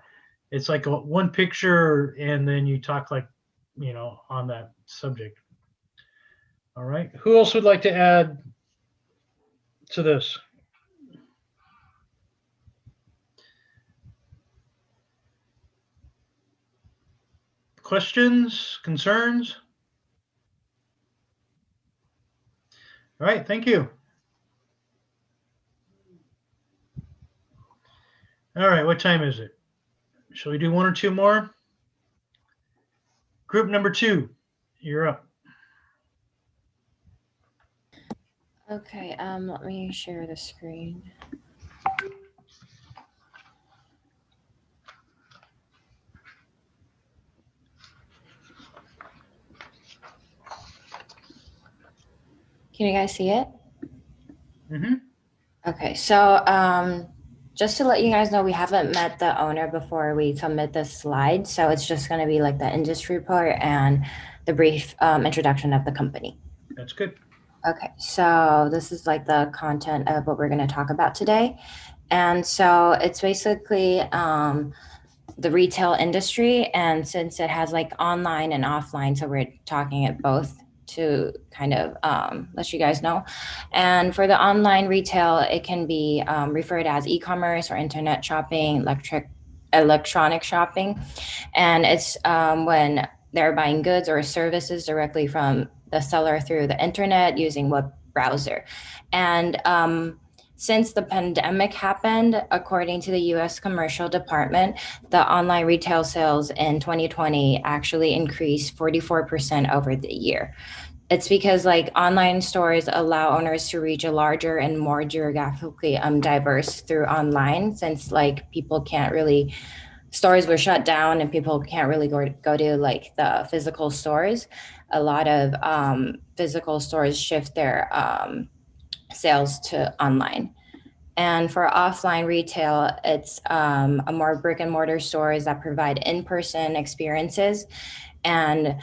it's like one picture, and then you talk like, on that subject. All right. Who else would like to add to this? Questions, concerns? All right, thank you. All right, what time is it? Shall we do one or two more? Group number 2, you're up. Okay, let me share the screen. Can you guys see it? Mm-hmm. Okay, so just to let you guys know, we haven't met the owner before we submit the slide. So it's just going to be like the industry report and the brief introduction of the company. That's good. Okay, so this is like the content of what we're going to talk about today. And so it's basically the retail industry. And since it has like online and offline, so we're talking it both to kind of let you guys know. And for the online retail, it can be referred as e-commerce or internet shopping, electronic shopping. And it's when they're buying goods or services directly from the seller through the internet using web browser. And since the pandemic happened, according to the US Commercial Department, the online retail sales in 2020 actually increased 44% over the year. It's because like online stores allow owners to reach a larger and more geographically diverse through online, since like people can't really, stores were shut down and people can't really go to like the physical stores. A lot of physical stores shift their sales to online. And for offline retail, it's a more brick and mortar stores that provide in-person experiences. And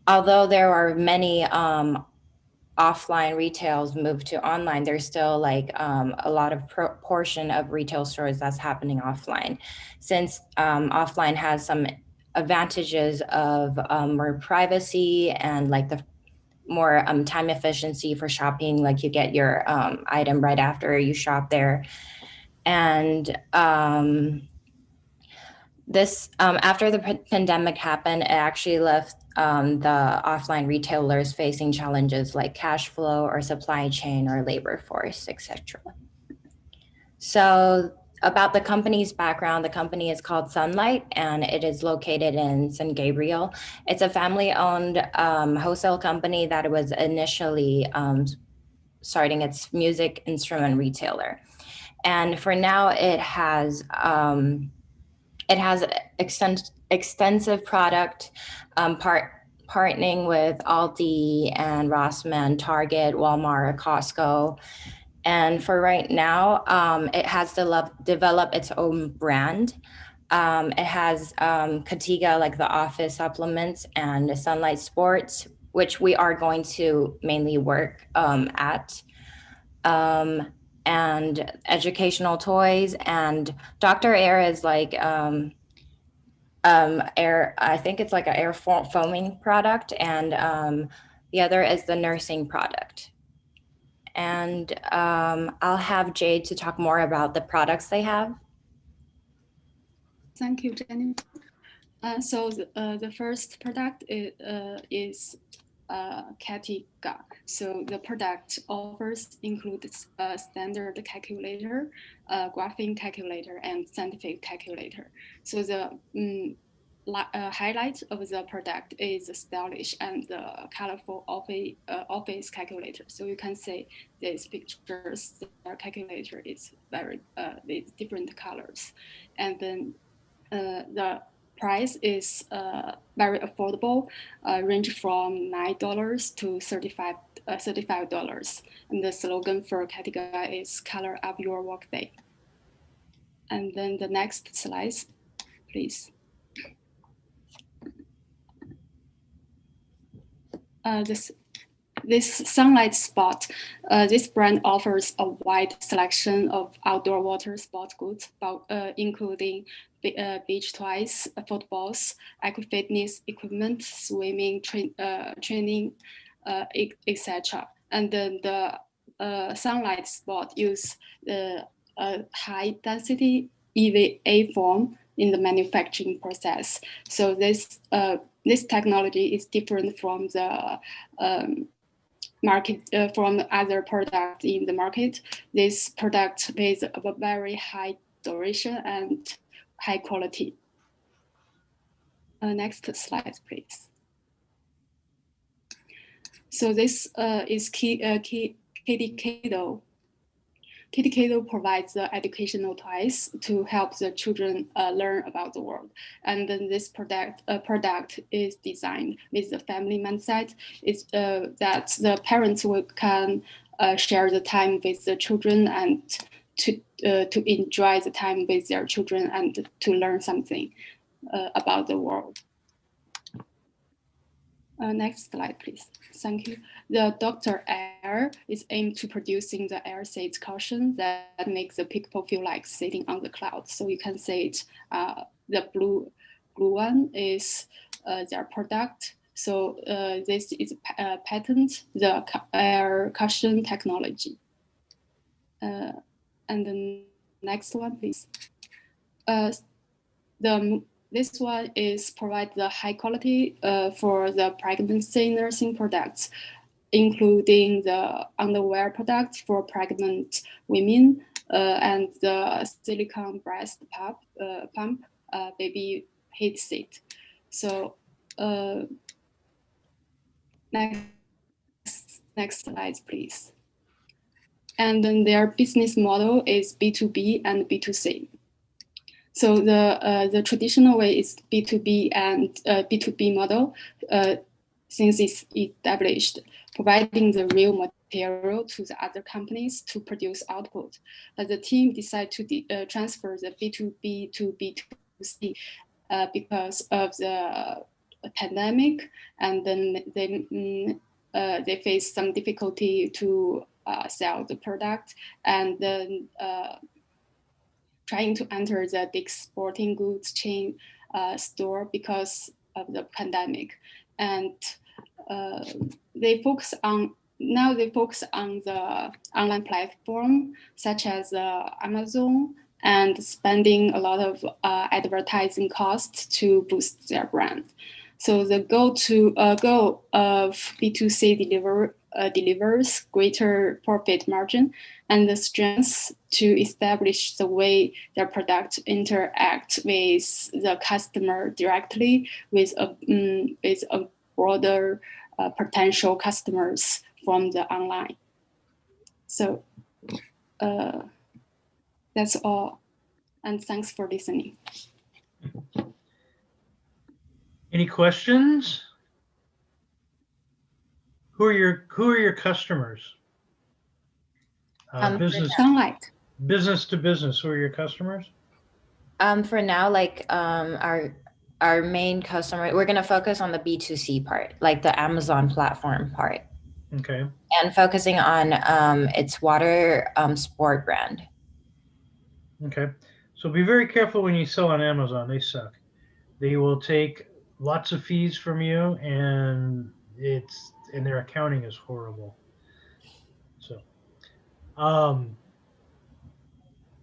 although there are many offline retails moved to online, there's still like a lot of portion of retail stores that's happening offline, since offline has some advantages of more privacy and like the more time efficiency for shopping. Like you get your item right after you shop there. And this after the pandemic happened, it actually left the offline retailers facing challenges like cash flow or supply chain or labor force, etc. So about the company's background, the company is called Sunlight and it is located in San Gabriel. It's a family-owned wholesale company that was initially starting its music instrument retailer. And for now, it has extensive product, partnering with Aldi and Rossmann, Target, Walmart, Costco. And for right now, it has developed its own brand. It has Katiga, like the office supplements, and Sunlight Sports, which we are going to mainly work at. And educational toys, and Dr. Air is like air, I think it's like an air foaming product, and the other is the nursing product. And I'll have Jade to talk more about the products they have. Thank you, Jenny. So the first product is Katiga. So the product offers includes a standard calculator, graphing calculator, and scientific calculator. So the highlight of the product is the stylish and the colorful office calculator. So you can see these pictures, the calculator is very with different colors. And then the price is very affordable, range from $9 to $35. And the slogan for Katiga is "Color Up Your Workday." And then the next slide, please. this Sunlight Spot, this brand offers a wide selection of outdoor water sport goods, including beach toys, footballs, aquafitness equipment, swimming, training, etc. And then the Sunlight Spot use the high density EVA foam in the manufacturing process. So this technology is different from the market, from other products in the market. This product with a very high duration and high quality. Next slide, please. So this is Kitty Kado. Kitty Kado provides the educational toys to help the children learn about the world. And then this product is designed with the family mindset. It's that the parents can share the time with the children and to enjoy the time with their children and to learn something about the world. Next slide, please. Thank you. The Dr. Air is aimed to producing the air seat cushion that makes the people feel like sitting on the cloud. So you can say it, the blue one is their product. So this is a patent, the air cushion technology. And the next one, please. This one is provide the high quality for the pregnancy nursing products, including the underwear products for pregnant women and the silicone breast pump baby heat seat. So next slide, please. And then their business model is B2B and B2C. So the traditional way is B2B and B2B model since it's established, providing the real material to the other companies to produce output. But the team decided to transfer the B2B to B2C because of the pandemic, and then they faced some difficulty to sell the product, and then trying to enter the big sporting goods chain store because of the pandemic. And they focus on the online platform such as Amazon, and spending a lot of advertising costs to boost their brand. So the goal of B2C delivers greater profit margin and the strengths to establish the way their product interact with the customer directly with a broader potential customers from the online. So that's all, and thanks for listening. Any questions? Who are your customers? Business to business. Who are your customers? For now, like our main customer, we're gonna focus on the B2C part, like the Amazon platform part. Okay. And focusing on its water sport brand. Okay. So be very careful when you sell on Amazon. They suck. They will take lots of fees from you, and their accounting is horrible. So,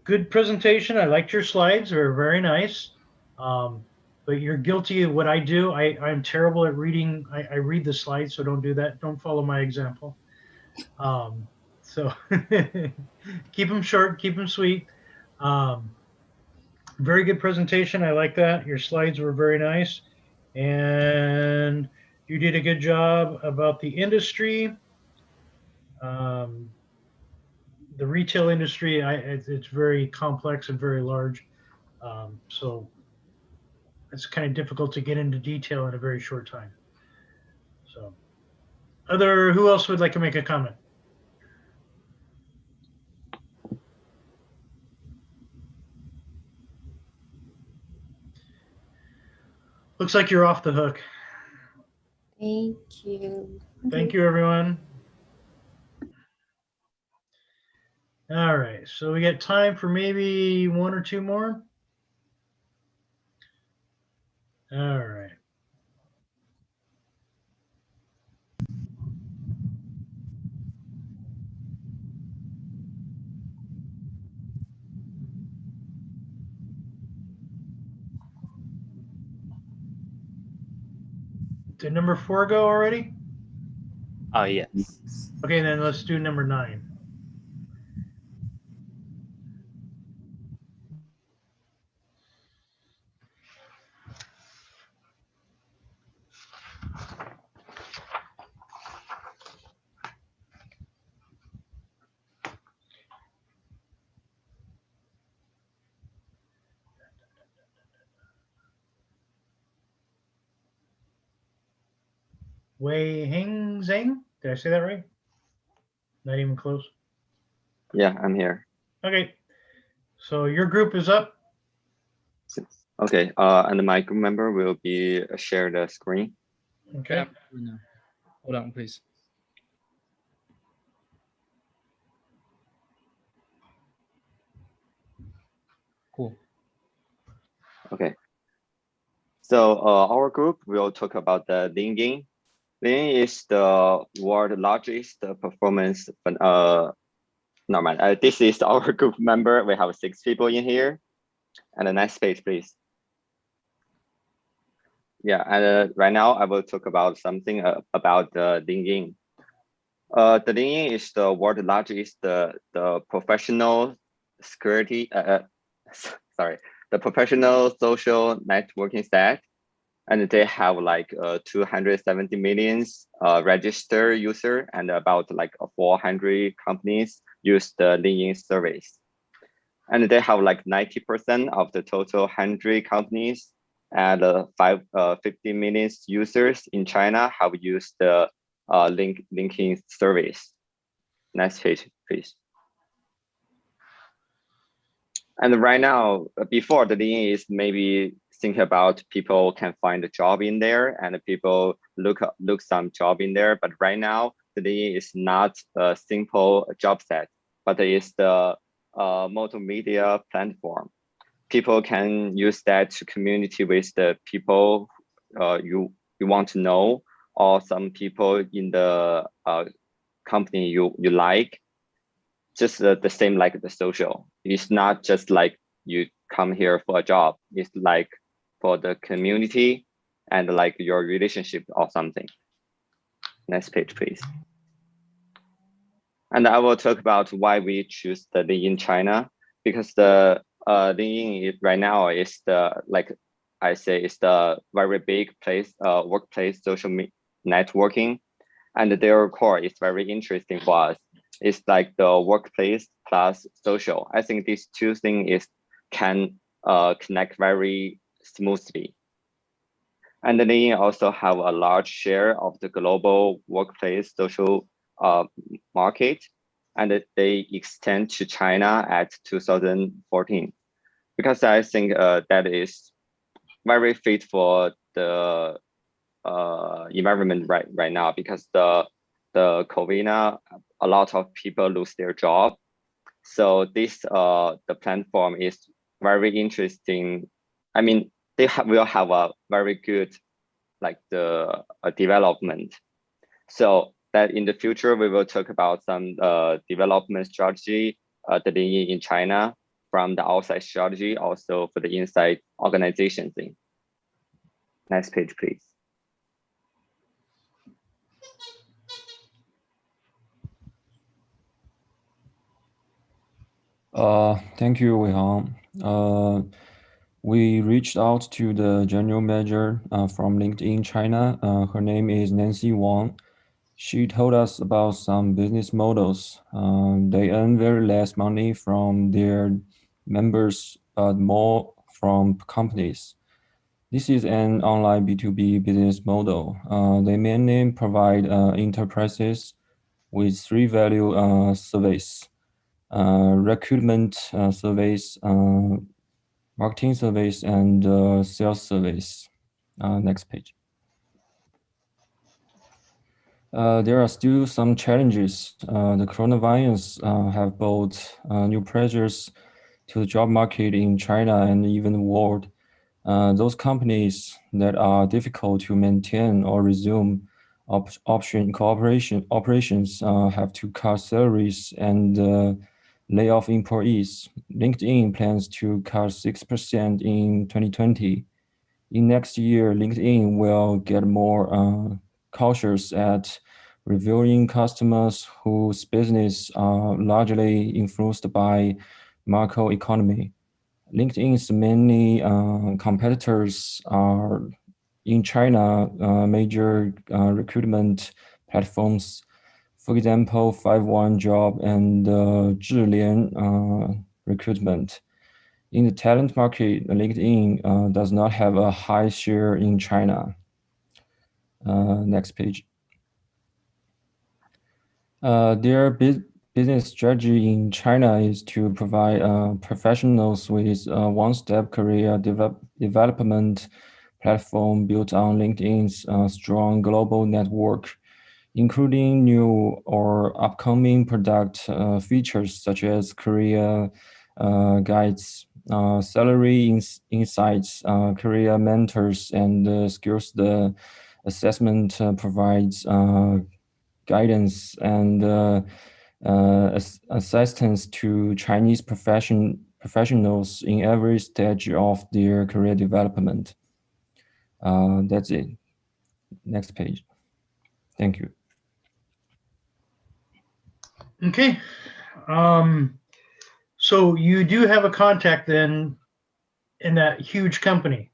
good presentation. I liked your slides. They're very nice. But you're guilty of what I do. I'm terrible at reading. I read the slides, so don't do that. Don't follow my example. So keep them short, keep them sweet. Very good presentation. I like that. Your slides were very nice. And you did a good job about the industry. The retail industry, it's very complex and very large. So it's kind of difficult to get into detail in a very short time. So who else would like to make a comment? Looks like you're off the hook. Thank you. Thank you, everyone. All right, so we got time for maybe one or two more. All right. Did number 4 go already? Yes. Okay, then let's do number 9. Wei Heng Zhang? Did I say that right? Not even close. Yeah, I'm here. Okay, so your group is up. Okay, and my group member will be share the screen. Okay. Hold on, please. Cool. Okay. So our group will talk about the LinkedIn. LinkedIn is the world's largest performance. No man, this is our group member. We have 6 people in here. And the next page, please. Yeah, and right now I will talk about something about the LinkedIn. The LinkedIn is the world's largest the professional security. Sorry, the professional social networking site, and they have like 270 million registered user, and about like 400 companies use the LinkedIn service. And they have like 90% of the total 100 companies and 50 million users in China have used the LinkedIn service. Next page, please. And right now, before the LinkedIn is maybe think about people can find a job in there and people look some job in there. But right now, the LinkedIn is not a simple job set, but it is the multimedia platform. People can use that to communicate with the people you want to know, or some people in the company you like. Just the same like the social. It's not just like you come here for a job. It's like for the community and like your relationship or something. Next page, please. And I will talk about why we choose the LinkedIn China, because the LinkedIn right now is the, like I say, it's the very big place, workplace social networking, and their core is very interesting for us. It's like the workplace plus social. I think these two things can connect very smoothly. And the LinkedIn also have a large share of the global workplace social market, and they extend to China at 2014, because I think that is very fit for the environment right now, because the COVID, a lot of people lose their job. So this the platform is very interesting. I mean, they will have a very good like the development. So that in the future we will talk about some development strategy the LinkedIn in China, from the outside strategy, also for the inside organization thing. Next page, please. Thank you, Weihang. We reached out to the general manager from LinkedIn China. Her name is Nancy Wang. She told us about some business models. They earn very less money from their members, but more from companies. This is an online B2B business model. They mainly provide enterprises with 3 value service: recruitment service, marketing service, and sales service. Next page. There are still some challenges. The coronavirus have brought new pressures to the job market in China and even the world. Those companies that are difficult to maintain or resume operations have to cut salaries and lay off employees. LinkedIn plans to cut 6% in 2020. In next year, LinkedIn will get more cautious at reviewing customers whose business are largely influenced by macroeconomy. LinkedIn's many competitors are in China, major recruitment platforms, for example, 51job and Zhilian recruitment. In the talent market, LinkedIn does not have a high share in China. Next page. Their business strategy in China is to provide professionals with a one-step career development platform built on LinkedIn's strong global network, including new or upcoming product features such as career guides, salary insights, career mentors, and skills the assessment provides guidance and assistance to Chinese professionals in every stage of their career development. That's it. Next page. Thank you. Okay. So you do have a contact then in that huge company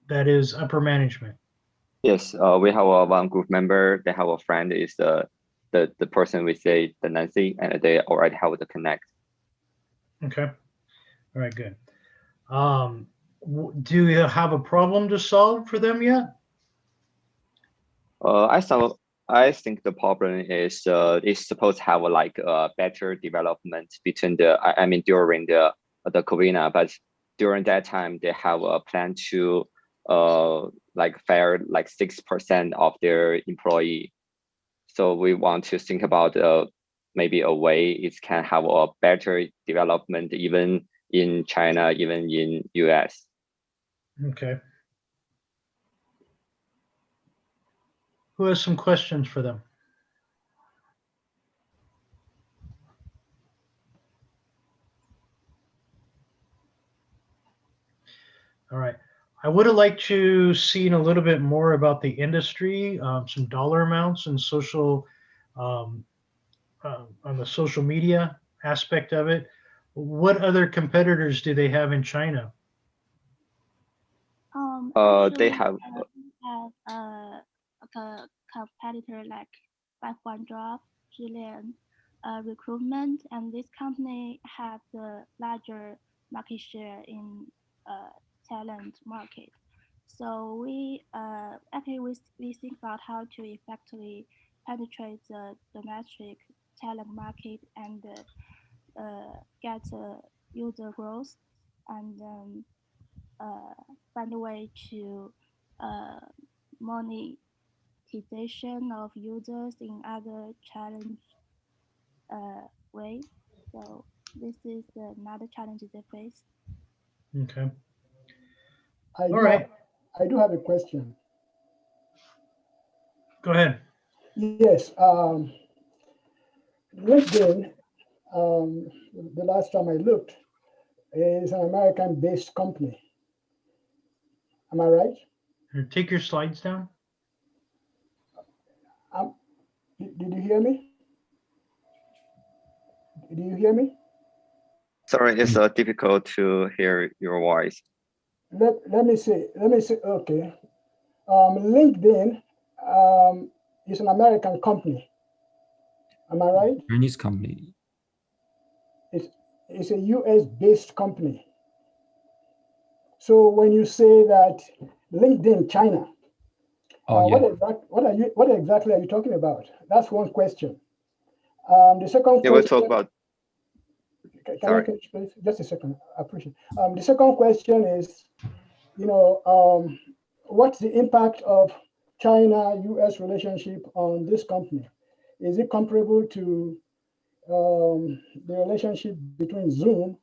that is upper management. Yes, we have one group member. They have a friend is the person we say the Nancy, and they already have the connect. Okay. All right, good. Do you have a problem to solve for them yet? I think the problem is it's supposed to have like a better development between during the COVID, but during that time they have a plan to like fire like 6% of their employee. So we want to think about maybe a way it can have a better development even in China, even in US. Okay. Who has some questions for them? All right. I would have liked to see a little bit more about the industry, some dollar amounts and social, on the social media aspect of it. What other competitors do they have in China? They have a competitor like 51job, Zhilian recruitment, and this company has the larger market share in talent market. So we think about how to effectively penetrate the domestic talent market and get user growth, and find a way to monetization of users in other challenge way. So this is another challenge they face. Okay. I do have a question. Go ahead. Yes. LinkedIn, the last time I looked, is an American-based company. Am I right? Take your slides down. Did you hear me? Do you hear me? Sorry, it's difficult to hear your voice. Let me see. Okay. LinkedIn is an American company. Am I right? Chinese company. It's a US-based company. So when you say that LinkedIn China, what exactly are you talking about? That's one question. The second question. We'll talk about. Can I finish, please? Just a second. I appreciate it. The second question is, what's the impact of China-US relationship on this company? Is it comparable to the relationship between Zoom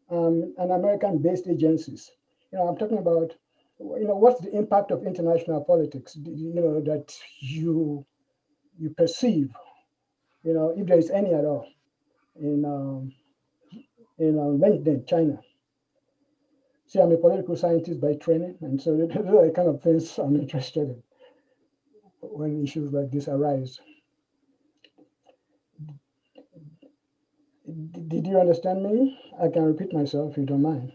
and American-based agencies? I'm talking about, what's the impact of international politics, that you perceive, if there is any at all in LinkedIn, China. See, I'm a political scientist by training, and so those are the kind of things I'm interested in when issues like this arise. Did you understand me? I can repeat myself if you don't mind.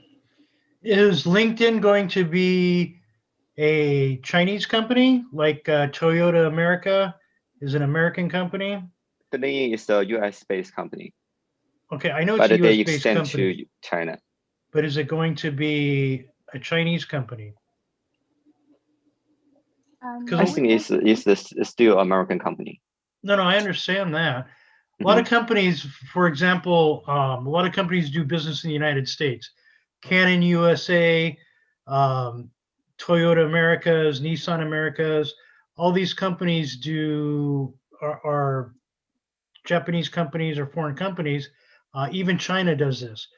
Is LinkedIn going to be a Chinese company like Toyota America is an American company? LinkedIn is a US-based company. Okay, I know but it's a they US-based extend company. to China. But is it going to be a Chinese company? I think it's still American company. No, I understand that. A lot of companies, for example, a lot of companies do business in the United States. Canon USA, Toyota Americas, Nissan Americas, all these companies are Japanese companies or foreign companies. Even China does this.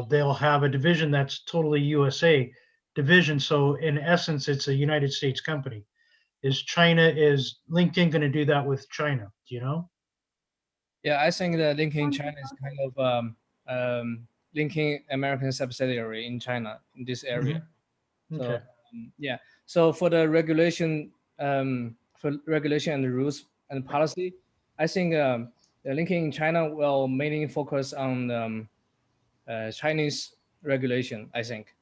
They'll have a division that's totally USA division. So in essence, it's a United States company. Is LinkedIn going to do that with China? Do you know? Yeah, I think that LinkedIn China is kind of linking American subsidiary in China in this area. Okay. So yeah, so for the regulation, and the rules and policy, I think the LinkedIn China will mainly focus on Chinese regulation. I think.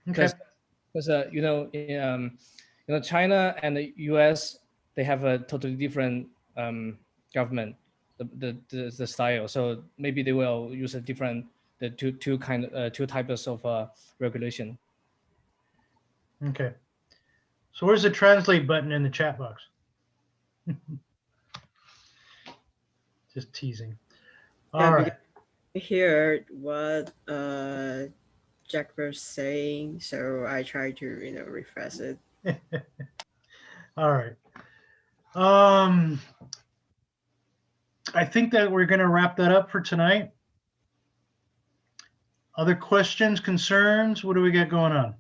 Okay. Because China and the US, they have a totally different government, the style. So maybe they will use two types of regulation. Okay. So where's the translate button in the chat box? Just teasing. All right. I heard what Jack was saying, so I try to rephrase it. All right. I think that we're going to wrap that up for tonight. Other questions, concerns? What do we got going on?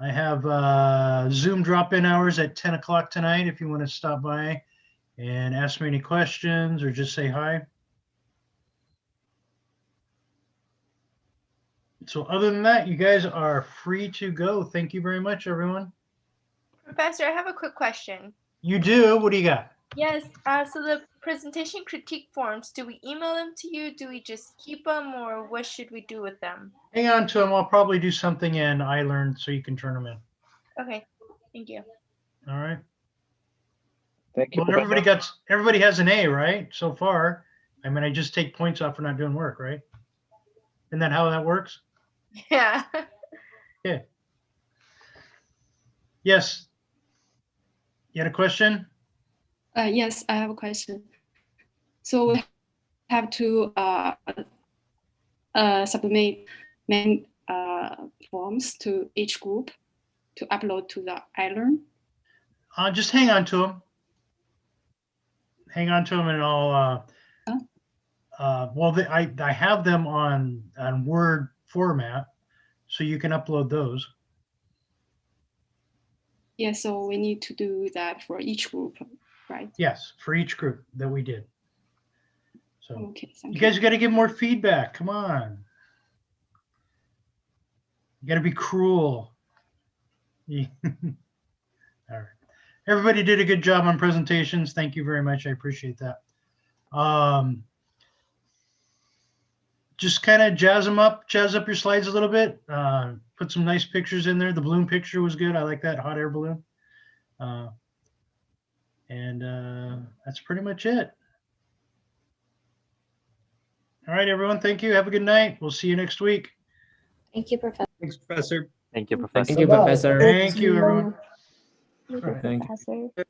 I have Zoom drop-in hours at 10 o'clock tonight if you want to stop by and ask me any questions or just say hi. So other than that, you guys are free to go. Thank you very much, everyone. Professor, I have a quick question. You do? What do you got? Yes, so the presentation critique forms, do we email them to you? Do we just keep them, or what should we do with them? Hang on to them. I'll probably do something in iLearn so you can turn them in. Okay, thank you. All right. Thank you. Well, everybody has an A, right? So far. I mean, I just take points off for not doing work, right? Isn't that how that works? Yeah. Yeah. Yes. You had a question? Yes, I have a question. So we have to submit main forms to each group to upload to the iLearn. Just hang on to them. Hang on to them, and I'll. Well, I have them on Word format, so you can upload those. Yeah, so we need to do that for each group, right? Yes, for each group that we did. So okay, you guys got to give more feedback. Come on. You got to be cruel. All right. Everybody did a good job on presentations. Thank you very much. I appreciate that. Just kind of jazz up your slides a little bit. Put some nice pictures in there. The balloon picture was good. I like that hot air balloon. And that's pretty much it. All right, everyone. Thank you. Have a good night. We'll see you next week. Thank you, Professor. Thanks, Professor. Thank you, Professor. Thank you, Professor. Thank you, everyone. Thank you, Thank you. Professor.